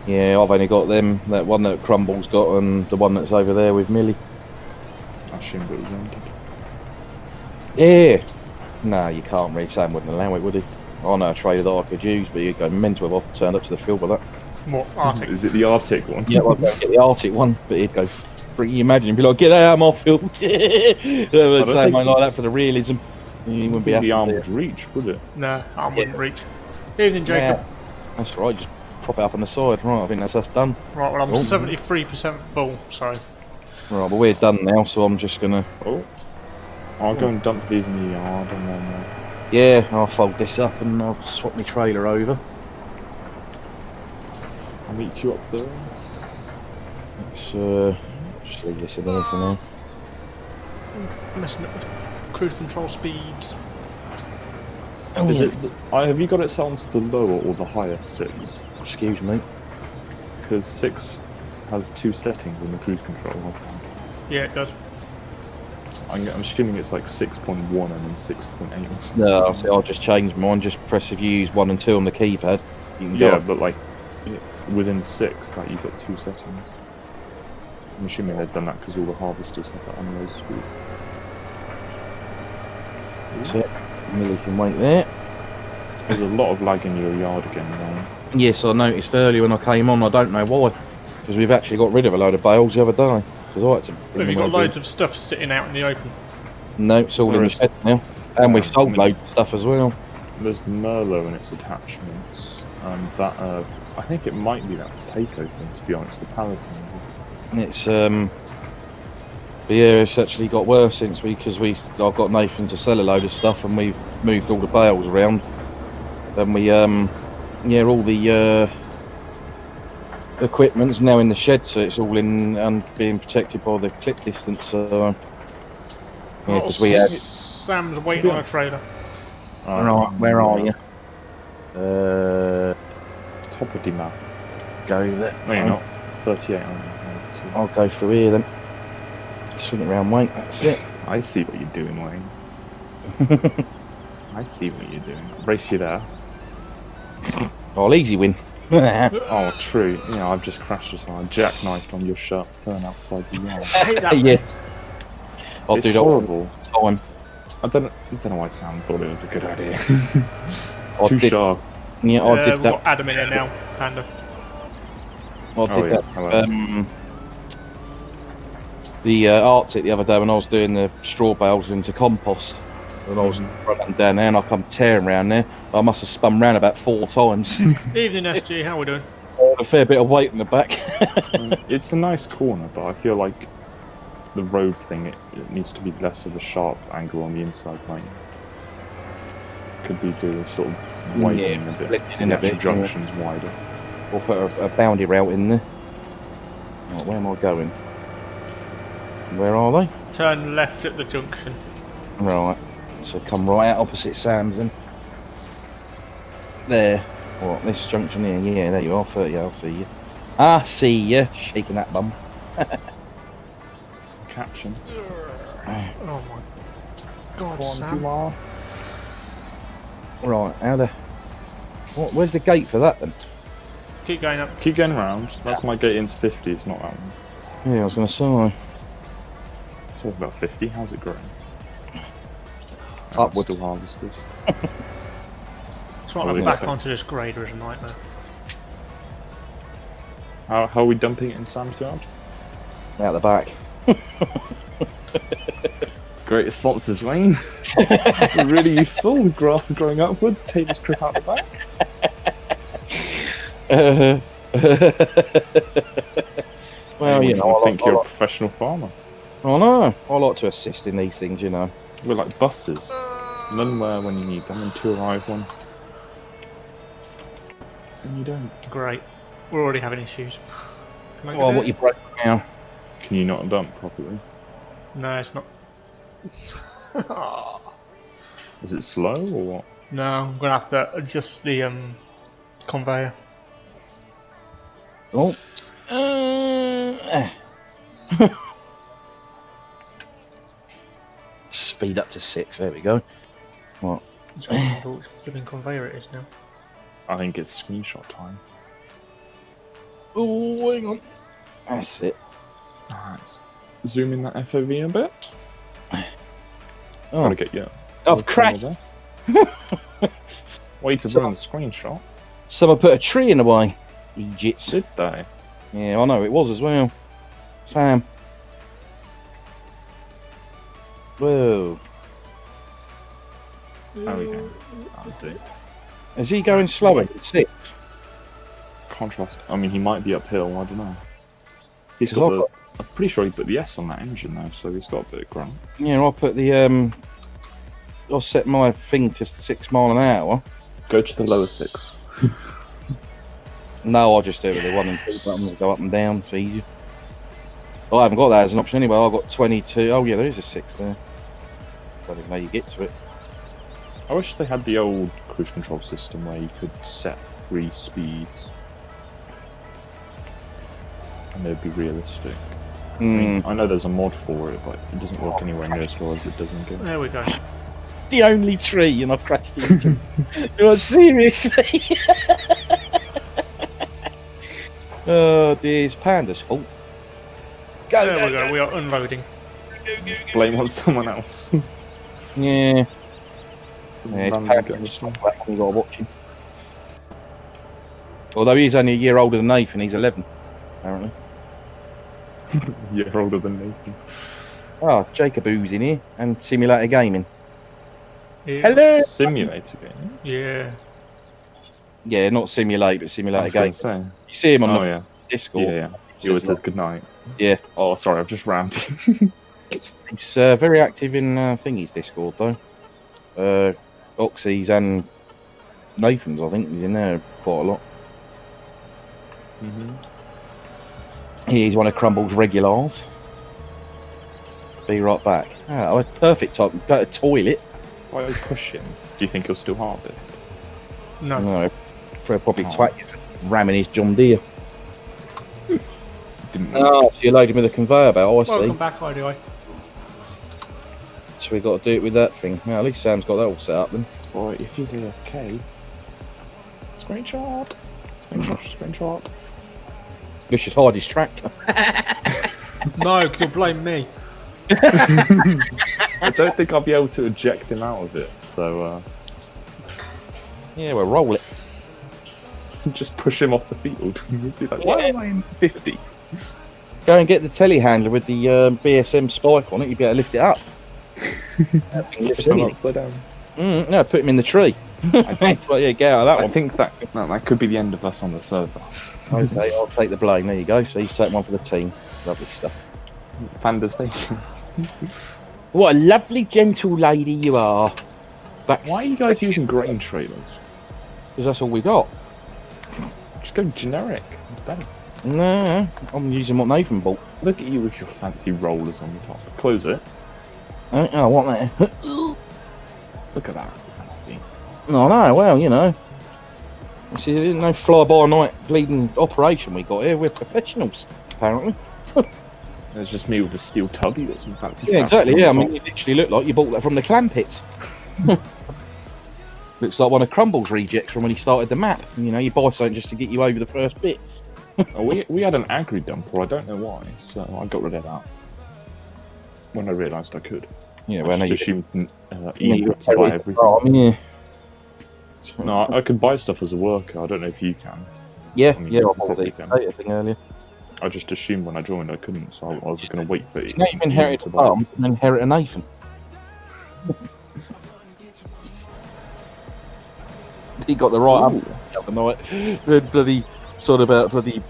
he? Yeah, I've only got them, that one that Crumble's got and the one that's over there with Millie. I assumed it was rented. Yeah. No, you can't really. Sam wouldn't allow it, would he? I know a trailer that I could use, but you'd go mental if I turned up to the field with that. What Arctic? Is it the Arctic one? Yeah, I'd go get the Arctic one, but he'd go free. Imagine he'd be like, "Get out of my field!" Say think something like that for the realism. He wouldn't be happy. the arm with would it. reach, would it? Nah, arm wouldn't reach. Evening, Jacob. Yeah, that's right. Just prop it up on the side. Right, I think that's us done. Right, well, I'm Oh. 73% full, so Right, but we're done now, so I'm just gonna. Oh. I'll go and dump these in the yard and then. Yeah, I'll fold this up and I'll swap my trailer over. I'll meet you up there. Let's just leave this in there for now. Messing up with cruise control speeds. Oh, Is it? Have you got it set on to the lower or the higher 6? excuse me. Because 6 has 2 settings in the cruise control. Yeah, it does. I'm assuming it's like 6.1 and then 6.8 or something. No, I'll just change mine. Just press if you use 1 and 2 on the keypad. You can go Yeah, up. but like within 6, like you've got 2 settings. I'm assuming they've done that because all the harvesters have that on those speed. That's it. Millie can wait there. There's a lot of lag in your yard again, Ryan. Yes, I noticed earlier when I came on. I don't know why, because we've actually got rid of a load of bales the other day. Because I had to. Have you got loads of stuff sitting out in the open? No, it's all in the shed now, and we sold loads of stuff as well. There's Merlot and its attachments, and that I think it might be that potato thing. To be honest, the Paladin. It's but yeah, it's actually got worse since because I've got Nathan to sell a load of stuff, and we've moved all the bales around. Then we yeah, all the equipment's now in the shed, so it's all in and being protected by the clip distance. So yeah, because we had. Sam's waiting on a trailer. Right, where are you? Top of the map. Go there. No, you're not. 38 on you. I'll go through here then. Swing it round, Wayne. That's it. I see what you're doing, Wayne. I see what you're doing. Race you there. I'll easy win. Oh, true. Yeah, I've just crashed as well. I jackknifed on your sharp turn outside the yard. I hate that. Yeah. I'll It's do that horrible. all the time. I don't know why Sam thought it was a good idea. It's I too did- sharp. Yeah, I did We've that. got Adam in here now, Panda. I did that. Hello. The Arctic the other day when I was doing the straw bales into compost, and I was running down there, and I come tearing around there. I must have spun round about 4 times. Evening, SG. How we doing? A fair bit of weight in the back. It's a nice corner, but I feel like the road thing, it needs to be less of a sharp angle on the inside, like could be do sort of widening a bit. flexing The a bit, actual junctions wider. Or put a boundy route in there. Right, where am I going? Where are they? Turn left at the junction. Right, so come right out opposite Sam's then. There. What, this junction here? Yeah, there you are, 30, I'll see you. I see you, shaking that bum. Caption. Oh my God, Go on, Sam. you are. Right, how the... where's the gate for that then? Keep going up. Keep going round. That's my gate into 50, it's not that one. Yeah, I was going to say. Talk about 50, how's it growing? Upwards. Still harvesters. Trying Oh, to yeah. back onto this grader is a nightmare. How are we dumping it in Sam's yard? Out the back. Great sponsors, Wayne. Really useful. The grass is growing upwards. Take this trip out the back. Well, you know, I think you're a professional farmer. I know. I like to assist in these things, you know. We're like buses. None where when you need them, and to arrive one. And you don't. Great. We're already having issues. Can I go Well, there? what you break now? Can you not dump properly? No, it's not. Is it slow or what? No, I'm gonna have to adjust the conveyor. Oh. Speed up to 6. There we go. What? It's which flipping conveyor it is now. I think it's screenshot time. Oh, hang on. That's it. Alright, zoom in that FOV a bit. Oh, Gotta get you. I've crashed. Way to ruin the screenshot. Someone put a tree in the way. Egypt. Did they? Yeah, I know it was as well. Sam. Whoa. How are we going? Oh, dear. Is he going slower at 6? Contrast. I mean, he might be uphill. I don't know. He's Because got the. I'm pretty sure he put the S on that engine though, so he's got a bit of grunt. Yeah, I'll put the I'll set my thing to 6 mile an hour. Go to the lower 6. No, I'll just do it with the 1 and 2 buttons, go up and down, it's easier. Oh, I haven't got that as an option anyway. I've got 22. Oh yeah, there is a 6 there. I don't know you get to it. I wish they had the old cruise control system where you could set 3 speeds. And they'd be realistic. I mean, I know there's a mod for it, but it doesn't work anywhere near as well as it does in game. There we go. The only tree, and I've crashed into. Oh, seriously? Oh dear, it's Panda's fault. There we go. We are unloading. Blame on someone else. Yeah. Some Yeah, random it's guy. Panda's fault. We've got to watch him. Although he's only a year older than Nathan, he's 11, apparently. Yeah, older than Nathan. Oh, Jacoboo's in here, and Simulator Gaming. Yeah. Hello! Simulator game. Yeah. Yeah, not Simulate, but I Simulator was going Gaming. to say. You see him on Oh the yeah. Discord. Yeah. He always says goodnight. Yeah. Oh, sorry, I've just rammed him. He's very active in Thingy's Discord, though. Oxy's and Nathan's, I think. He's in there quite a lot. He's one of Crumble's regulars. Be right back. Oh, perfect time. Go to the toilet. Why do you push him? Do you think he'll still harvest? No. No, probably twat you for ramming his John Deere. Didn't Oh, so you loaded with a conveyor belt, I see. Welcome back, IDI. So we got to do it with that thing. Well, at least Sam's got that all set up then. Boy, if he's AFK. Screenshot. Screenshot. We should hide his tractor. No, because he'll blame me. I don't think I'll be able to eject him out of it, so Yeah, we'll roll it. just push him off the field. He'd be like, why am I in 50? Go and get the telehandler with the BSM spike on it. You'd be able to lift it up. That thing lifts Turn anything. upside down. No, put him in the tree. It's like, yeah, get out of that I one. think that could be the end of us on the server. Okay, I'll take the blame. There you go. So he's taking one for the team. Lovely stuff. Panda Station. What a lovely, gentle lady you are. Back. Why are you guys using grain trailers? Because that's all we got. Just go generic. It's better. No, I'm using what Nathan bought. Look at you with your fancy rollers on the top. Close it. I want that. Look at that. Fancy. No, no, well, you know. See, there's no fly-by-night bleeding operation we got here. We're professionals, apparently. It's just me with a steel tub. You got some fancy. Yeah, exactly, yeah. I mean, top. you literally look like you bought that from the clam pits. Looks like one of Crumble's rejects from when he started the map. You know, you buy something just to get you over the first bit. Oh, we had an agri dumper. I don't know why, so I got rid of that when I realised I could. Yeah, I well, just assumed you Ian got to buy everything. yeah. No, I can buy stuff as a worker. I don't know if you can. Yeah, I mean, yeah, I you bought the probably can. data thing earlier. I just assumed when I joined I couldn't, so I was going to wait for You know, you inherit to a buy. farm, you can inherit a Nathan. He got the right up the other night. Bloody, sort of about bloody,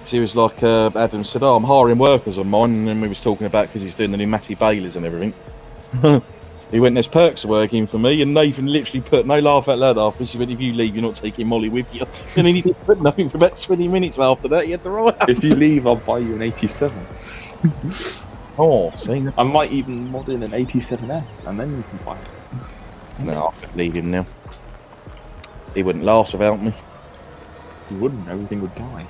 he was like, Adam said, oh, I'm hiring workers on mine, and then we was talking about, because he's doing the new Matty Bailers and everything. He went, there's perks working for me, and Nathan literally put, no laugh out loud after, he went, if you leave, you're not taking Molly with you. And then he didn't put nothing for about 20 minutes after that, he had the right up. If you leave, I'll buy you an 87. Oh, see? I might even mod in an 87S, and then you can buy it. No, I could leave him now. He wouldn't last without me. You wouldn't, everything would die.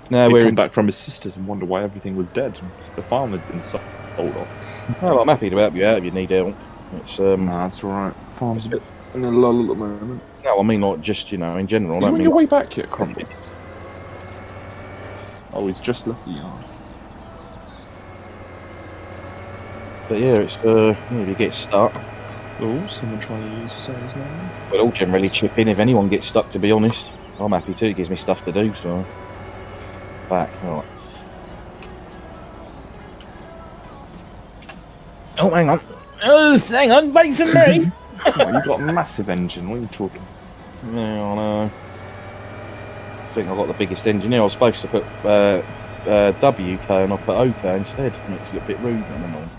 No, He'd we're come in. back from his sisters and wonder why everything was dead. The farm had been sold off. Well, I'm happy to help you out if you need help. It's Nah, that's alright. Farm's a bit in a lull at the moment. no, I mean not just in general. I You don't on mean your like, way back yet, Crumble? Oh, he's just left the yard. but yeah, it's if you get stuck, Oh, someone trying to use sales now. we'll all generally chip in if anyone gets stuck. To be honest, I'm happy too. It gives me stuff to do. So back, all right. Oh, hang on. Oh, hang on, wait for me. Oh, you've got a massive engine. What are you talking? Yeah, I know. I think I got the biggest engine here. I was supposed to put WK and I put OK instead. Makes it look a bit rude. Never mind.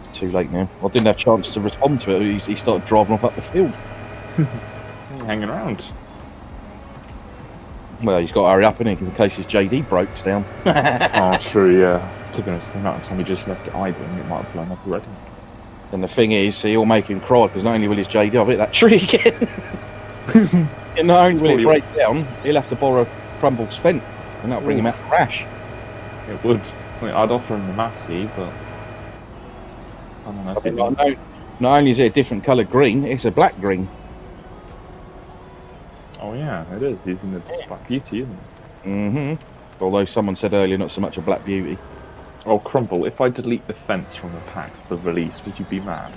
It's too late now. I didn't have a chance to respond to it. He started driving off up the field. Hanging around. Well, he's got to hurry up in case his JD breaks down. Oh, true, yeah. To be honest, the amount of time he just left it idling, it might have blown up already. And the thing is, he'll make him cry because not only will his JD, I've hit that tree again. And not only will it break down, he'll have to borrow Crumble's fence, and that'll bring him out of crash. It would. I mean, I'd offer him the Massey, but I don't know. Not only is it a different colour green, it's a black green. Oh yeah, it is. Even the Black Beauty, isn't it? Mm-hmm. Although someone said earlier, not so much a Black Beauty. Oh, Crumble, if I delete the fence from the pack for release, would you be mad?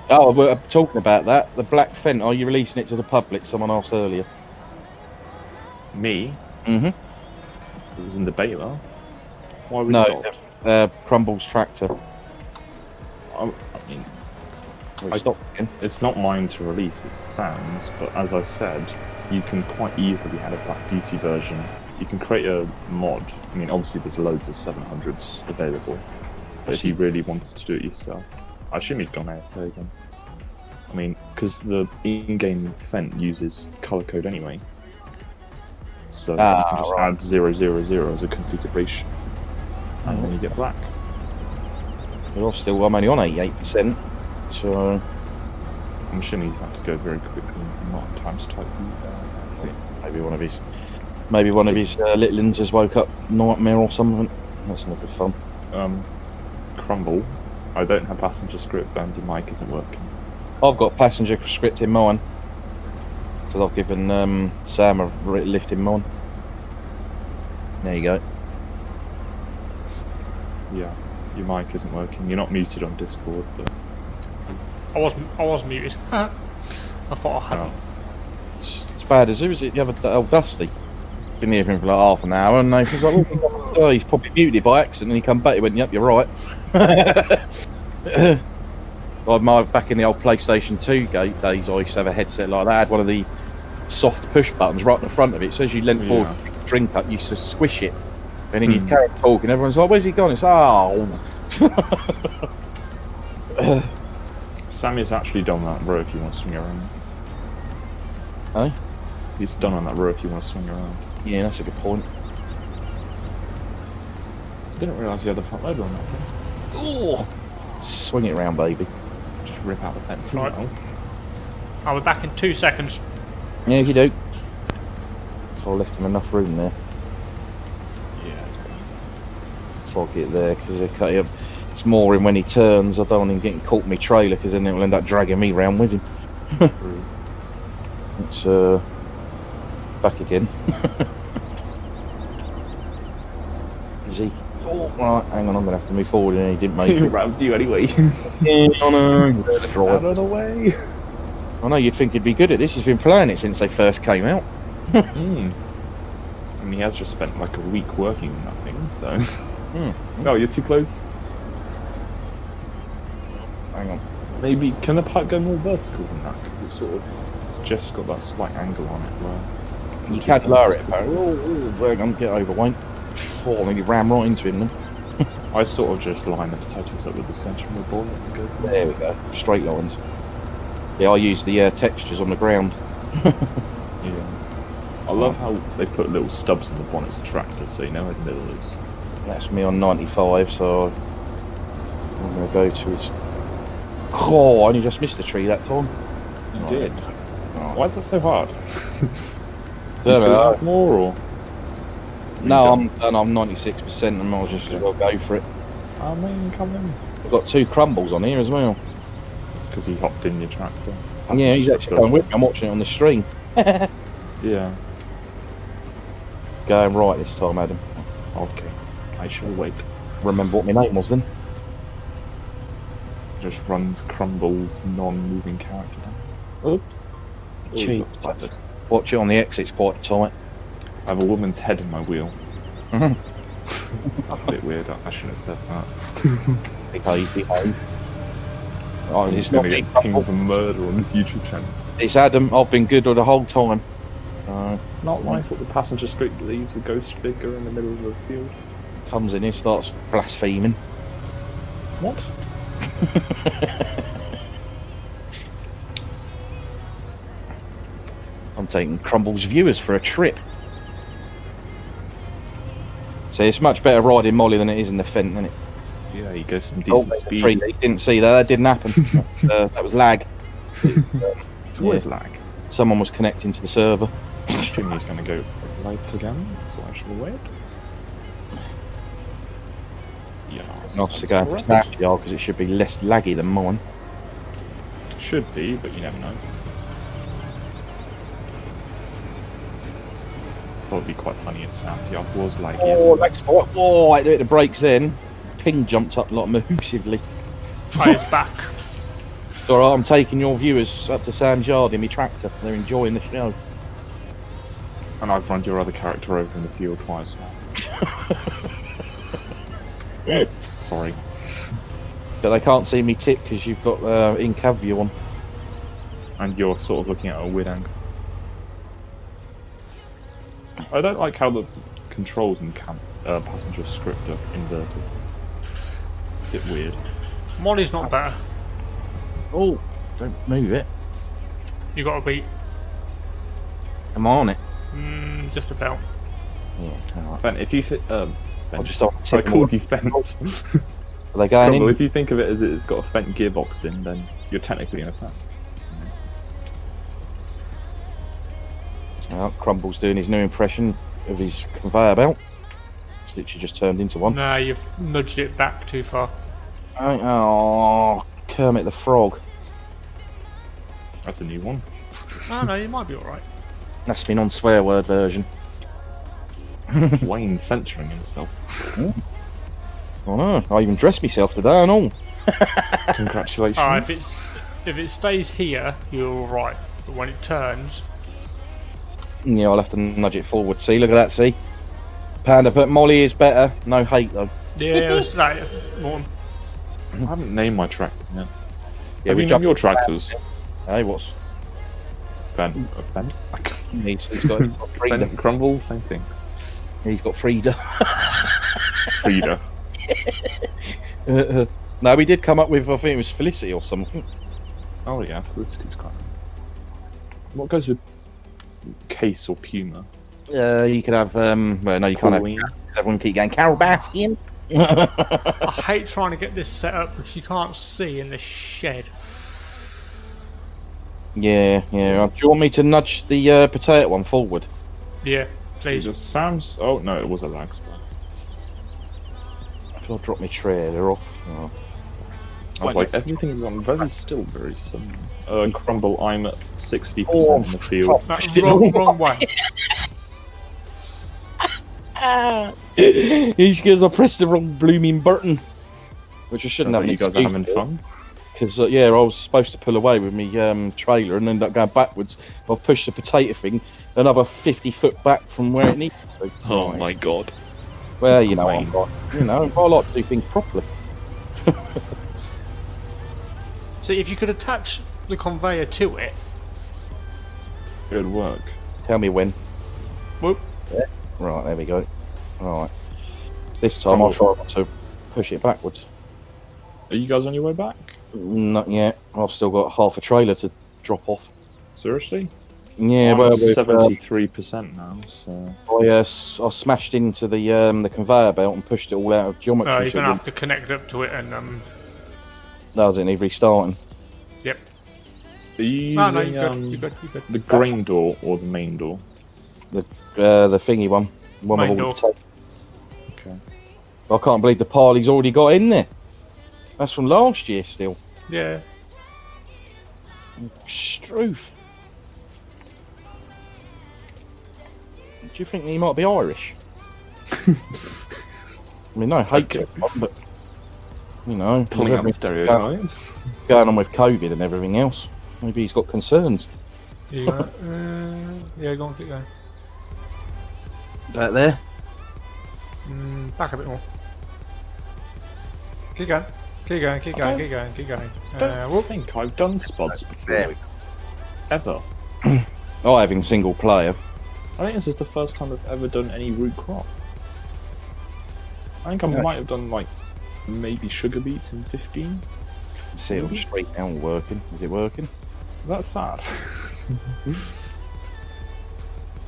Oh, we're talking about that. The black fence, are you releasing it to the public? Someone asked earlier. Me? Mm-hmm. It was in the beta. Why we stopped? Crumble's tractor. I mean, it's not mine to release, it's Sam's, but as I said, you can quite easily add a Black Beauty version. You can create a mod. I mean, obviously there's loads of 700s available, but if you really wanted to do it yourself, I assume he's gone AFK again. I mean, because the in-game Fent uses color code anyway, so you can just add 000 as a configuration, and then you get black. Well, I'm only on 88%, so I'm assuming he's had to go very quickly and not times type. Maybe one of his little uns has woke up nightmare or something. That's never fun. Crumble, I don't have passenger script and your mic isn't working. I've got passenger script in mine because I've given Sam a lift in mine. There you go. Yeah, your mic isn't working. You're not muted on Discord, but I was muted. I thought I hadn't. It's bad as who was it the other day? Oh, Dusty. Been here for him for like half an hour, and he was like, "Oh, he's probably muted by accident." And he come back, he went, "Yep, you're right." Back in the old PlayStation 2 days, I used to have a headset like that. I had one of the soft push buttons right in the front of it. So as you leant forward, drink up, you used to squish it, and then you'd carry on talking. Everyone's like, "Where's he gone?" It's Sammy's actually done that row if you want to swing around. Hey? He's done on that row if you want to swing around. Yeah, that's a good point. I didn't realise you had the front loader on that thing. Oh, swing it around, baby. Just rip out the fence. Right. I'll be back in 2 seconds. Yeah, you do. So I left him enough room there. Yeah, it's bad. Fog it there because they cut him. It's more in when he turns. I don't want him getting caught in my trailer because then it'll end up dragging me round with him. It's back again. Zeke. Oh, right, hang on, I'm gonna have to move forward, and he didn't make it. He rammed you anyway. Oh no, Out of the way. I know you'd think he'd be good at this. He's been playing it since they first came out. I mean, he has just spent like a week working on that thing, so. No, you're too close. Hang on. Maybe can the pipe go more vertical than that? Because it's just got that slight angle on it. Where you can't lower it. We're gonna get overweight. Oh, maybe ram right into him then. I sort of just line the potatoes up with the centre of my ball and go. There we go. Straight lines. Yeah, I use the textures on the ground. Yeah. I love how they put little stubs in the bonnets of tractors, so you know where the middle is. That's me on 95, so I'm gonna go to his. Oh, I only just missed the tree that time. You did. Why is that so hard? Don't know. More or? No, I'm done. I'm 96%, and I was just gonna go for it. Oh man, come in. I've got 2 crumbles on here as well. It's because he hopped in your tractor. Yeah, he's actually going with me. I'm watching it on the stream. Yeah. Going right this time, Adam. Okay. I shall wait. Remember what my name was then? Just runs Crumble's non-moving character down. Oops. Jeez. Watch it on the exit, it's quite tight. I have a woman's head in my wheel. Mm-hmm. It's a bit weird, I shouldn't have said that. Behave. Oh, it's going not to get pinged for murder on this YouTube channel. It's Adam, I've been good all the whole time. It's not my fault the passenger script leaves a ghost figure in the middle of the field. Comes in here, starts blaspheming. What? I'm taking Crumble's viewers for a trip. So it's much better riding Molly than it is in the Fent, isn't it? Yeah, he goes some decent speed. He didn't see that. That didn't happen. That was lag. It's always lag. Someone was connecting to the server. Jimmy's going to go right again, so I shall wait. Yeah. Not to go for Snapyard because it should be less laggy than mine. Should be, but you never know. Thought it'd be quite funny if Snapyard was laggy. Oh, I hit the brakes then. Ping jumped up like mahusively. He's back. It's alright, I'm taking your viewers up to Sam's yard in my tractor. They're enjoying the show. And I've run your other character over in the field twice now. Sorry. But they can't see me tip because you've got in-cab view on. And you're sort of looking at a weird angle. I don't like how the controls in passenger script are inverted. Bit weird. Molly's not better. Oh, don't move it. You got to beat. Am I on it? Just about. Yeah, alright. Ben, if you I'll just start I tipping. called you Fent. Are they going Crumble, in? if you think of it as it's got a Fent gearbox in, then you're technically in a Fent. Well, Crumble's doing his new impression of his conveyor belt. It's literally just turned into one. Nah, you've nudged it back too far. Oh, Kermit the Frog. That's a new one. Oh no, you might be alright. That's been on swear word version. Wayne's censoring himself. Oh no, I even dressed myself today and all. Congratulations. If it stays here, you're alright. But when it turns, Yeah, I'll have to nudge it forward. See, look at that, see? Panda put Molly is better. No hate though. yeah, it's like more. I haven't named my tractor yet. Yeah, Have we you named jumped your tractors? Hey, what's? Ben? He's got Frida. Ben Crumble, same thing. He's got Frida. Frida. No, we did come up with, I think it was Felicity or something. Oh yeah, Felicity's quite. What goes with Case or Puma? You could have, well, no, you can't Pauline. have. Everyone keep going, Carol Baskin. I hate trying to get this set up because you can't see in this shed. Yeah. Do you want me to nudge the potato one forward? Yeah, It please. just sounds. Oh no, it was a lag spot. I feel I'll drop my trailer off. Oh. I was like, everything's on very still, very sunny. Crumble, I'm at 60% in the field. No, wrong way. It's because I pressed the wrong blooming button, which I shouldn't Sounds have. like you guys are having fun. Because yeah, I was supposed to pull away with me trailer and ended up going backwards. I've pushed the potato thing another 50 foot back from where it needs to be. Oh my god. Well, you know, I like to do things properly. See, if you could attach the conveyor to it. Good work. Tell me when. Whoop. Right, there we go. Right. This time I'll try not to push it backwards. Are you guys on your way back? Not yet. I've still got half a trailer to drop off. Seriously? Yeah, I'm well, 73% now, so... I smashed into the conveyor belt and pushed it all out of geometry. You're going to have to connect up to it and... That was it, need restarting. Yep. Are you using you're good. the grain door or the main door? The thingy one. One Main with all the door. tape. Okay. I can't believe the pile he's already got in there. That's from last year still. Yeah. Struth. Do you think he might be Irish? I mean, no hate to him, but you know, Pulling out the stereotype. going on with COVID and everything else. Maybe he's got concerns. Yeah, go on, keep going. Back there. Back a bit more. Keep going. Keep going. I don't think I've done Spuds before. There we go. Ever. I having single player. I think this is the first time I've ever done any root crop. I think I might have done, like, maybe sugar beets in 15. See it all straight now working. Is it working? That's sad.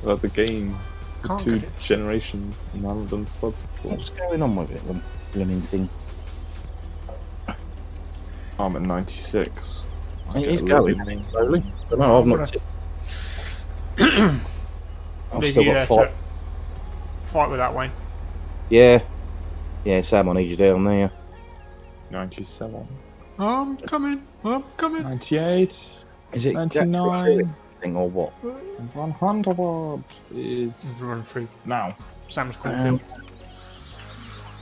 About the game for Can't 2 get it. generations, and I haven't done Spuds before. What's going on with it? The blooming thing. I'm at 96. I'll It get is a little going bit more. slowly. But no, I've I'm not. I've Leave still you got there 5. to fight with that, Wayne. Yeah. Yeah, Sam, I need you down there. 97. I'm coming. 98. Is it 99. thing or what? 100 is Run through now. Sam's cornfield.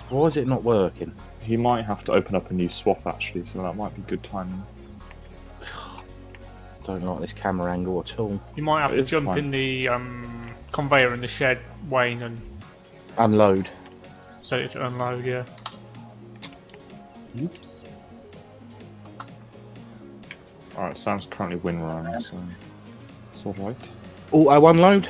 Why is it not working? He might have to open up a new swath actually, so that might be good timing. Don't like this camera angle at all. You might have to It's jump fine. in the conveyor in the shed, Wayne, and Unload. set it to unload. Yeah. Oops. Alright, Sam's currently win running, so it's alright. Auto unload?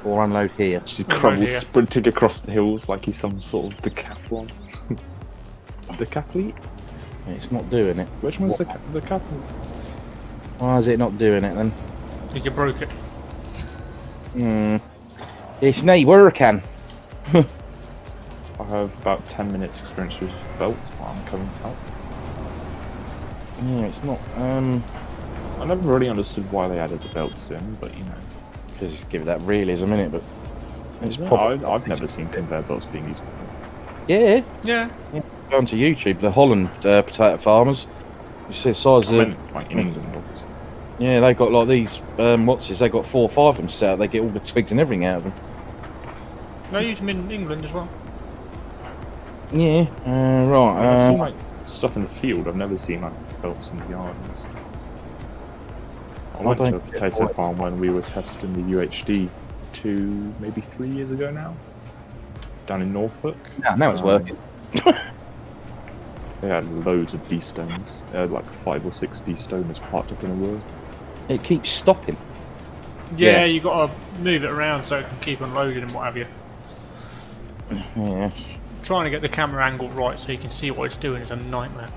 Or unload here? She Unload crumbles here. sprinting across the hills like he's some sort of decathlon. Decathlete? It's not doing it. Which one's the decathlon? Why is it not doing it then? I think you broke it. It's not working. I have about 10 minutes experience with belts, but I'm coming to help. Yeah, it's not. I never really understood why they added the belts in, but you know. Just give it that realism in it, but it's Yeah, probably. I've never seen conveyor belts being used before. Yeah. Yeah. Go onto YouTube, the Holland potato farmers. You see the size I of. meant, like in England, obviously. Yeah, they got like these. What's this? They got 4 or 5 of them set out. They get all the twigs and everything out of them. They use them in England as well. Yeah. Right. I've seen like stuff in the field. I've never seen like belts in the yard. And stuff. I went to a don't get potato why- farm when we were testing the UHD 2, maybe 3 years ago now, down in Norfolk. Now it's working. They had loads of D-stones. They had like 5 or 6 D-stoners parked up in a row. It keeps stopping. Yeah, Yeah. you got to move it around so it can keep unloading and what have you. Yeah. Trying to get the camera angle right so you can see what it's doing is a nightmare.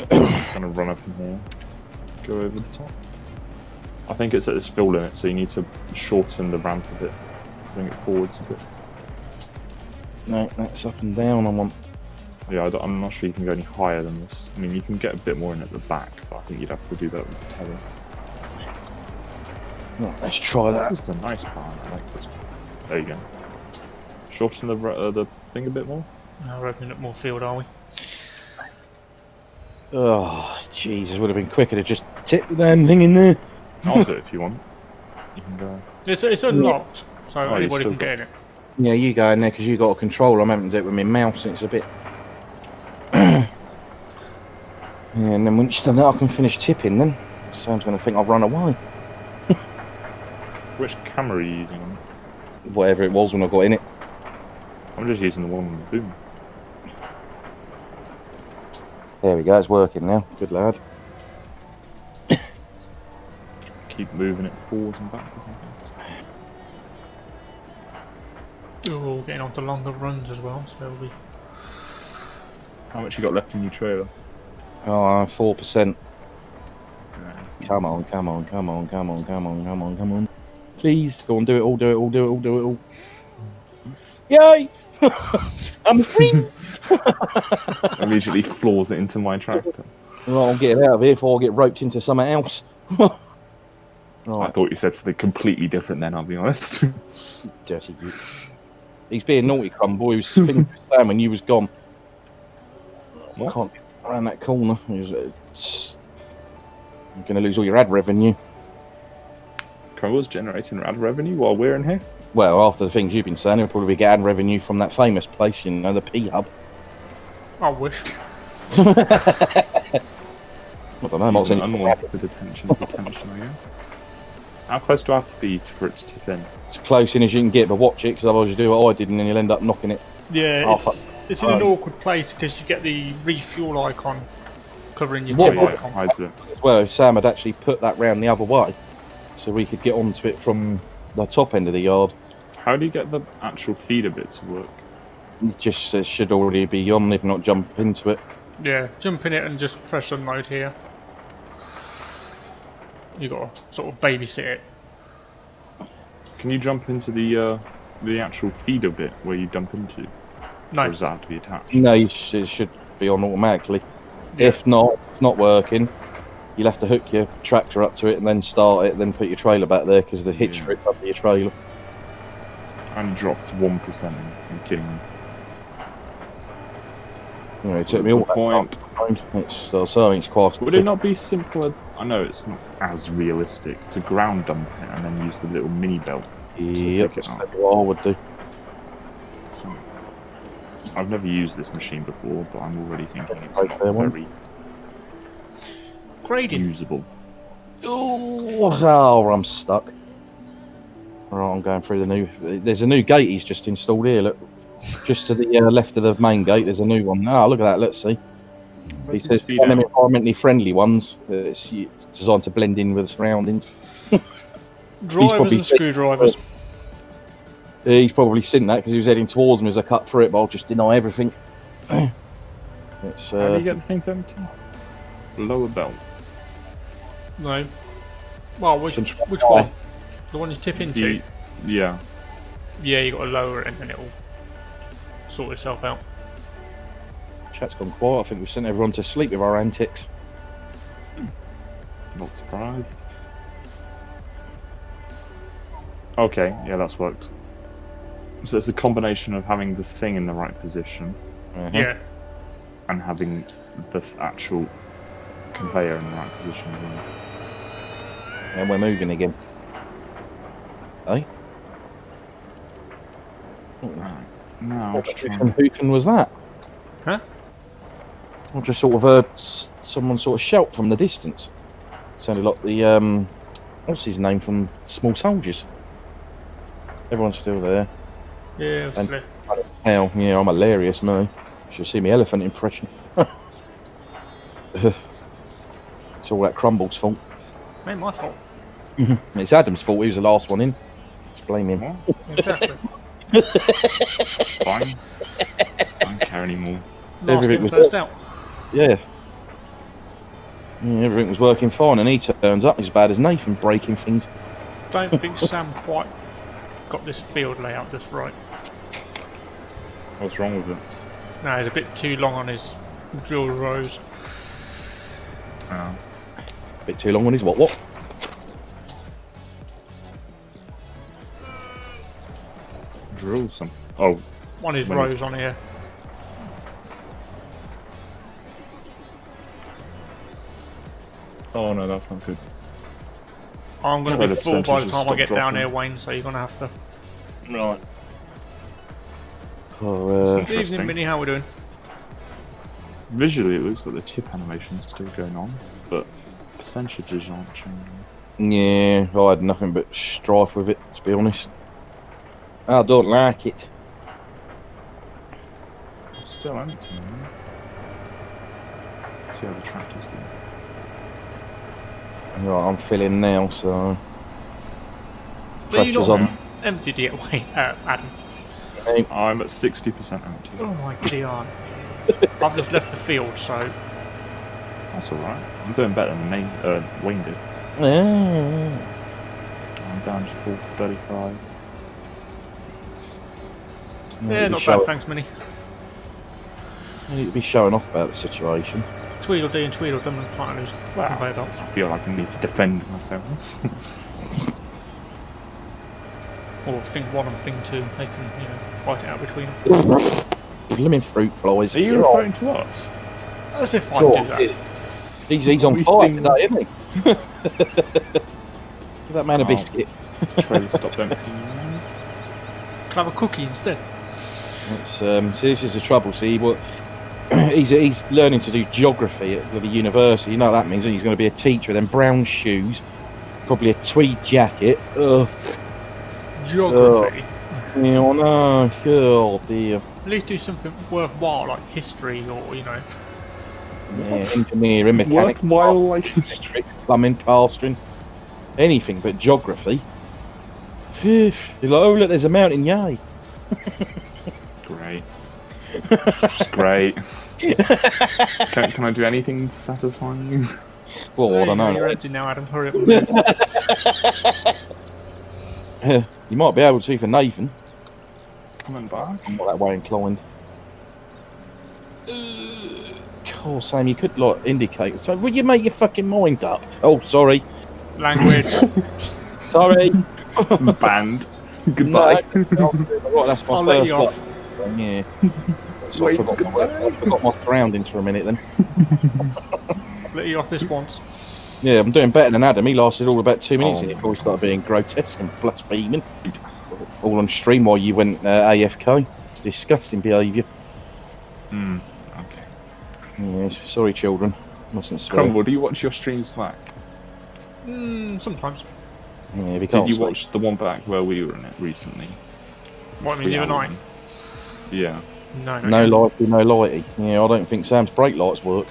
Kind of run up in here, go over the top. I think it's at its fill limit, so you need to shorten the ramp a bit, bring it forwards a bit. No, that's up and down. I want. Yeah, I'm not sure you can go any higher than this. I mean, you can get a bit more in at the back, but I think you'd have to do that with the tether. Right, let's try that. This is a nice part. I like this one. There you go. Shorten the thing a bit more. Now we're opening up more field, are we? Oh, Jesus, would have been quicker to just tip the damn thing in there. I'll do it if you want. You can go. It's unlocked, so Oh, anybody you can still get in it. Yeah, you go in there because you got a control. I'm having to do it with my mouse. And it's a bit. Yeah, and then once you've done that, I can finish tipping. Then Sam's going to think I've run away. Which camera are you using? Whatever it was when I got in it. I'm just using the one on the boom. There we go. It's working now. Good lad. Keep moving it forwards and backwards. Oh, getting onto longer runs as well, so it'll be. How much you got left in your trailer? Oh, 4%. Yeah, Come on, come on, come on, come on, come on, come on, come on. Please, go on, do it all, do it all, do it all, do it all. Yay! I'm free! Immediately floors it into my tractor. Right, I'll get out of here before I get roped into something else. I Right, thought you said something completely different then, I'll be honest. dirty git. He's being naughty, Crumble. He was thinking Sam when you was gone. What? Can't get around that corner. You're going to lose all your ad revenue. Crowell's generating ad revenue while we're in here? Well, after the things you've been saying, he'll probably get ad revenue from that famous place, you know, the P-Hub. I wish. I don't know, Even what's unwanted attention is attention, I guess. How close do I have to be for it to tip in? as close in as you can get, but watch it, because otherwise you do what I did and then you'll end up knocking it. Yeah, Oh, fuck. it's in an awkward place because you get the refuel icon covering your What? tip Right, icon. hides it. As well, if Sam had actually put that round the other way, so we could get onto it from the top end of the yard. How do you get the actual feeder bit to work? It just should already be on, if not jump into it. Yeah, jump in it and just press unload here. You got to sort of babysit it. Can you jump into the actual feeder bit where you dump into? No. Or does that have to be attached? No, it should be on automatically. Yeah. If not, it's not working. You'll have to hook your tractor up to it and then start it, then put your trailer back there because the hitch for it's under your trailer. I only dropped 1%. I'm kidding. Anyway, it took me all that time to find. It's quite. Would it not be simpler? I know it's not as realistic to ground dump it and then use the little mini belt. Yep, that's what I would do. I've never used this machine before, but I'm already thinking it's Right not there, one. very Grading. usable. Oh, I'm stuck. Alright, I'm going through the new. There's a new gate he's just installed here. Look, just to the left of the main gate. There's a new one. Oh, look at that. Let's see. He says one of them environmentally friendly ones. It's designed to blend in with the surroundings. Drivers and screwdrivers. He's probably seen that because he was heading towards me as I cut through it, but I'll just deny everything. It's, How do you get the thing to empty? Lower belt. No. Well, which one? The one you tip into? Yeah. Yeah, you got to lower it and then it'll sort itself out. Chat's gone quiet. I think we've sent everyone to sleep with our antics. Not surprised. Okay, yeah, that's worked. So it's a combination of having the thing in the right position Yeah. and having the actual conveyor in the right position as well. And we're moving again. Eh? Right. Now, What hoofing was that? Huh? I just sort of heard someone sort of shout from the distance. Sounded like the what's his name from Small Soldiers. Everyone's still there. Yeah, And hell, yeah, I'm hilarious, man. You should see me elephant impression. It's all that Crumble's fault. ain't my fault. It's Adam's fault. He was the last one in. Just blame him. Exactly. Fine. I don't care anymore. Last Everything in, was first out. Yeah. Everything was working fine, and he turns up as bad as Nathan breaking things. Don't think Sam quite got this field layout just right. What's wrong with it? No, he's a bit too long on his drill rows. A bit too long on his what? Drill some. Oh, One of his When rows it's- on here. oh no, that's not good. I'm going to Well, be the full by the percentages time I get stop down dropping. here, Wayne, so you're going to have to... Right. Oh, Good evening, Interesting. Minnie, how we doing? Visually, it looks like the tip animation's still going on, but percentages aren't changing. yeah, I had nothing but strife with it, to be honest. I don't like it. It's still empty, man. See how the tractor's doing. Right, I'm filling now, so... Are you Pressure's not on. emptied yet, Wayne? Adam. I'm at 60% empty. Oh my god. I've just left the field, so... That's alright. I'm doing better than Wayne did. Yeah. I'm down to 435. Yeah, not bad, thanks, Minnie. I need to be showing off about the situation. Tweedledee and Tweedledum and trying to lose conveyor belts. I feel like I need to defend myself. Or thing 1 and thing 2, they can, fight it out between them. Blimmin' fruit flies. Are you referring to us? As if I Go do on, that. He's on We fire think- today, isn't he? Give that man a Oh. biscuit. Trailer stopped emptying. Can I have a cookie instead? It's, see, this is the trouble. See, he's learning to do geography at the university. You know what that means. He's going to be a teacher. Then brown shoes, probably a tweed jacket. Ugh. Geography. Oh no! Oh dear. At least do something worthwhile, like history or, Yeah, engineering, mechanics, Worthwhile, like. electric, plumbing, plastering, anything but geography. Phew. You're like, oh look, there's a mountain. Yay! Great. Just great. Can I do anything to satisfy you? Well, I don't You're know. empty now, Adam. Hurry up and move. You might be able to for Nathan. Coming back. I'm not that way inclined. Cool, Sam, you could like indicate. So, will you make your fucking mind up? Oh, sorry. Language. Sorry. Banned. Goodbye. No, that's my I'll let first you off. one. Yeah. So Wait, I forgot my surroundings for a minute then. Let you off this once. Yeah, I'm doing better than Adam. He lasted all about 2 minutes before he started being grotesque and blaspheming. All on stream while you went AFK. It's disgusting behaviour. Okay. Yes, sorry children. Mustn't swear. Crumble, do you watch your streams back? Sometimes. Yeah, if you Did can't you swear. watch the one back where we were in it recently? What, I mean, the other night? Yeah. No. No lighty, no lighty. Yeah, I don't think Sam's brake lights work.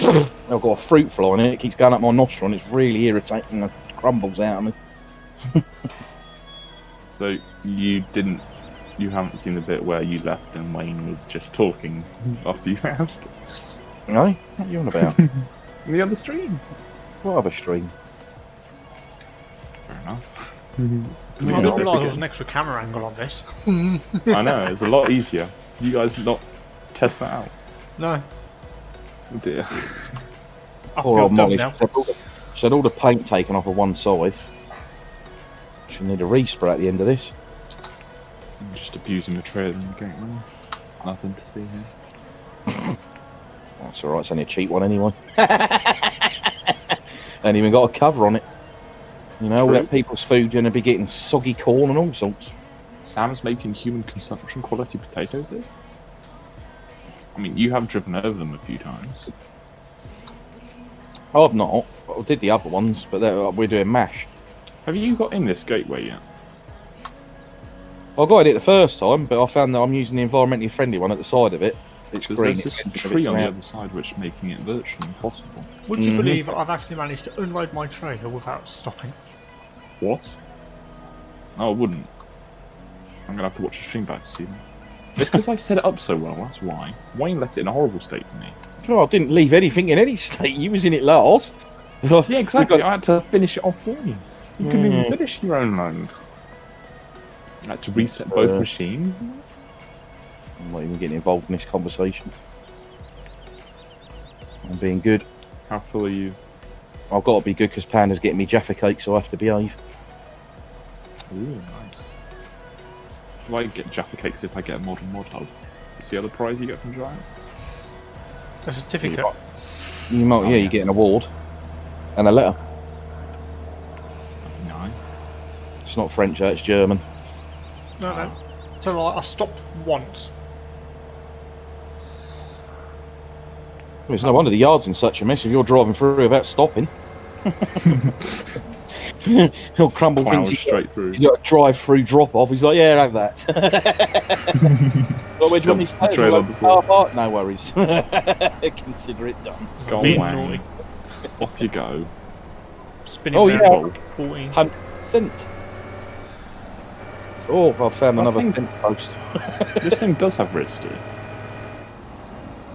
I've got a fruit fly in it. It keeps going up my nostril and it's really irritating. The crumbles out of me. So you haven't seen the bit where you left and Wayne was just talking after you left? No? What are you on about? In the other stream? What other stream? Fair enough. I didn't realise there was an extra camera angle on this. I know, it's a lot easier. Did you guys not test that out? No. Oh dear. I Poor feel old dumb Molly. now. She had all the paint taken off of one side. She'll need a respray at the end of this. I'm just abusing the trailer in the gateway. Nothing to see here. That's alright, it's only a cheap one anyway. Ain't even got a cover on it. You know, all that people's food going to be getting soggy corn and all sorts. Sam's making human consumption quality potatoes here? I mean, you have driven over them a few times. I've not. I did the other ones, but we're doing mash. Have you got in this gateway yet? I got it the first time, but I found that I'm using the environmentally friendly one at the side of it. It's Because green. there's this tree on the other side which making it virtually impossible. Would you believe that I've actually managed to unload my trailer without stopping? What? No, I wouldn't. I'm gonna have to watch the stream back to see them. It's because I set it up so well, that's why. Wayne left it in a horrible state for me. No, I didn't leave anything in any state. You was in it last. Yeah, exactly. I had to finish it off for you. You couldn't even finish your own load. I had to reset both machines. I'm not even getting involved in this conversation. I'm being good. How full are you? I've got to be good because Panda's getting me Jaffa cake, so I have to behave. Ooh, nice. Do I get Jaffa cakes if I get a modern mod hub? What's the other prize you get from Giants? A certificate. You might, yeah, yes. you get an award and a letter. Nice. It's not French, it's German. No. So I stopped once. Well, it's no wonder the yard's in such a mess if you're driving through without stopping. He'll crumble Plow things. straight through. He's got a drive-through drop-off. He's like, yeah, have that. Well, where do you want me to stay? Trailer Like, before. car park? No worries. Consider it done. Go Being on, naughty. Off you go. Spinning Oh, round yeah. 14. 100%. Oh, I've found another think- fence post. This thing does have redstone,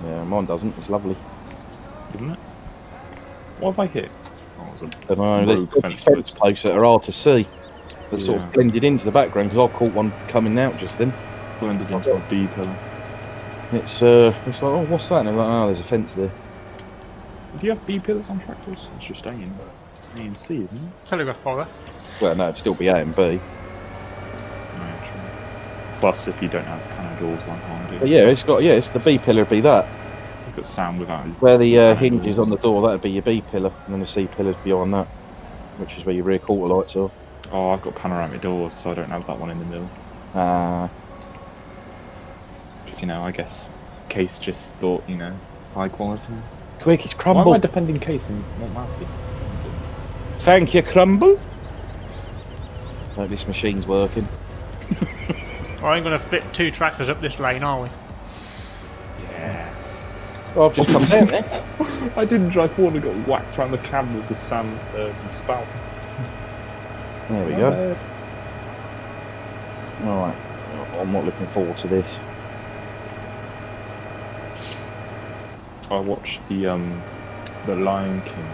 Yeah, mine doesn't. It's lovely. isn't it? What have I hit? Oh, it was a I don't know. There's rogue got fence fence post. posts that are hard to see. They're sort Yeah. of blended into the background because I caught one coming out just then. blended into a B pillar. It's like, oh, what's that? And I'm like, oh, there's a fence there. Do you have B pillars on tractors? It's just A and C, isn't it? Telegraph pole there. Well, no, it'd still be A and B. No, true. Plus, if you don't have cannon doors like mine do. But yeah, it's the B pillar would be that. You've got Sam without his Where the cannon hinges doors. on the door, that'd be your B pillar, and then the C pillar's beyond that, which is where your rear quarter lights are. Oh, I've got panoramic doors, so I don't have that one in the middle. Because, you know, I guess Case just thought, you know, high quality. Quick, it's Why am Crumble. I defending Case and not Massey? Thank you, Crumble. Hope this machine's working. I ain't gonna fit 2 tractors up this lane, are we? Yeah. Oh, I've just come down there. I didn't drive forward and got whacked around the cab with the sand the spout. There we go. Alright. I'm not looking forward to this. I watched the Lion King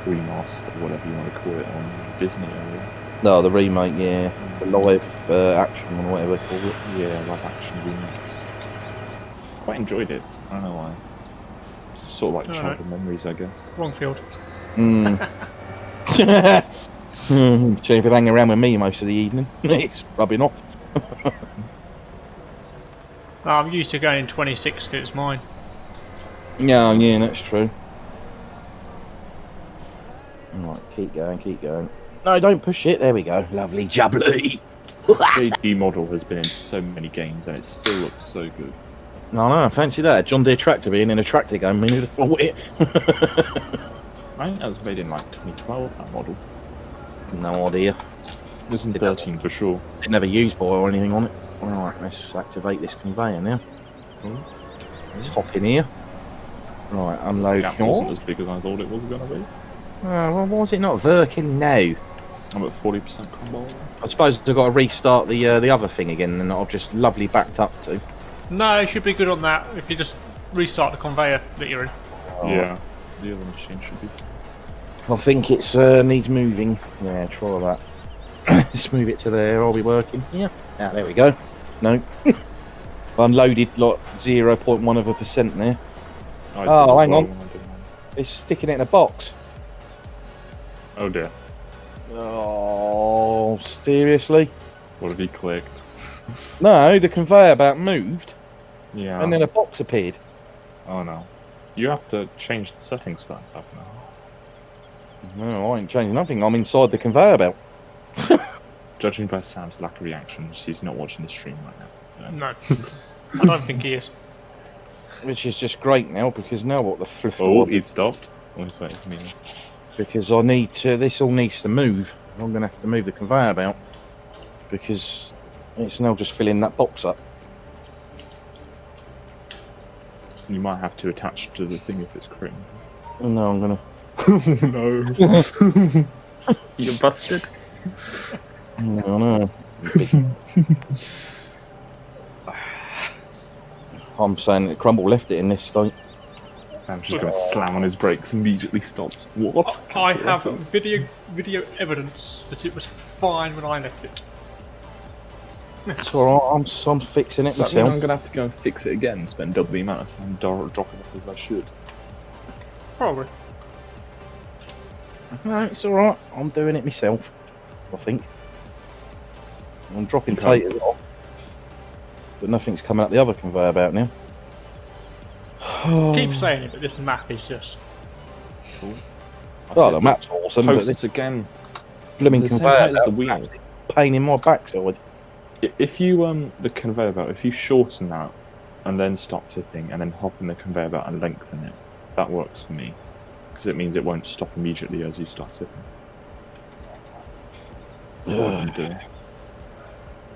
remaster, whatever you want to call it, on Disney earlier. No, the remake, yeah. The live action or whatever they call it. Yeah, live action remix. Quite enjoyed it. I don't know why. Just sort of like childhood memories, I guess. Wrong field. So if you hang around with me most of the evening, it's rubbing off. I'm used to going in 26 because it's mine. Yeah, that's true. Right, keep going. No, don't push it. There we go. Lovely jubbly. JD model has been in so many games and it still looks so good. No, fancy that. John Deere tractor being in a tractor game. I mean, who'd have thought it? I think that was made in like 2012, that model. No idea. It was in 13 for sure. It never used boy or anything on it. Alright, let's activate this conveyor now. Let's hop in here. Right, unload That wasn't as big as I thought it was going to be. Well, why is it not working now? I'm at 40% combo. I suppose I've got to restart the other thing again, and I've just lovely backed up to. No, it should be good on that if you just restart the conveyor that you're in. Yeah, the other machine should be. I think it's needs moving. Yeah, try that. Let's move it to there. Are we working? Yeah. Ah, there we go. No. Unloaded like 0.1% there. Oh, hang on. It's sticking it in a box. Oh dear. Oh, seriously? What have you clicked? No, the conveyor belt moved. Yeah. And then a box appeared. Oh no. You have to change the settings for that to happen now. No, I ain't changing nothing. I'm inside the conveyor belt. Judging by Sam's lack of reactions, he's not watching the stream right now. No, I don't think he is. Which is just great now, because now what the flip? Oh, it stopped. Oh, he's waiting for me. Because I need to. This all needs to move. I'm going to have to move the conveyor belt because it's now just filling that box up. You might have to attach to the thing if it's cream. No, I'm going to. No. You're busted. No. I'm saying that Crumble left it in this state. I'm just going to slam on his brakes, immediately stops. What? I have video evidence that it was fine when I left it. It's alright, I'm fixing it Does that myself. mean I'm going to have to go and fix it again and spend double the amount of time dropping it as I should? Probably. No, it's alright. I'm doing it myself, I think. I'm dropping taters off. But nothing's coming up the other conveyor belt now. Keep saying it, but this map is just... Cool. Oh, the map's awesome, but Posts this again. blooming The same conveyor height as belt the wheel. is a pain in my backside. If you the conveyor belt, if you shorten that and then stop tipping and then hop in the conveyor belt and lengthen it, that works for me because it means it won't stop immediately as you start tipping.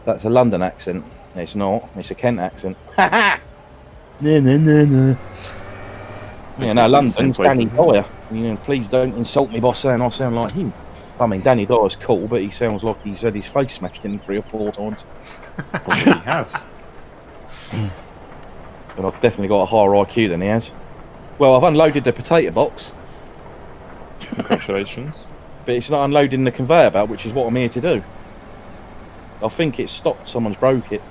That's a London accent. It's not. It's a Kent accent. Ha ha! No. Yeah, no, London's Danny Dyer. You know, please don't insult me by saying I sound like him. I mean, Danny Dyer's cool, but he sounds like he's had his face smashed in 3 or 4 times. Well, he has. But I've definitely got a higher IQ than he has. Well, I've unloaded the potato box. Congratulations. But it's not unloading the conveyor belt, which is what I'm here to do. I think it's stopped. Someone's broke it.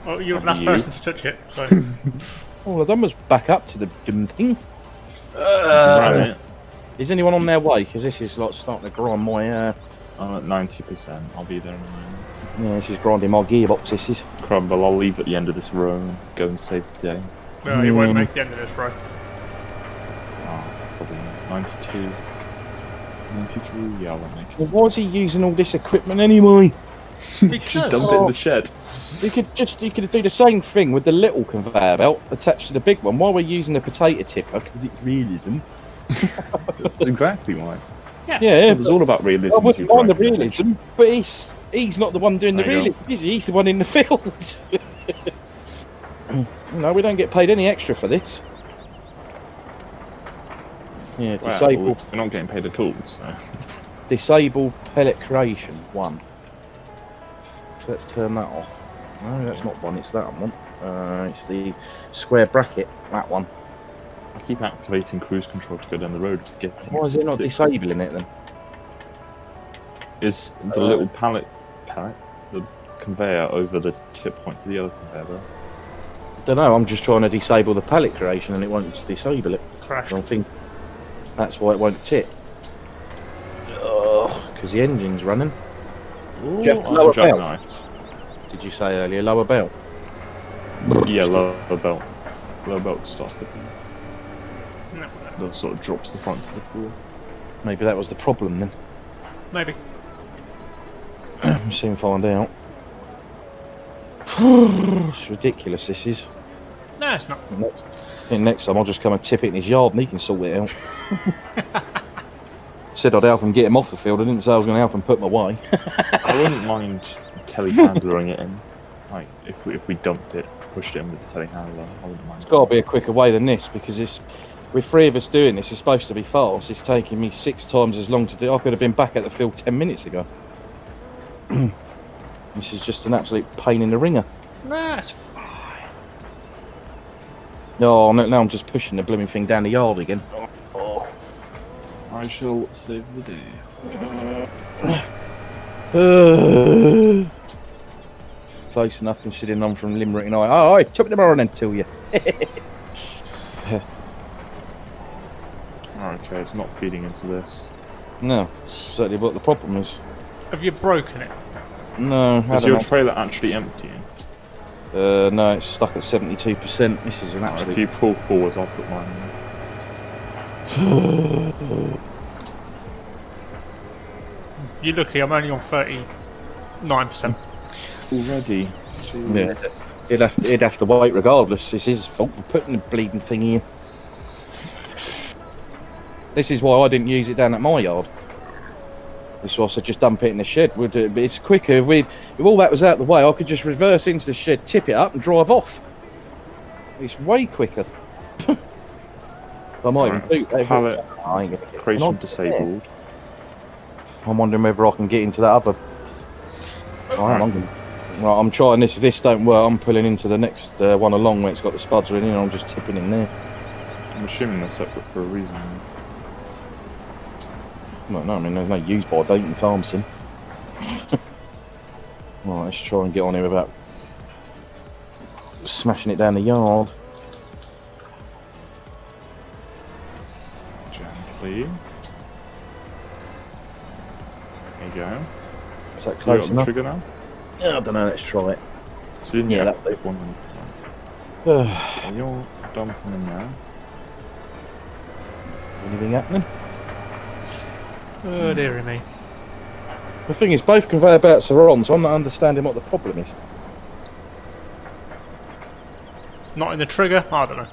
Well, you're the last person to touch it, so... All I've done was back up to the thing. Right. Is anyone on their way? Because this is like starting to grind my... I'm at 90%. I'll be there in a moment. Yeah, this is grinding my gearbox, this is. Crumble, I'll leave at the end of this row and go and save the day. No, you won't make the end of this, bro. Oh, probably 92. 93? Yeah, I won't make it. Well, why is he using all this equipment anyway? Because... Dump it in the shed. You could do the same thing with the little conveyor belt attached to the big one while we're using the potato tipper because it's realism. That's exactly why. Yeah, Yeah, It's all about realism. I wouldn't mind the realism, but he's not the one doing the There you realism, is he? He's the one in the field. No, we don't get paid any extra for this. Yeah, Well, disable we're not getting paid at all, so... disable pellet creation 1. So let's turn that off. No, that's not one. It's that one. It's the square bracket. That one. I keep activating cruise control to go down the road. To get Why is it not disabling it then? Is the little pallet, the conveyor over the tip point for the other conveyor there? Don't know. I'm just trying to disable the pallet creation, and it won't disable it. Crash. I think that's why it won't tip. Because the engine's running. Ooh, Jeff, lower belt. jackknife. Did you say earlier lower belt? Yeah, lower belt. Lower belt started. No, That sort of drops the front to the floor. Maybe that was the problem then. maybe. We'll soon find out. It's ridiculous, this is. No, it's not. I think next time I'll just come and tip it in his yard and he can sort it out. Said I'd help him get him off the field. I didn't say I was going to help him put him away. I wouldn't mind telehandlering it in. Like, if we dumped it, pushed it in with the telehandler, I wouldn't mind. It's got to be a quicker way than this, because it's, with 3 of us doing this, it's supposed to be fast. It's taking me 6 times as long to do. I could have been back at the field 10 minutes ago. This is just an absolute pain in the ringer. No, it's fine. Oh, no, now I'm just pushing the blooming thing down the yard again. I shall save the day. Close enough considering I'm from Limerick and I chop it tomorrow then till you. Okay, it's not feeding into this. No, certainly what the problem is. Have you broken it? No, Is your trailer actually emptying? no, it's stuck at 72%. This is an If absolute... you pull forwards, I'll put mine in. You're lucky, I'm only on 39%. Already? Yeah, he'd have to wait regardless. It's his fault for putting the bleeding thing here. This is why I didn't use it down at my yard. This was to just dump it in the shed. But it's quicker. If all that was out of the way, I could just reverse into the shed, tip it up, and drive off. It's way quicker. I might even do that. Pallet I ain't gonna get creation it. disabled. I'm wondering whether I can get into that other. Right, I'm trying this. If this don't work, I'm pulling into the next one along where it's got the spuds in, and I'm just tipping in there. I'm assuming they're separate for a reason. No, I mean, there's no use by date in farm sim. Right, let's try and get on here without smashing it down the yard. Gently. There you go. Is that You close got the enough? trigger now? Yeah, I don't know, let's try it. So you Yeah, that's that's one. And you're dumping in there. Anything happening? Oh, dearie me. The thing is, both conveyor belts are on, so I'm not understanding what the problem is. Not in the trigger? I don't know.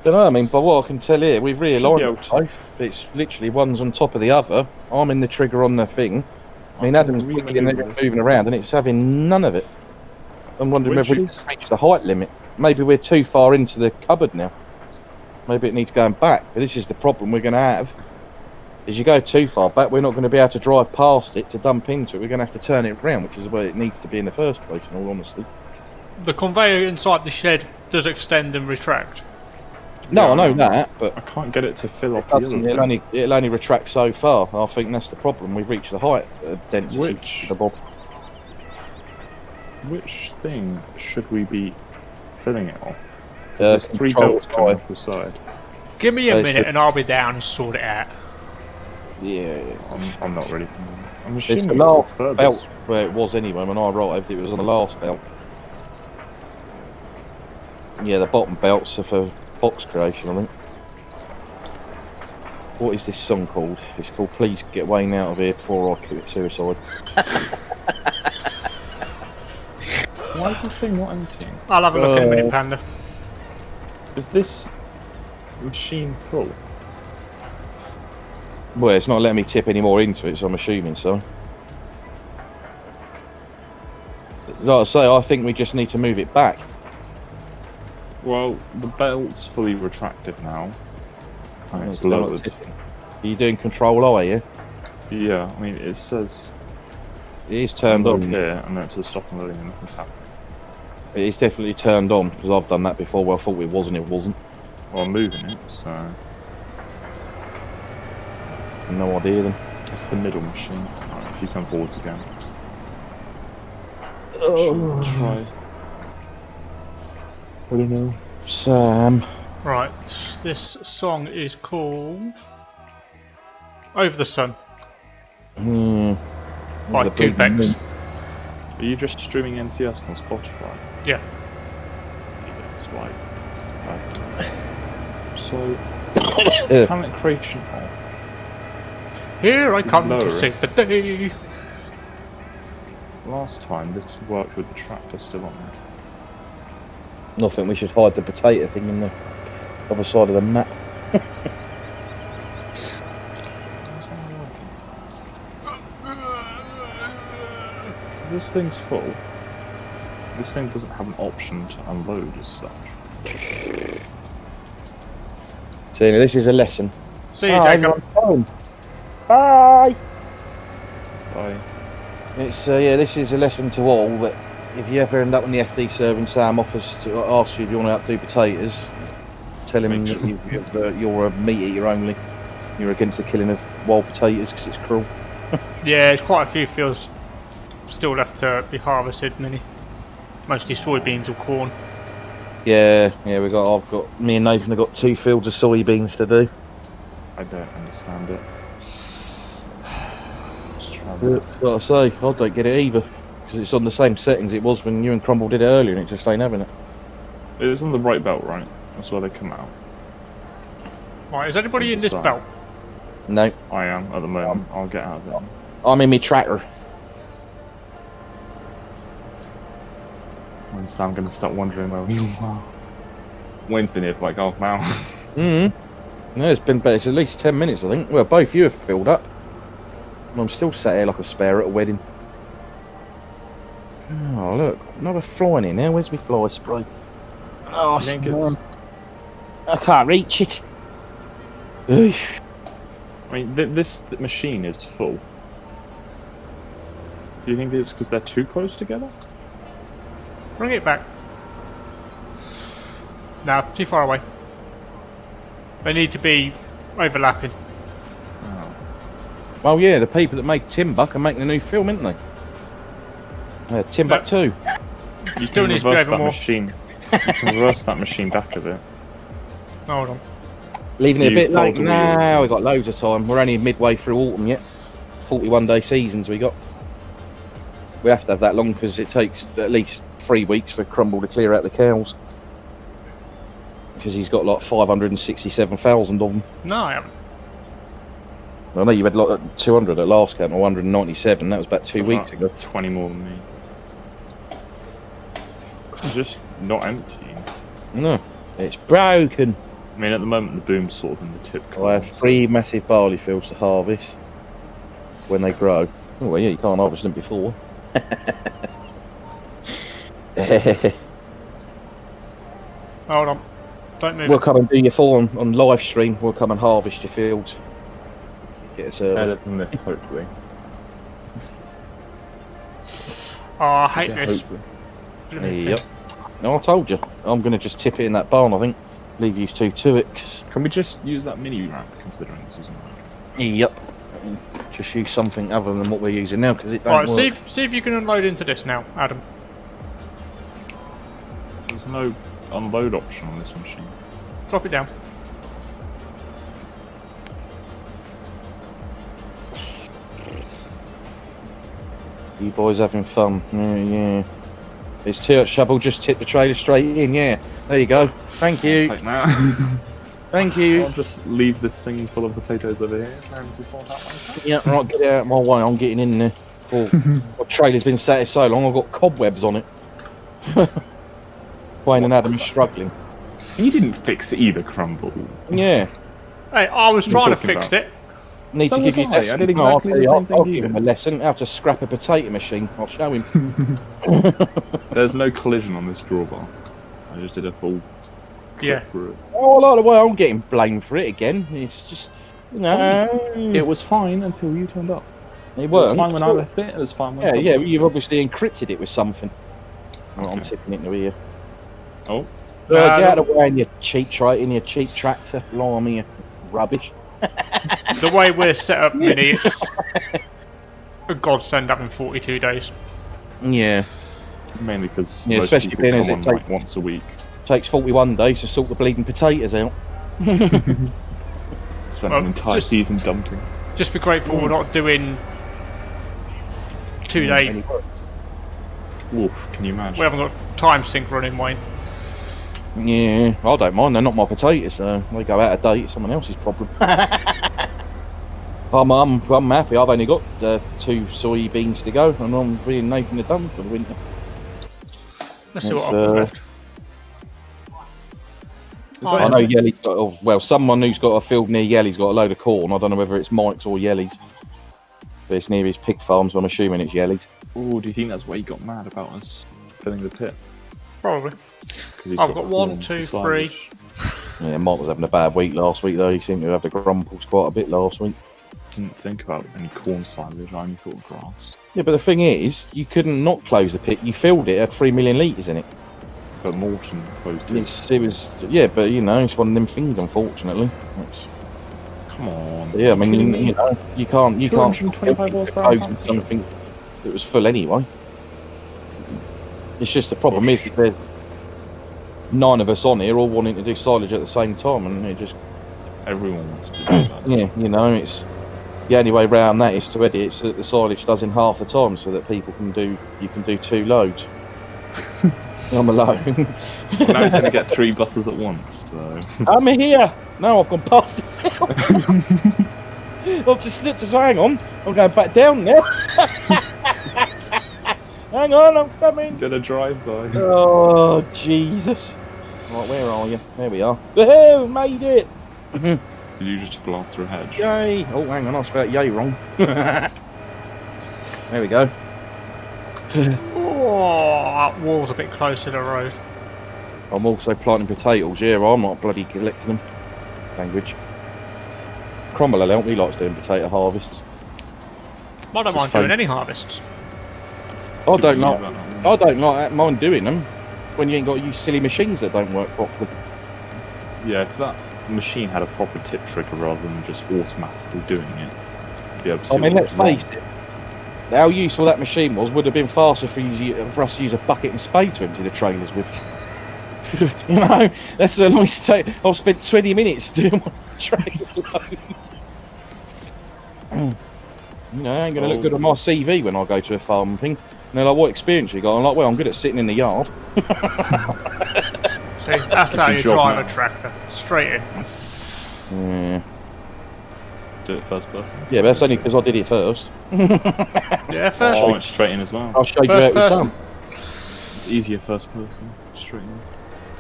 Don't know, I mean, by what I can tell here, we've realigned Should both. It's literally one's on top of the other. I'm in the trigger on the thing. I mean, Adam's wiggling and moving around, and it's having none of it. I'm wondering if we've reached the height limit. Maybe we're too far into the cupboard now. Maybe it needs going back. But this is the problem we're going to have. As you go too far back, we're not going to be able to drive past it to dump into it. We're going to have to turn it around, which is where it needs to be in the first place, in all honesty. The conveyor inside the shed does extend and retract. No, Yeah, I know that, but I can't get it to fill off the other it'll thing. only retract so far. I think that's the problem. We've reached the height density. Which thing should we be filling it off? Uh, There's 3 control belts coming side. off the side. Give me a There's minute the- and I'll be down and sort it out. Yeah. I'm not ready. I'm It's assuming the it's last the furthest. belt where it was anyway. When I arrived, it was on the last belt. Yeah, the bottom belts are for box creation, I think. What is this song called? It's called "Please Get Wayne Out of Here Before I Commit Suicide." Why is this thing not emptying? I'll have a look in a minute, Panda. Is this machine full? Well, it's not letting me tip any more into it, so I'm assuming so. Like I say, I think we just need to move it back. Well, the belt's fully retracted now. And it's It's not lowered. tipping. Are you doing control I, yeah? Yeah, I mean, it says It is turned on. here, and then it says stop and loading, and nothing's happening. It is definitely turned on, because I've done that before. Well, I thought it was and it wasn't. Well, I'm moving it, so... No idea then. It's the middle machine. Alright, if you come forwards again. Oh. Try. I don't know. Sam. Right, this song is called Over the Sun by Goobex. Are you just streaming NCS on Spotify? Yeah. That's right. So, planet creation off. Here I come Lower to it. save the day. Last time this worked with the tractor still on there. I think we should hide the potato thing in the other side of the map. What's that working? So this thing's full. This thing doesn't have an option to unload as such. So anyway, this is a lesson. See you, Jacob. Bye. Bye. It's yeah, this is a lesson to all. But if you ever end up on the FD server and Sam offers to ask you if you want to outdo potatoes, tell him Make that you're a meat eater only. You're against the killing of wild potatoes because it's cruel. Yeah, there's quite a few fields still left to be harvested, mostly soybeans or corn. Yeah, me and Nathan have got 2 fields of soybeans to do. I don't understand it. Just try Like I say, I don't get it either because it's on the same settings it was when you and Crumble did it earlier, and it just ain't having it. It was on the right belt, right? That's where they come out. Right, is anybody in this Side. belt? No, I am at the moment. I'll get out of it. I'm in my tractor. When's Sam going to start wondering where we are? Wayne's been here for like half an hour. No, it's at least 10 minutes, I think. Well, both you have filled up. And I'm still sat here like a spare at a wedding. Oh, look. Another flying in there. Where's my fly spray? Oh, I think it's... I can't reach it. Oof. I mean, this machine is full. Do you think it's because they're too close together? Bring it back. No, too far away. They need to be overlapping. Oh. Well, yeah, the people that made Timbuk are making a new film, aren't they? Timbuk 2. You Still can needs to be reverse over that more. machine. You can reverse that machine back a bit. Hold on. Leaving it a You bit fold late. the Nah, wheel. we got loads of time. We're only midway through autumn yet. 41-day seasons we got. We have to have that long because it takes at least 3 weeks for Crumble to clear out the cows. Because he's got like 567,000 of them. No, I haven't. I know you had like 200 at last count, or 197. That was about 2 weeks ago. 20 more than me. It's just not empty. No, it's broken. I mean, at the moment, the boom's sort of in the tip. I have 3 massive barley fields to harvest when they grow. Oh, well, yeah, you can't harvest them before. Hold on. Don't move. We'll come and do your farm on live stream. We'll come and harvest your fields. Get us Better than this, hopefully. Oh, I hate this. hopefully. Blooming Yep. thing. No, I told you. I'm going to just tip it in that barn, I think. Leave you 2 to it. 'Cause... Can we just use that mini ramp, considering this isn't working? Yep. Just use something other than what we're using now, because it don't Right, work. see if you can unload into this now, Adam. There's no unload option on this machine. Drop it down. You boys having fun? Yeah. It's too much trouble. Just tip the trailer straight in. Yeah. There you go. Thank you. Like now. Thank you. I'll just leave this thing full of potatoes over here and just sort out myself. Yeah, right. Get it out of my way. I'm getting in there. Oh, my trailer's been sat here so long. I've got cobwebs on it. Wayne and Adam are struggling. You didn't fix it either, Crumble. Yeah. Hey, I was What are trying you to talking fix about? it. Need So to give was you I. I lesson. did No, I'll exactly tell the you, same I'll thing give you him a did. lesson how to scrap a potato machine. I'll show him. There's no collision on this drawbar. I just did a full Yeah. clip through it. Oh, I like the way I'm getting blamed for it again. It's just, you know, It was fine until you turned up. it It was worked. fine when I left it. It was fine when I Yeah, come you've obviously encrypted it with something. Right, I'm Okay. tipping into here. Oh, Get out of the way in your cheap tractor, blimey, you rubbish. the way we're set up, Mini, it's a godsend having 42 days. Yeah. Mainly because Yeah, most especially people being come as it on like takes- once a week. Takes 41 days to sort the bleeding potatoes out. Spend an entire season dumping. Just be grateful we're not doing 2 day. Oof, can you imagine? We haven't got time sync running, Wayne. Yeah, I don't mind. They're not my potatoes, so they go out of date. It's someone else's problem. I'm happy. I've only got 2 soybeans to go, and I'm being Nathan the done for the winter. Let's see what I've got left. I know Yelly's got. Well, someone who's got a field near Yelly's got a load of corn. I don't know whether it's Mike's or Yelly's, but it's near his pig farm, so I'm assuming it's Yelly's. Oh, do you think that's why he got mad about us filling the pit? Probably. I've got 1, 2, 3. Yeah, Mike was having a bad week last week, though. He seemed to have the grumples quite a bit last week. Didn't think about any corn silage. I only thought grass. Yeah, but the thing is, you couldn't not close the pit. You filled it at 3 million litres in it. But Morton closed it. It was, yeah, but you know, it's one of them things, unfortunately. Come on. Yeah, I mean, you know, you can't 225 horsepower close something that was full anyway. It's just the problem is that there's 9 of us on here all wanting to do silage at the same time, and it just Everyone wants to do that. yeah, you know, it's the only way round that is to edit it so that the silage does in half the time, so that you can do 2 loads. I'm alone. Well, now he's going to get 3 buses at once. So. I'm here. No, I've gone past the field. I've just slipped. Just hang on. I'm going back down now. Hang on, I'm coming. Did a drive-by. Oh Jesus! Right, where are you? There we are. Woohoo! Made it. Did you just blast through a hedge? Yay! Oh, hang on, I spelled yay wrong. There we go. Oh, that wall's a bit close to the road. I'm also planting potatoes. Yeah, I'm not bloody collecting them. Language. Cromwell will help me. He likes doing potato harvests. I don't mind doing any harvests. I don't like mind doing them when you ain't got to use silly machines that don't work properly. Yeah, if that machine had a proper tip trigger rather than just automatically doing it, you'd be able to see let's face it. How useful that machine would have been faster for us to use a bucket and spade to empty the trailers with. You know, that's a nice take. I've spent 20 minutes doing my trailer load. You know, it ain't going to look good on my CV when I go to a farm and thing. And they're like, what experience you got? I'm like, well, I'm good at sitting in the yard. See, that's how you drive a tractor. Straight in. Yeah. Do it first person. Yeah, but that's only because I did it first. Yeah, first. I went straight in as well. I'll show you how it was done. It's easier first person, straight in.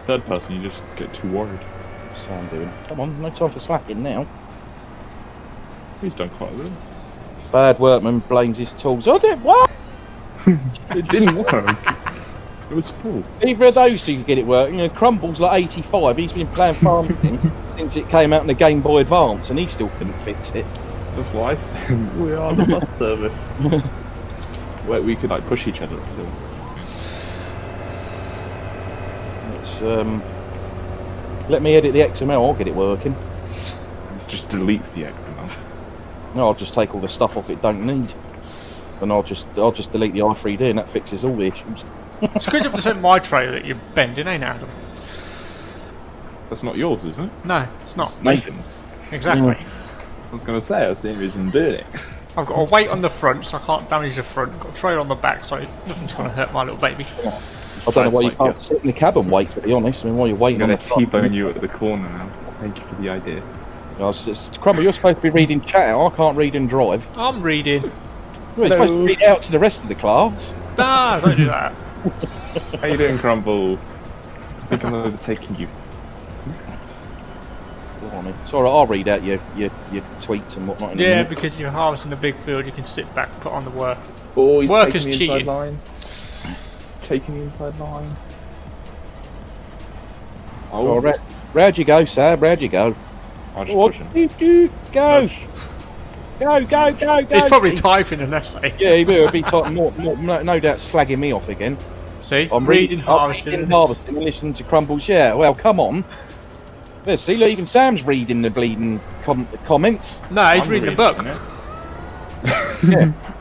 Third person, you just get too worried. What's Sam doing? Come on, no time for slacking now. He's done quite a bit. Bad workman blames his tools. I did what? It didn't work. It was full. Either of those two could get it working. You know, Crumble's like 85. He's been playing farming since it came out in the Game Boy Advance, and he still couldn't fix it. That's why I said we are the bus service. Where we could like push each other up the hill. It's let me edit the XML. I'll get it working. Just deletes the XML. No, I'll just take all the stuff off it don't need, and I'll just delete the i3D, and that fixes all the issues. It's good you've sent my trailer that you're bending, ain't Adam? That's not yours, is it? No, it's not. It's Nathan's. Exactly. I was going to say, I was thinking of doing it. I've got a weight on the front, so I can't damage the front. I've got a trailer on the back, so nothing's going to hurt my little baby. I don't know why you can't sit in the cab and wait, to be honest. I mean, while you're waiting I'm on going the to T-bone you at the corner now. Thank you for the idea. Crumble, you're supposed to be reading chat out. I can't read and drive. I'm reading. You're supposed to read out to the rest of the class. Nah, don't do that. How you doing, Crumble? I think I'm overtaking you. It's alright, I'll read out your tweets and whatnot. Yeah, because you're harvesting the big field, you can sit back, put on the work. Oh, he's Work taking is the inside cheating. line. Taking the inside line. Oh, round you go, Sam. Round you go. I'll just push him. Go. Push. Go. He's probably typing an essay. Yeah, he will. He'll be typing more, no doubt slagging me off again. See? I'm reading, harvesting. and listening to Crumbles. Yeah, well, come on. Yeah, see, look, even Sam's reading the bleeding comments. No, he's reading a book.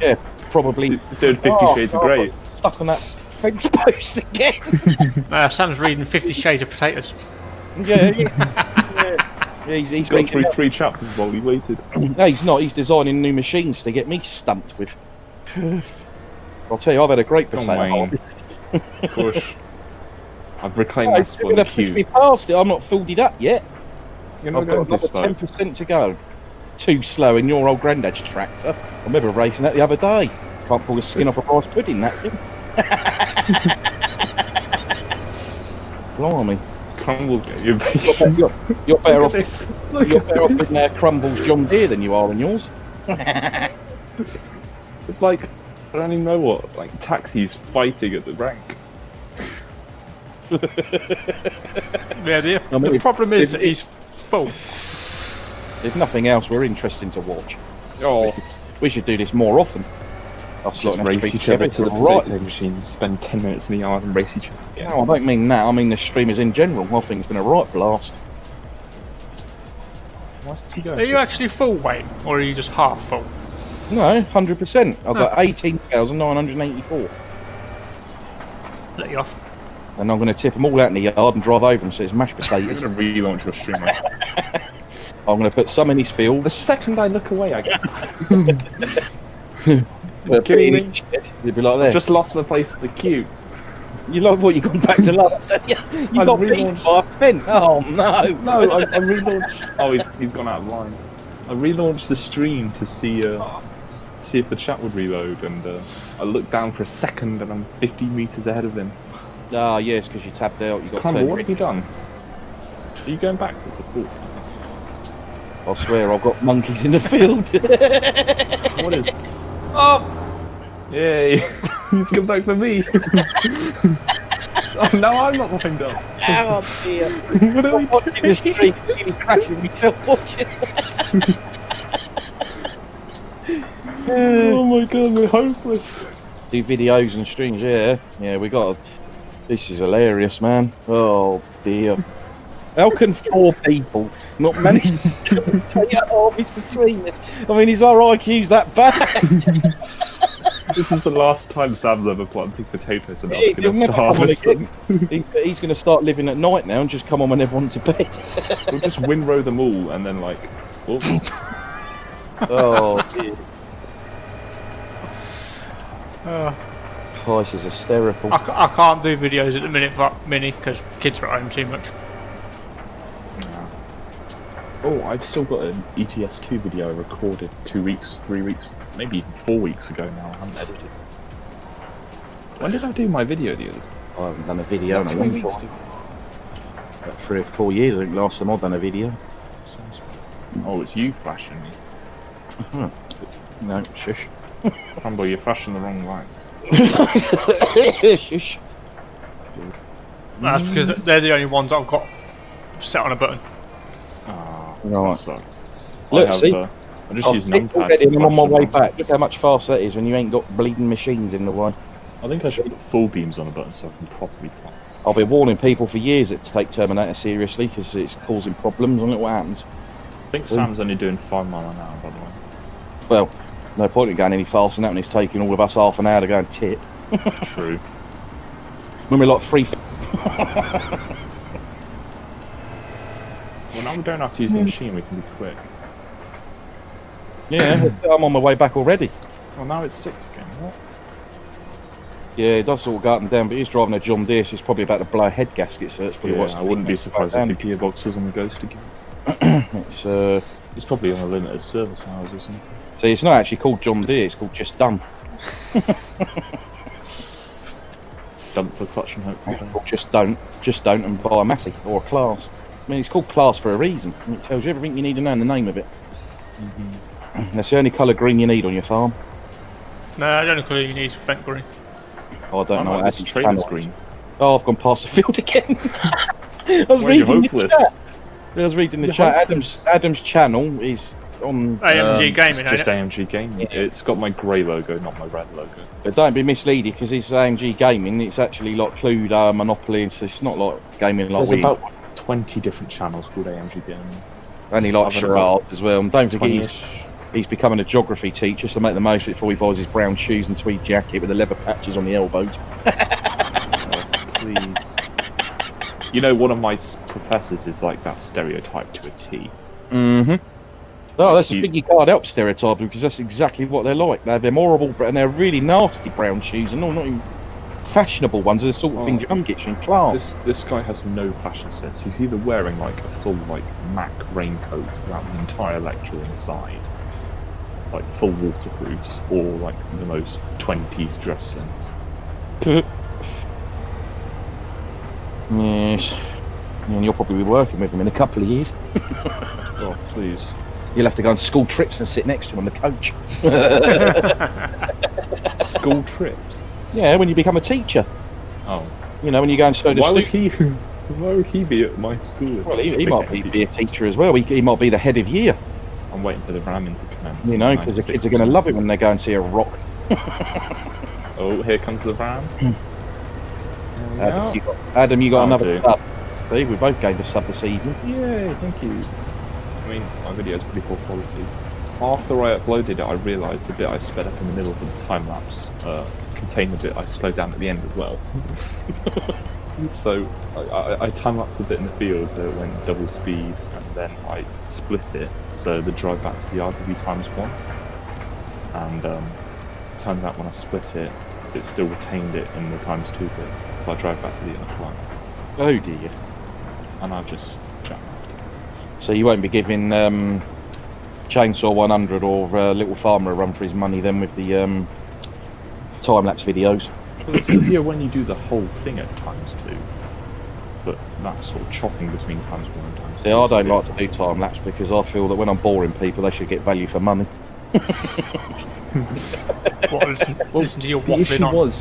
Yeah, probably. He's doing 50 Shades of Grey. Stuck on that fence post again. Sam's reading 50 Shades of Potatoes. Yeah. He's gone through 3 chapters while he waited. No, he's not. He's designing new machines to get me stumped with. I'll tell you, I've had a great potato harvest. Gosh. I've reclaimed that spot in the queue. Me past it. I'm not filled it up yet. You're not I've got another 10% to go. Too slow in your old granddad's tractor. I remember racing that the other day. Can't pull the skin off a rice pudding, that thing. Blimey. Crumbles get you. You're better off. You're better off in Crumble's John Deere than you are in yours. It's like, I don't even know what, like taxis fighting at the rank. Yeah, the problem is that he's full. If nothing else, we're interesting to watch. Oh, we should do this more often. Just race each other to the potato machine, spend 10 minutes in the yard and race each other. Yeah. No, I don't mean that. I mean the streamers in general. I think it's been a right blast. Are you actually full weight, or are you just half full? No, 100%. I've got 18,984. Let you off. And I'm going to tip them all out in the yard and drive over them so it's mashed potatoes. You're going to relaunch your streamer. I'm going to put some in his field. The second I look away, I get. You'd be like that. I've just lost my place in the queue. You like what? You gone back to last? You got beaten by a fence. Oh no! No, I relaunched. Oh, he's gone out of line. I relaunched the stream to see if the chat would reload, and I looked down for a second, and I'm 50 meters ahead of him. Ah, yes, because you tapped out. You got. Crumble, what have you done? Are you going backwards or forwards? I swear, I've got monkeys in the field. What is? Oh! Yay! He's come back for me. Oh no, I'm not lined up. Oh dear! What are we watching the stream? Really crashing myself watching. Oh my god, we're hopeless. Do videos and streams, yeah. We got. This is hilarious, man. Oh dear. How can 4 people not manage to take a harvest between us? I mean, is our IQ's that bad? This is the last time Sam's ever planting potatoes and I'm going to harvest them. He's going to start living at night now and just come on when everyone's in bed. We'll just windrow them all and then like... Oh, dear. Oh, this is hysterical. I can't do videos at the minute, Mini, because kids are at home too much. Oh, I've still got an ETS2 video I recorded 2 weeks, 3 weeks, maybe even 4 weeks ago now. I haven't edited. When did I do my video the other day? I haven't done a video in a long time. About 3 or 4 years, I think, last time I've done a video. Oh, it's you flashing me. No, shush. Crumble, you're flashing the wrong lights. Shush. That's because they're the only ones I've got set on a button. Right. That sucks. Look, see? I just use numpad. I'm on my way back. Look how much faster that is when you ain't got bleeding machines in the way. I think I should put full beams on a button so I can properly fly. I've been warning people for years that take Terminator seriously because it's causing problems, and look what happens. I think Sam's only doing 5 miles an hour, by the way. Well, no point in going any faster than that when it's taking all of us half an hour to go and tip. True. When we're like 3 Well, now we don't have to use the machine, we can be quick. Yeah, I'm on my way back already. Well, now it's 6 again. What? Yeah, it does sort of go up and down, but he's driving a John Deere, so he's probably about to blow a head gasket, so it's probably what's... I wouldn't be surprised if the gearbox was on the Ghost again. It's probably on a limited service hours or something. See, it's not actually called John Deere, it's called Just Done. Dump the clutch and hope. Or just don't, and buy a Massey or a Class. I mean, it's called Class for a reason, and it tells you everything you need to know in the name of it. That's the only colour green you need on your farm. No, the only colour you need is Fent green. Oh, I don't know what that's trader's green. Oh, I've gone past the field again. I was reading the chat. I was reading the chat. Adam's channel is on AMG Gaming. It's just AMG Gaming. Yeah. It's got my grey logo, not my red logo. But don't be misleading because it's AMG Gaming. It's actually like Cluedo, Monopoly. So it's not like gaming like we. 20 different channels called AMG Gaming. And he likes charades as well. And don't forget, 20-ish. he's becoming a geography teacher, so make the most of it before he buys his brown shoes and tweed jacket with the leather patches on the elbows. Oh, please. You know, one of my professors is like that stereotype to a T. Mm-hmm. Oh, that's a thing you can't help stereotyping, because that's exactly what they're like. They're horrible, and they're really nasty brown shoes, and all not even fashionable ones. Are the sort of things you get you in class. This guy has no fashion sense. He's either wearing like a full like Mac raincoat throughout the entire lecture inside, like full waterproofs, or like the most 20s dress sense. Yes. And you'll probably be working with him in a couple of years. Oh, please. You'll have to go on school trips and sit next to him on the coach. School trips? Yeah, when you become a teacher. Oh. You know, when you go and show the Why would he be at my school? Well, he might be a teacher as well. He might be the head of year. I'm waiting for the ramming to commence. You know, because the kids are going to love it when they go and see a rock. Oh, here comes the ram. Adam, you got another do. sub. See, we both gave the sub this evening. Yay, thank you. I mean, my video's pretty poor quality. After I uploaded it, I realised the bit I sped up in the middle of the time lapse contained the bit I slowed down at the end as well. So I time lapsed a bit in the field, so it went double speed, and then I split it so the drive back to the RGB ×1. And turns out when I split it, it still retained it in the ×2 bit, so I drive back to the other class. Oh dear. And I've just jammed. So you won't be giving Chainsaw 100 or Little Farmer a run for his money then with the time-lapse videos? Well, it's easier when you do the whole thing at ×2, but that sort of chopping between ×1 and ×2. See, I don't like to do time-lapse because I feel that when I'm boring people, they should get value for money. What, listen to your waffling on?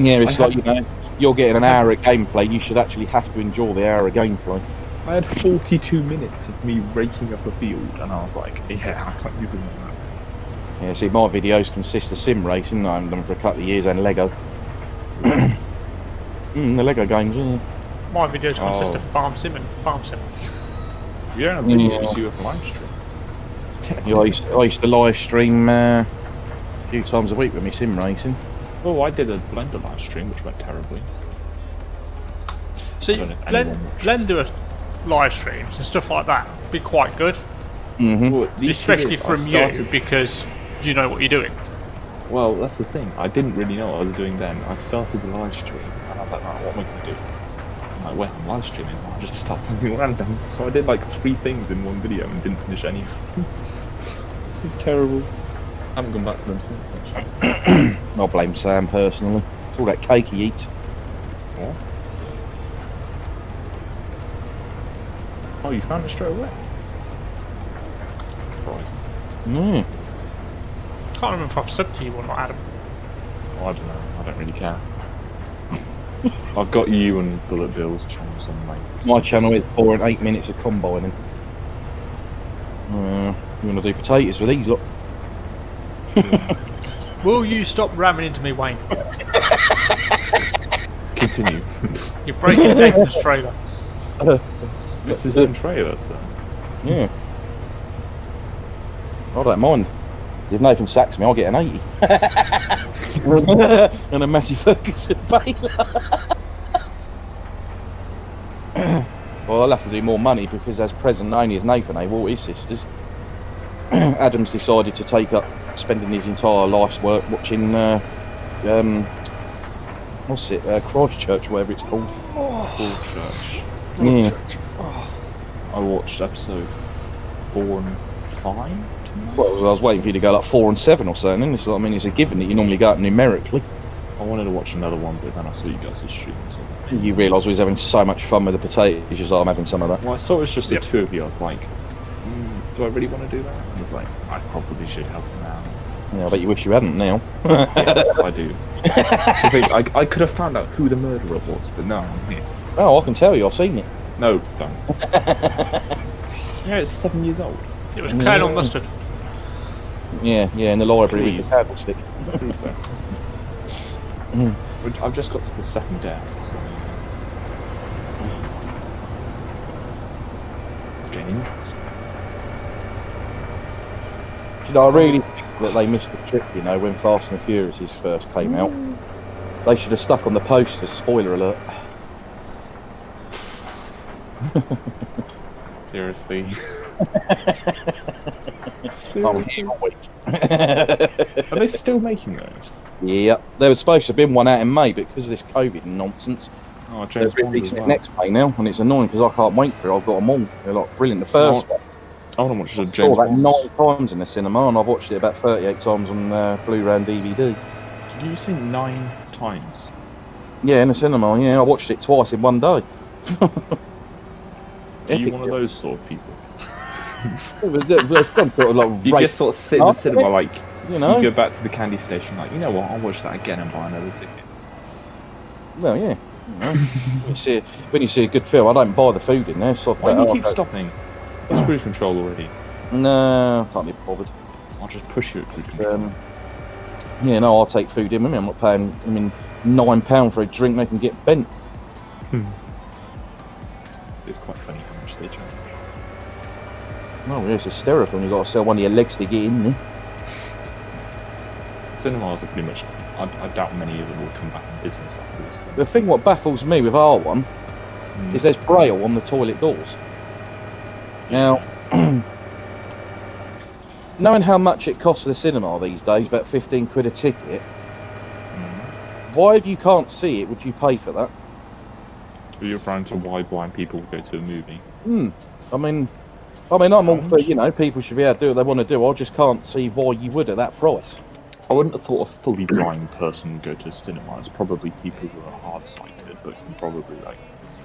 Yeah, it's like, you know, you're getting an hour of gameplay, you should actually have to enjoy the hour of gameplay. I had 42 minutes of me raking up a field, and I was like, yeah, I can't use it like that. Yeah, see, my videos consist of sim racing. I haven't done for a couple of years, and Lego. The Lego games, yeah. My videos consist of farm sim and farm sim. You don't have videos, you have live stream. Yeah, I used to live stream a few times a week with me sim racing. Oh, I did a Blender live stream, which went terribly. See, Blender live streams and stuff like that be quite good. Well, especially from you, because you know what you're doing. Well, that's the thing. I didn't really know what I was doing then. I started the live stream, and I was like, right, what am I going to do? I'm like, well, I'm live streaming, I'll just start something random. So I did like 3 things in one video and didn't finish any of them. It's terrible. I haven't gone back to them since, actually. I blame Sam personally. It's all that cake he eats. What? Oh, you found it straight away? Right. Can't remember if I've subbed to you or not, Adam. Oh, I don't know. I don't really care. I've got you and Bullet Bill's channels on my channel is 4 and 8 minutes of combining. You want to do potatoes with these, look. Will you stop ramming into me, Wayne? Continue. You're breaking Nathan's trailer. It's his own trailer, so. Yeah. I don't mind. If Nathan sacks me, I'll get an 80. And a Massey Ferguson baler. Well, I'll have to do more money because as present only as Nathan able, his sisters. Adam's decided to take up spending his entire life's work watching what's it, Christchurch, whatever it's called. Christchurch. Yeah. I watched episode 4 and 5. Well, I was waiting for you to go like 4 and 7 or something. It's like, I mean, it's a given that you normally go up numerically. I wanted to watch another one, but then I saw you guys' stream, so. You realise we was having so much fun with the potatoes. It's just like, I'm having some of that. Well, I saw it was just the two of you. I was like, do I really want to do that? I was like, I probably should help him out. Yeah, I bet you wish you hadn't now. Yes, I do. I could have found out who the murderer was, but no, I'm here. Oh, I can tell you, I've seen it. No, don't. Yeah, it's 7 years old. It was Colonel Mustard. Yeah, in the library with Please. the candlestick. Please don't. I've just got to the second death, so. getting interesting. You know, I really think that they missed the trick, you know, when Fast and Furious first came out. They should have stuck on the posters, spoiler alert. Seriously. I'm here all week. Are they still making those? Yeah, there was supposed to have been one out in May, but because of this COVID nonsense, Oh, James they're Bond as releasing well. it next May now, and it's annoying because I can't wait for it. I've got them all. They're like brilliant. The first one, I want to watch the I saw James that Bond. 9 times in the cinema, and I've watched it about 38 times on Blu-ray and DVD. Did you say 9 times? Yeah, in the cinema. Yeah, I watched it twice in one day. Are you Epic. one of those sort of people? There's some sort of like You rape, just sort of sit in the cinema like, you know. you go back to the candy station like, you know what, I'll watch that again and buy another ticket. Well, yeah. You know, when you see a good film, I don't buy the food in there. So Why do you keep stopping? I've cruise control already. No, I can't be bothered. I'll just push you at cruise control. Yeah, no, I'll take food in with me. I'm not paying. I mean, £9 for a drink they can get bent. It's quite funny how much they charge. No, yeah, it's hysterical. You've got to sell one of your legs to get in there. Cinemas are pretty much. I doubt many of them will come back in business after this thing. The thing what baffles me with our one is there's braille on the toilet doors. Now, knowing how much it costs the cinema these days, about 15 quid a ticket, why, if you can't see it, would you pay for that? Are you referring to why blind people go to a movie? I mean, I'm all for, you know, people should be able to do what they want to do. I just can't see why you would at that price. I wouldn't have thought a fully blind person would go to a cinema. It's probably people who are hard-sighted, but can probably like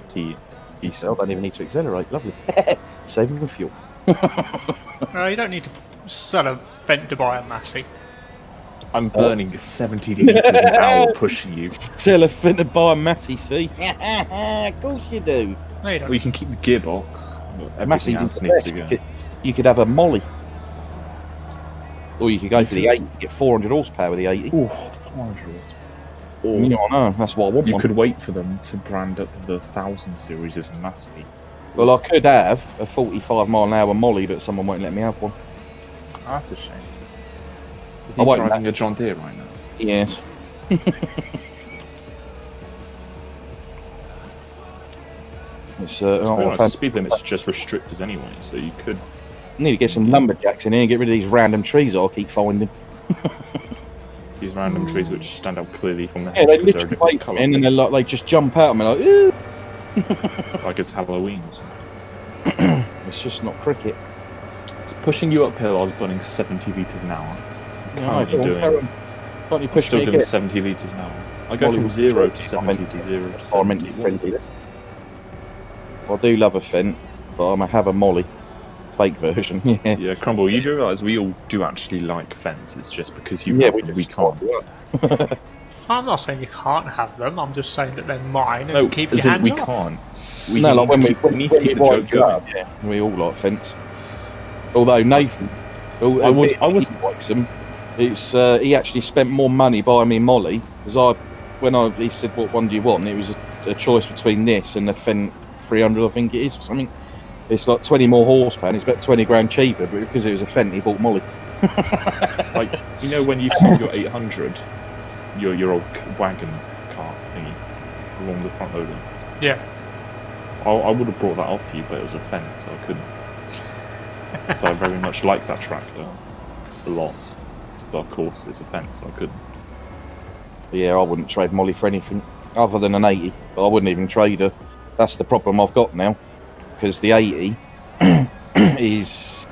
see. I don't even need to accelerate. Lovely. Saving fuel. You don't need to sell a vent to buy a Massey. I'm burning 70 litres an hour pushing you. Still a fin to buy a Massey, see? Of course you do. No, you don't. Well, you can keep the gearbox. Everything Massey's else the needs best. to go. You could have a Molly. Or you could go for the 80, get 400 horsepower with the 80. Oh, 400. You know, I know, that's what I want. You one. could wait for them to brand up the 1000 series as a Massey. Well, I could have a 45-mile-an-hour Molly, but someone won't let me have one. Oh, that's a shame. Is I he won't driving a John Deere right now? Yes. It's, Speed limit's just restrictors anyway, so you could need to get some lumberjacks in here and get rid of these random trees I'll keep finding. these random trees which stand out clearly from the Yeah, they hedges are a literally different wait colour. in and they're like, they just jump out and they're like, ooh. Like it's Halloween or something. It's just not cricket. It's pushing you uphill. I was burning 70 litres an hour. Yeah, How are you go on, doing? carry on. Can't you push Still me doing again? 70 litres an hour. I go Molly from was 0 to joking. 70 to 0 to 70. I meant to be friendly. I do love a Fent, but I'm gonna have a Molly. Fake version, yeah. Yeah, Crumble, you do realise we all do actually like Fents. It's just because you Yeah, have we them, do. we can't. I'm not saying you can't have them. I'm just saying that they're mine and No, keep your as in hands we off. can't. We No, need like when to we keep, need to keep the wind joke you going. up, yeah, we all like Fents. Although Nathan, I was- he likes them. It's he actually spent more money buying me Molly because he said what one do you want? It was a choice between this and the Fent 300, I think it is, or something. It's like 20 more horsepower and it's about 20 grand cheaper, but because it was a Fent, he bought Molly. Like, you know when you sold your 800, your old wagon car thingy, the one with the front loader. Yeah. I would have brought that off for you, but it was a Fent, so I couldn't. So I very much like that tractor a lot, but of course it's a Fent, so I couldn't. But yeah, I wouldn't trade Molly for anything other than an 80, but I wouldn't even trade her. That's the problem I've got now, because the 80 is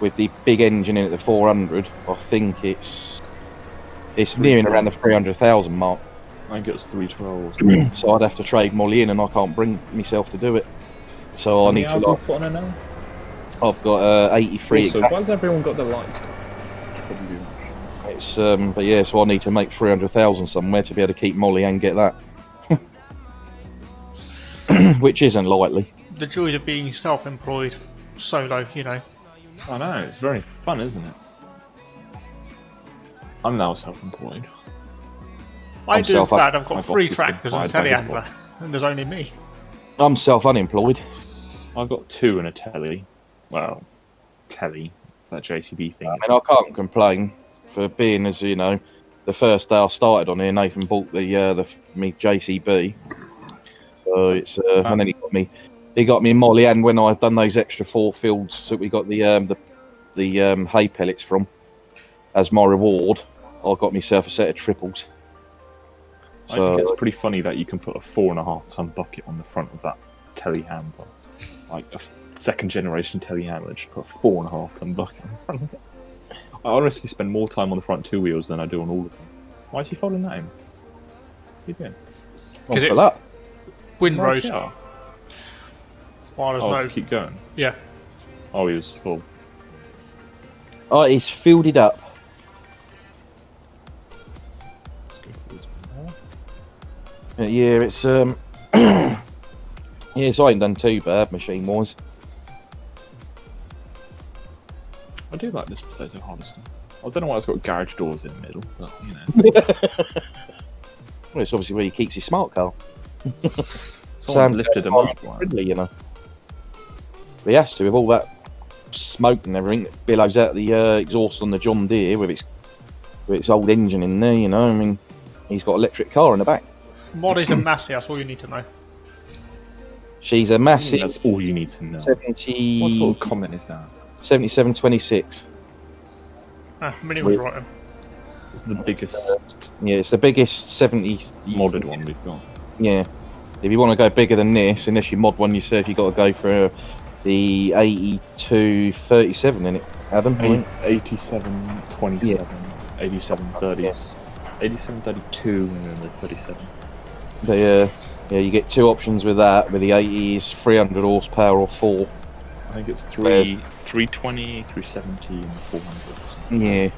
with the big engine in at the 400. I think it's nearing around the 300,000 mark. I think it was 312. So I'd have to trade Molly in, and I can't bring myself to do it. So I need to. Put on her now? I've got 83. Also, exact- why has everyone got their lights? Probably do. It's but yeah, so I need to make 300,000 somewhere to be able to keep Molly and get that, which isn't likely. The joys of being self-employed, solo, you know. I know, it's very fun, isn't it? I'm now self-employed. I do self- bad. I've my got boss 3 has tractors and a been fired by his telehandler, and there's only me. I'm self-unemployed. I've got 2 and a telly. Well, telly. It's that JCB thing. I mean, I can't complain for being, as you know, the first day I started on here. Nathan bought me JCB, so it's and then he got me Molly, and when I've done those extra 4 fields that we got the hay pellets from as my reward, I got myself a set of triples. I think it's pretty funny that you can put a 4.5-ton bucket on the front of that telehandler, like a second generation telehandler. Just put a 4.5-ton bucket on the front of it. I honestly spend more time on the front 2 wheels than I do on all of them. Why is he folding that in? What are you doing? Because it that windrows. Yeah. While there's Oh, no. to keep going. Yeah. Oh, he was full. Oh, it's fielded up. Let's go forwards a bit more. Yeah, it's yeah, so I ain't done too bad machine wise. I do like this potato harvester. I don't know why it's got garage doors in the middle, but you know. Well, it's obviously where he keeps his smart car. Someone's lifted him up. Friendly, you know. But he has to, with all that smoke and everything that billows out the exhaust on the John Deere with its old engine in there, you know. I mean, he's got an electric car in the back. Molly's a Massey, that's all you need to know. She's a massive That's all you need to know. 70. What sort of comment is that? 7726. Minnie was right. It's the biggest Yeah, it's the biggest 70 modded one we've got. Yeah. If you want to go bigger than this, unless you mod one yourself, you've got to go for the 8237 in it, Adam. 8727, 8730s, 8732, and then the 37. But, yeah, you get 2 options with that. With the 80s, 300 horsepower or 4. I think it's 320, 370, and 400. Yeah.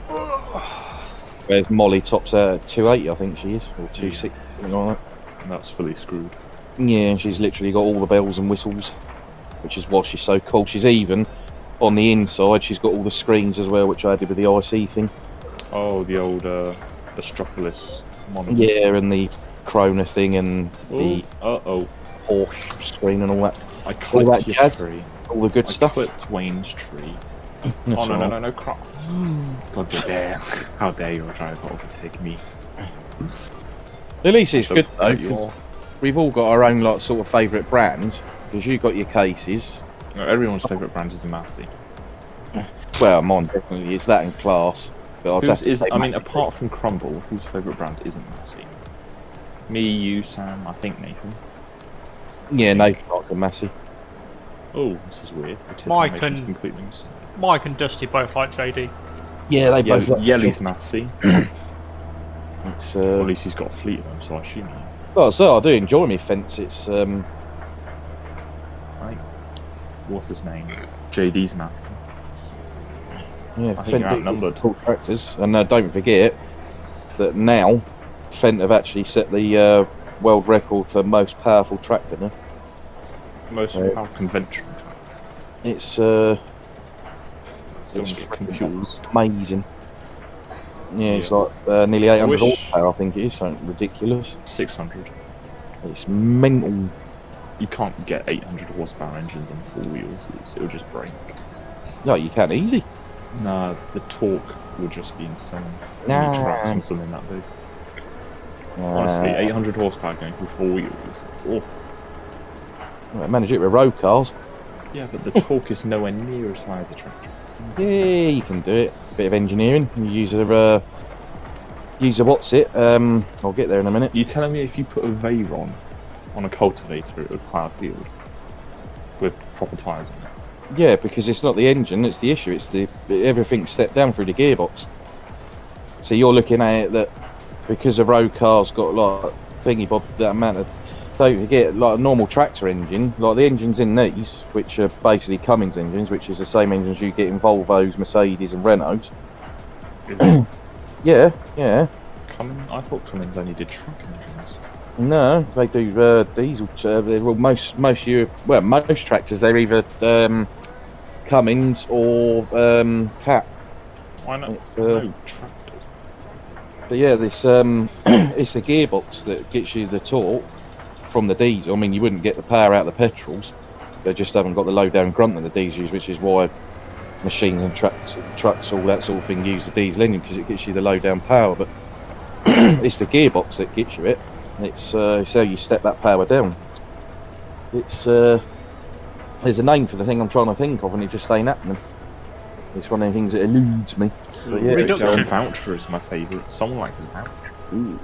Whereas Molly tops out at 280, I think she is, or 260, something like that. And that's fully screwed. Yeah, she's literally got all the bells and whistles, which is why she's so cool. She's even, on the inside, she's got all the screens as well, which I did with the IC thing. Oh, the old Astropolis monitor. Yeah, and the Krona thing and the Porsche screen and all that. I clipped all that your jazz, tree. all the good I stuff. clipped Wayne's tree. That's Oh, all right. no, crap. God dare. How dare you try to overtake me. At least it's So good though, you 'cause are. we've all got our own like sort of favourite brands. Because you've got your cases. No, everyone's favourite brand is a Massey. Well, mine definitely is that in class. But I'd have to say Massey. Apart from Crumble, whose favourite brand isn't Massey? Me, you, Sam, I think Nathan. Yeah, Nathan likes a Massey. Oh, this is weird. The tip Mike animation's and- completely missing. Mike and Dusty both like JD. Yeah, they both like Yelly's Massey. It's, Well, at least he's got a fleet of them, so I assume he. well, so I do enjoy my fence. It's Right. What's his name? JD's Massey. yeah, I think you're outnumbered. Cool tractors, and don't forget that now Fendt have actually set the world record for most powerful tractor now. Most Right. how conventional track. It's Don't it's get confused. amazing. Yeah, it's Yeah. like nearly 800 wish- horsepower. I think it is something ridiculous. 600. It's mental. You can't get 800 horsepower engines on 4 wheels. It'll just break. No, you can easy. Nah, the torque would just be insane. Nah. Trucks on something that big. Honestly, 800 horsepower going through 4 wheels. Oh. Manage it with road cars. Yeah, but the torque is nowhere near as high as the tractor. Yeah, you can do it. Bit of engineering. You use a what's it? I'll get there in a minute. You telling me if you put a Veyron on a cultivator, it would plough a field with proper tyres on it? Yeah, because it's not the engine that's the issue. It's everything's stepped down through the gearbox. So you're looking at it that because a road car's got like thingy bob that amount of. Don't forget, like a normal tractor engine, like the engines in these, which are basically Cummins engines, which is the same engines you get in Volvos, Mercedes, and Renaults. Is it Yeah. Cummins? I thought Cummins only did truck engines. No, they do diesel. Most most tractors they're either Cummins or Cat. Why not? It's, No tractors. But yeah, this it's the gearbox that gets you the torque from the diesel. I mean, you wouldn't get the power out of the petrols, They just haven't got the low down grunt that the diesels, which is why machines and trucks, all that sort of thing, use the diesel engine because it gets you the low down power. But it's the gearbox that gets you it. It's how you step that power down. It's there's a name for the thing I'm trying to think of, and it just ain't happening. It's one of the things that eludes me. But yeah, Reduction. Voucher is my favourite. Someone likes a voucher. Ooh.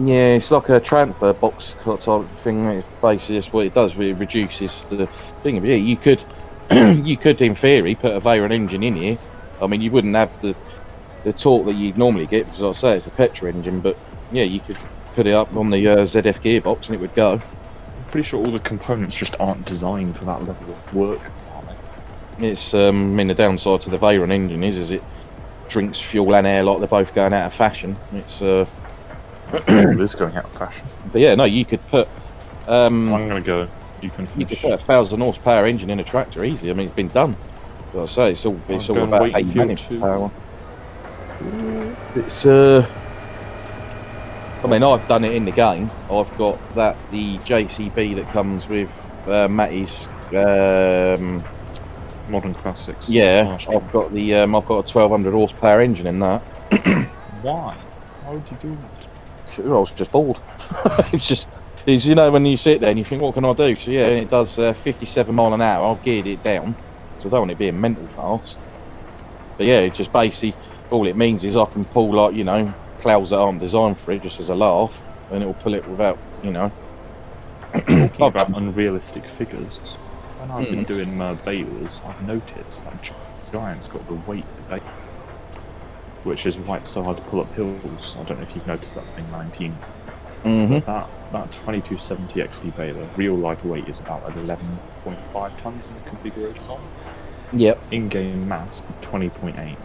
Yeah, it's like a transfer box type of thing. It's basically just what it does. It reduces the thing. Yeah, you could, you could in theory put a Veyron engine in here. I mean, you wouldn't have the torque that you'd normally get because, like I say, it's a petrol engine. But yeah, you could put it up on the ZF gearbox and it would go. I'm pretty sure all the components just aren't designed for that level of work, are they? It's I mean, the downside to the Veyron engine is it drinks fuel and air like they're both going out of fashion. It's It is going out of fashion. But yeah, no, you could put. I'm gonna go. You can. You could put a 1,000 horsepower engine in a tractor easy. I mean, it's been done. Like I say, it's all about 8 minutes power. It's I mean, I've done it in the game. I've got the JCB that comes with Matty's Modern Classics. Yeah, I've got a 1,200 horsepower engine in that. Why? Why would you do that? I was just bored. it's you know, when you sit there and you think, what can I do? So yeah, it does 57 mile an hour. I've geared it down, so I don't want it being mental fast. But yeah, it just basically all it means is I can pull, like, you know, ploughs that aren't designed for it just as a laugh, and it will pull it without, you know. Talking about unrealistic figures, when I've been doing balers, I've noticed that Giant's got the weight debate, which is why it's so hard to pull up hills. I don't know if you've noticed that thing 19. But that 2270 XD baler, real life weight is about 11.5 tons in the configuration on. Yep. In-game mass 20.8.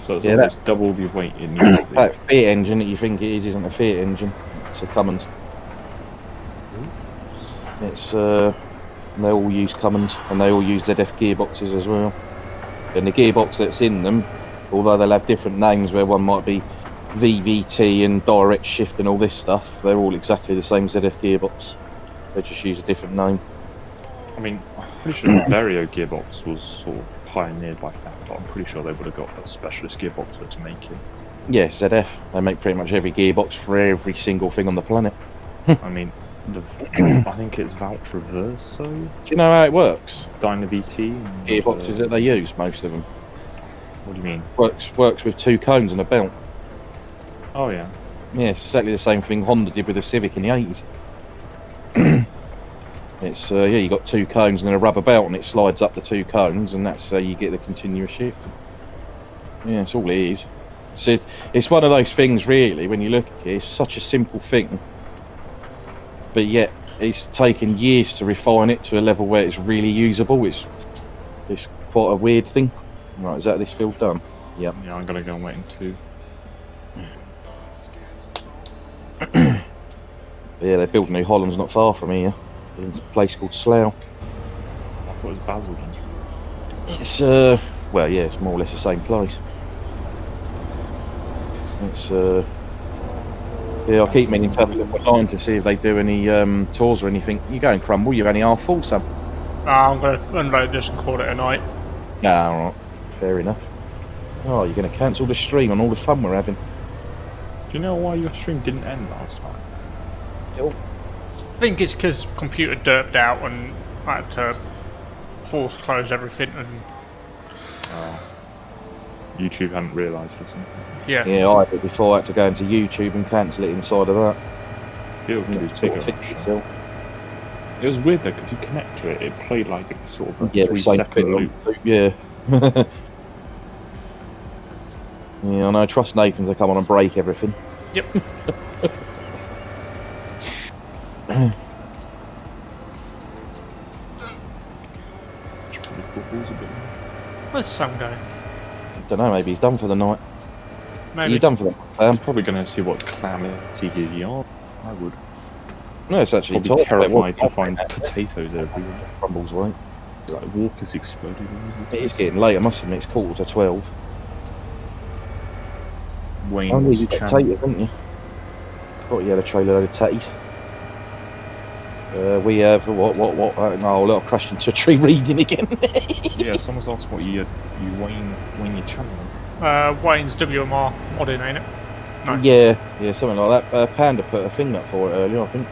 So it's yeah, almost double the weight it needs to be. That Fiat engine that you think it is isn't a Fiat engine. It's a Cummins. It's they all use Cummins and they all use ZF gearboxes as well. And the gearbox that's in them, although they'll have different names where one might be VVT and direct shift and all this stuff, they're all exactly the same ZF gearbox. They just use a different name. I mean, I'm pretty sure the Vario gearbox was sort of pioneered by Fat, but I'm pretty sure they would have got a specialist gearboxer to make it. Yeah, ZF. They make pretty much every gearbox for every single thing on the planet. I mean, I think it's Voucher Verso. Do you know how it works? Dyna VT. And, gearboxes that they use, most of them. What do you mean? Works with 2 cones and a belt. Oh yeah. Yeah, it's exactly the same thing Honda did with the Civic in the 80s. It's yeah, you got 2 cones and then a rubber belt, and it slides up the 2 cones, and that's how you get the continuous shift. Yeah, that's all it is. So it's one of those things, really. When you look at it, it's such a simple thing, but yet it's taken years to refine it to a level where it's really usable. It's quite a weird thing. Right, is that this field done? Yep. Yeah, I'm gonna go and wait in 2. Yeah, they're building New Holland's not far from here. It's a place called Slough. I thought it was Basildon. It's well, yeah, it's more or less the same place. It's yeah, I keep meaning to have a look online to see if they do any tours or anything. You go and crumble, you're only half full, son. I'm going to unload this and call it a night. Ah, alright, fair enough. Oh, you're going to cancel the stream on all the fun we're having. Do you know why your stream didn't end last time? Nope. I think it's because computer derped out and I had to force close everything and... YouTube hadn't realised or something. Yeah. Yeah, I did before. I had to go into YouTube and cancel it inside of that. It was weird though, because you connect to it, it played like sort of a 3-second loop. Yeah. Yeah, I know. Trust Nathan to come on and break everything. Yep. Where's Sam going? I don't know, maybe he's done for the night. Maybe. Are you done for the I'm probably going to see what calamity his yard. I would. No, it's actually Probably terrified to find potatoes everywhere. Crumbles away. Like walkers exploded. It is getting late, I must admit. It's 11:45. Wayne was got potatoes, haven't you? Got you had a trailer load of tatties. We have what? No, look, I crashed into a tree reading again. Yeah, someone's asked what you Wayne your channel is. Wayne's WMR modding, ain't it? No. Yeah, something like that. Panda put a thing up for it earlier, I think,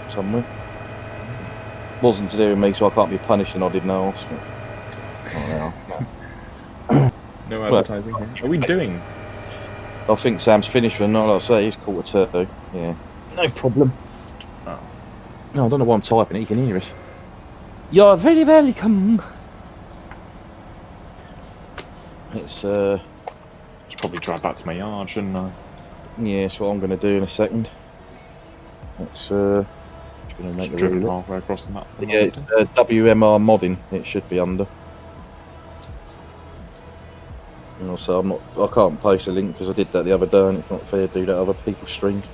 somewhere. Wasn't to do with me, so I can't be punished, and I didn't ask. No advertising. Are we doing? I think Sam's finished for the night. Like I say, he's 1:45. Yeah, no problem. Oh. No, I don't know why I'm typing it. You can hear us. You're very welcome. It's Should probably drive back to my yard, shouldn't I? yeah, that's what I'm going to do in a second. It's going to make the driven route. halfway across the map. Yeah, it's WMR modding. It should be under. And also, I can't post a link because I did that the other day, and it's not fair to do that other people's streams.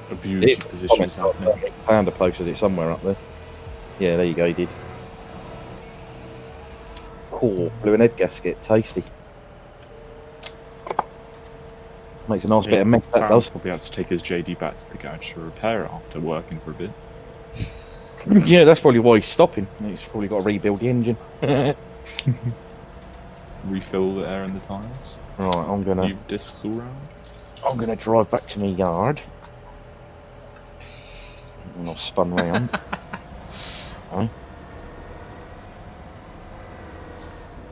Abuse the positions happening. Panda posted it somewhere up there. Yeah, there you go. He did. Cool. Blew an head gasket. Tasty. Makes a nice bit of mess. That does. Probably had to take his JD back to the garage to repair it after working for a bit. Yeah, that's probably why he's stopping. He's probably got to rebuild the engine. Refill the air in the tyres. Right, I'm gonna. New discs all round. I'm gonna drive back to my yard. And I've spun round. Right.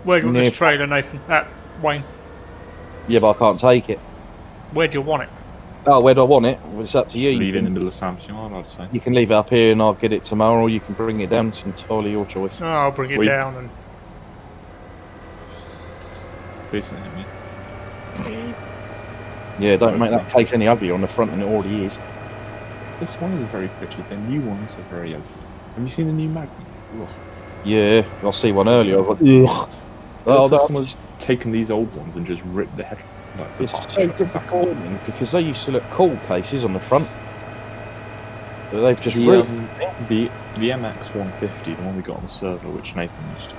Where do you want this trailer, Nathan? Wayne. Yeah, but I can't take it. Where do you want it? Oh, where do I want it? Well, it's up to you. Leave it in the middle of Sam's yard, I'd say. You can leave it up here and I'll get it tomorrow, or you can bring it down. It's entirely your choice. Oh, I'll bring it down and. Please don't hit me. Yeah, don't make that case any uglier on the front than it already is. This one is very pretty. The new ones are very ugly. Have you seen the new Magnum? Ugh. Yeah, I see one earlier. I was like, ugh. Oh, someone's taken these old ones and just ripped the head. It's so disappointing because they used to look cool cases on the front. But they've just ripped. The MX 150, the one we got on the server, which Nathan used.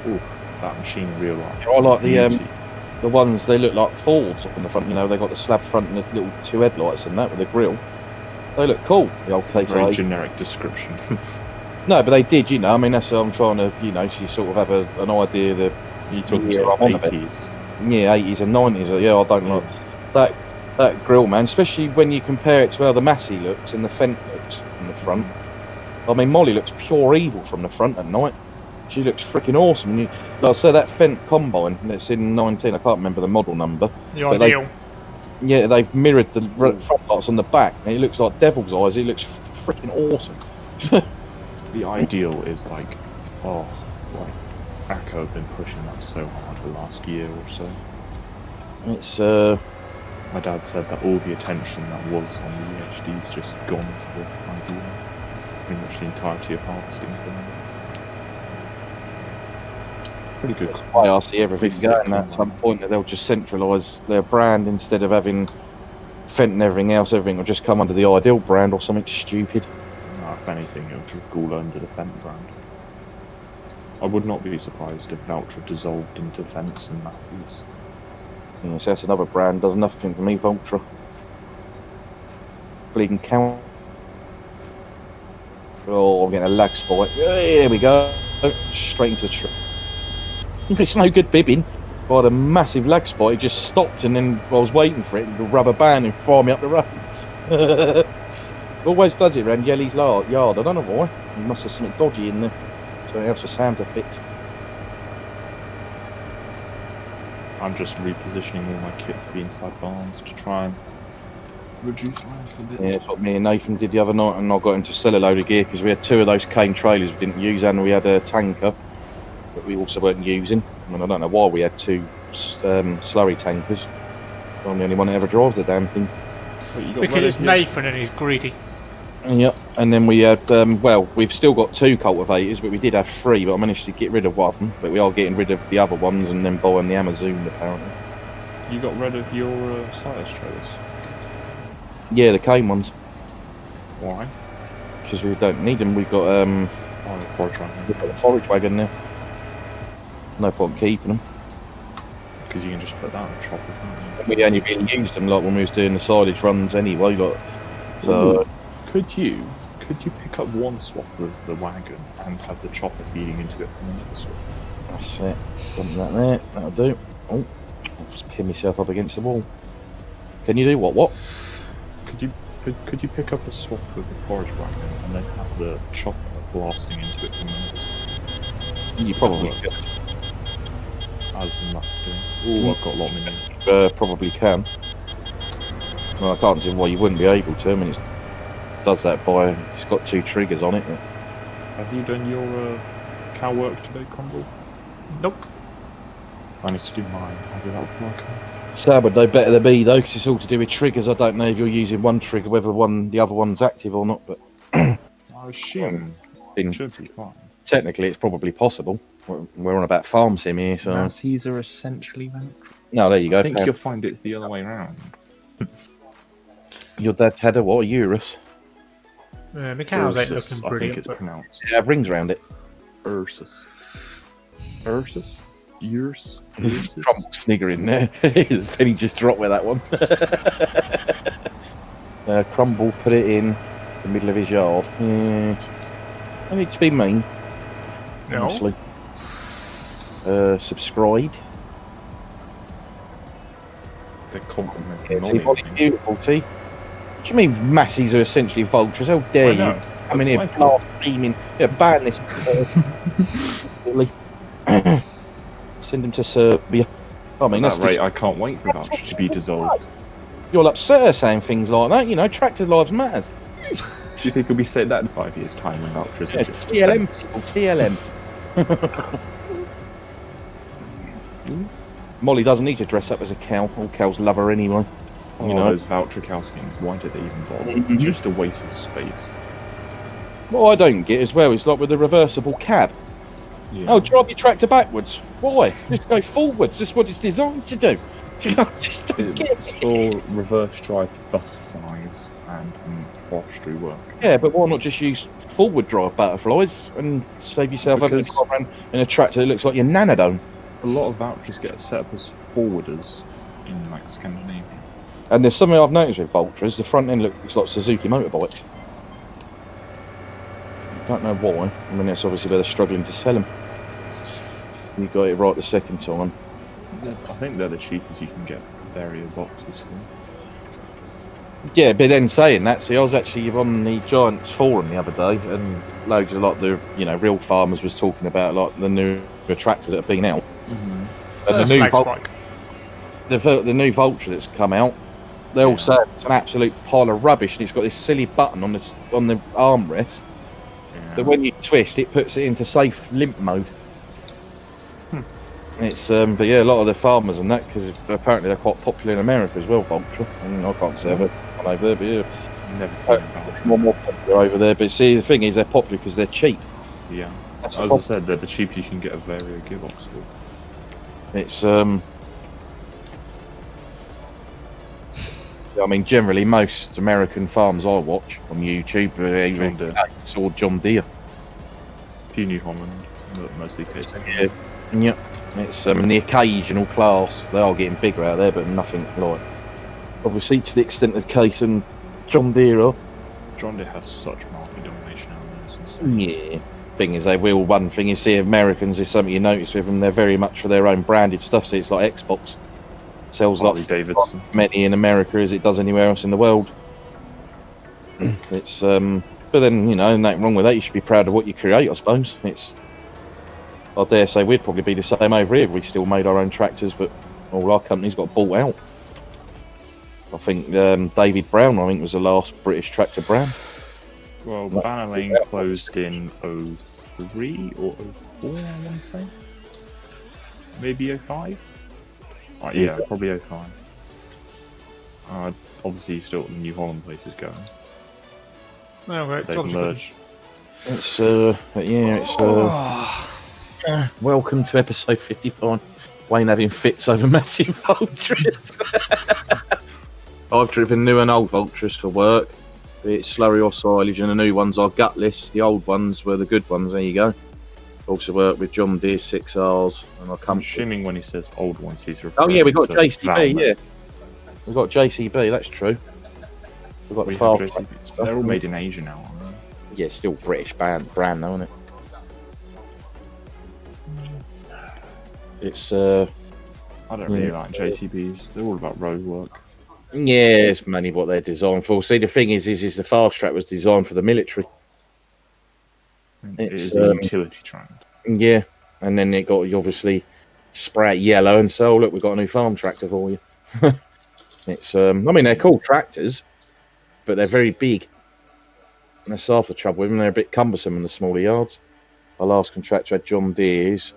Ooh, that machine in real life. I like the ones, they look like Fords up in the front, you know, they got the slab front and the little two headlights and that with the grille. They look cool, the old case. Very generic description. No, but they did, you know, I mean, that's what I'm trying to, you know, so you sort of have an idea that... You're talking sort of 80s. Yeah, 80s and 90s, yeah, I don't like that grille, man, especially when you compare it to how the Massey looks and the Fent looks from the front. I mean, Molly looks pure evil from the front at night. She looks freaking awesome. Like I said, that Fent Combine that's in 19, I can't remember the model number. The ideal. They've mirrored the front lights on the back, and it looks like devil's eyes. It looks freaking awesome. The ideal is like, Acco have been pushing that so hard the last year or so. It's My dad said that all the attention that was on the UHD's just gone to the ideal. Pretty much the entirety of harvesting for them. Pretty good. That's why I see everything going at some point that they'll just centralise their brand instead of having Fent and everything else. Everything will just come under the Ideal brand or something stupid. No, if anything, it'll just go under the Fent brand. I would not be surprised if Valtra dissolved into Fents and Massey's. Yeah, so that's another brand, does nothing for me, Valtra. Bleeding count. Oh, I'm getting a lag spike. There we go. Straight into the tree. It's no good bibbing. I had a massive lag spot. It just stopped, and then I was waiting for it to rubber band and fire me up the road. Always does it around Yellie's yard. I don't know why. There must have something dodgy in there. Something else for Sam to fix. I'm just repositioning all my kit to be inside barns to try and reduce lag a bit. Yeah, that's what me and Nathan did the other night, and I got him to sell a load of gear because we had two of those cane trailers we didn't use, and we had a tanker that we also weren't using. I mean, I don't know why we had two slurry tankers. I'm the only one that ever drives the damn thing. Because it's Nathan and he's greedy. Yeah, and then we had, well, we've still got two cultivators, but we did have three, but I managed to get rid of one, but we are getting rid of the other ones and then buying the Amazon, apparently. You got rid of your silas trailers? Yeah, the cane ones. Why? Because we don't need them. We've got, forage wagon. We've got the forage wagon now. No point keeping them. Because you can just put that on a chopper, can't you? We only really used them like when we was doing the silage runs anyway. Like So could you pick up one swath of the wagon and have the chopper feeding into it from another swath? that's it. Dump that there. That'll do. Oh, I'll just pin myself up against the wall. Can you do what? Could you pick up a swath of the forage wagon and then have the chopper blasting into it from another? You probably could. As in that doing. I've got a lot of minions. Probably can. Well, I can't see why you wouldn't be able to. I mean, it does that by... It's got 2 triggers on it. Have you done your cow work today, Crumble? Nope. I need to do mine. I'll do that with my cow. Sad would they better than me though, because it's all to do with triggers. I don't know if you're using one trigger, whether the other one's active or not. But I assume it should be fine. Technically, it's probably possible. We're on about farm sim here, so Nazis are essentially vouchers. no, there you go. I think you'll find it's the other way around. Your dad had a what? A Urus? The cows ain't looking I think brilliant. it's pronounced Yeah, rings around it. Ursus. Ursus? Crumble snigger in there. The penny just dropped with that one. Crumble put it in the middle of his yard. I need to be mean. No. Honestly. Subscribed. They're complimenting T, Molly. beautiful T. What do you mean masses are essentially vultures? How dare you come in here blast beaming? Yeah, ban this. Really. Send him to Serbia. I mean, At that's that rate, I can't wait for that to be dissolved. You'll upset her saying things like that. You know, tractors' lives matters. Do you think we'll be saying that in 5 years' time when vouchers Yeah, are just TLM, TLM. Molly doesn't need to dress up as a cow. All cows love her anyway. You know, those voucher cow skins, why did they even bother? Mhm. Just a waste of space. what I don't get as well is like with the reversible cab. Yeah. Oh, drive your tractor backwards. Why? Just go forwards. That's what it's designed to do. Just don't get It's for reverse drive butterflies and forestry work. Yeah, but why not just use forward drive butterflies and save yourself having to Because- drive around in a tractor that looks like your nanodome? A lot of vouchers get set up as forwarders in like Scandinavia. And there's something I've noticed with Vultras, the front end looks like Suzuki motorbikes. Don't know why. I mean, that's obviously where they're struggling to sell them. You got it right the second time. I think they're the cheapest you can get Vario boxes for. Yeah, but then saying that, see, I was actually on the Giants forum the other day, and loads of the real farmers was talking about like the new tractors that have been out, and the new the new Vulture that's come out. They're all saying it's an absolute pile of rubbish, and it's got this silly button on the armrest that when you twist, it puts it into safe limp mode. It's but yeah, a lot of the farmers and that, because apparently they're quite popular in America as well. Vulture. I mean, I can't say I've one over there, but yeah, Never seen a Vulture. one more popular over there. But see, the thing is, they're popular because they're cheap. Yeah. That's As the I said, they're the cheapest you can get a Vario gearbox for. It's I mean, generally most American farms I watch on YouTube are either John Deere. Gates or John Deere. Few New Holland, but mostly case. Yeah, it's the occasional class. They are getting bigger out there, but nothing like obviously to the extent of Case and John Deere are. John Deere has such market domination out there. It's insane. Yeah. Thing is, they will. One thing you see, Americans is something you notice with them. They're very much for their own branded stuff. So it's like Xbox sells Harley like Davidson. many in America as it does anywhere else in the world. It's but then nothing wrong with that. You should be proud of what you create, I suppose. I dare say we'd probably be the same over here if we still made our own tractors, but all our companies got bought out. I think David Brown, was the last British tractor brand. Well, Banner Lane closed in 03 or 04, I want to say. Maybe 05? Yeah, probably 05. Obviously, still the New Holland place is going. No, right, They've John's merged. It's welcome to episode 55. Wayne having fits over massive Vultures. I've driven new and old Vultures for work, be it slurry or silage, and the new ones are gutless. The old ones were the good ones. There you go. Also worked with John Deere 6Rs, and I I'm come. assuming when he says old ones, he's Oh yeah, we got referring to JCB. Valmet. Yeah, we got JCB. That's true. We've got We the have fast track JCBs. stuff. They're all made in Asia now, aren't they? Yeah, still British brand though, isn't it? It's I don't really like JCBs. They're all about road work. yeah, it's mainly what they're designed for. See, the thing is the fast track was designed for the military. It It's is a utility trend. yeah, and then it got you obviously spray it yellow and so look, we've got a new farm tractor for you. It's I mean they're cool tractors, but they're very big. And that's half the trouble with them. They're a bit cumbersome in the smaller yards. Our last contractor had John Deere's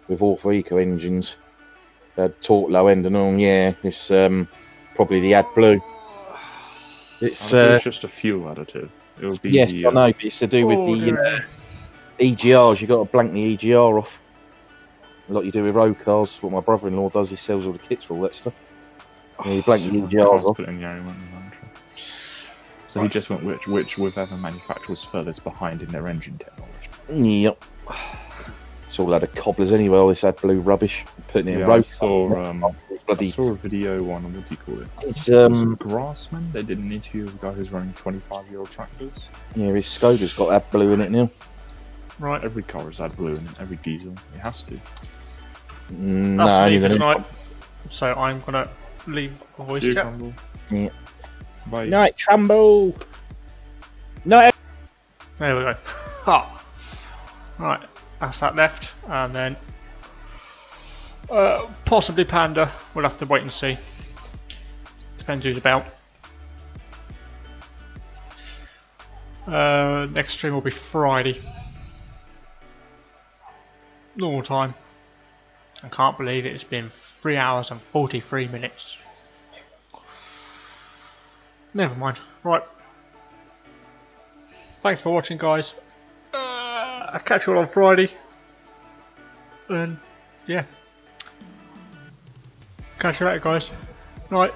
with Ortho Eco engines. They had torque low end and all. Yeah, it's probably the AdBlue. It's It's just a fuel additive. It would be yes, the, I know, but it's to do with the EGRs. You got to blank the EGR off, like you do with road cars. What my brother-in-law does, he sells all the kits for all that stuff. Yeah, you blank the EGRs off. Put it in the only one. So he just went whichever manufacturer's furthest behind in their engine technology. Yep. It's all a load of cobblers anyway, all this AdBlue rubbish. Putting it in road. I saw a video on, what do you call it? It's Grassman. They did an interview with a guy who's running 25-year-old tractors. yeah, his Skoda's got AdBlue in it now. Right. Every car has AdBlue in it, every diesel. It has to. No, That's me for only tonight. So I'm gonna leave a voice See you, chat. Crumble. Yeah. Bye. Night, Trumble. Night. There we go. Ah. Right, that's that left, and then possibly Panda. We'll have to wait and see. Depends who's about. Next stream will be Friday. Normal time. I can't believe it. It's been 3 hours and 43 minutes. Never mind. Right. Thanks for watching, guys. I'll catch you all on Friday. And yeah. Catch you later, guys. Night.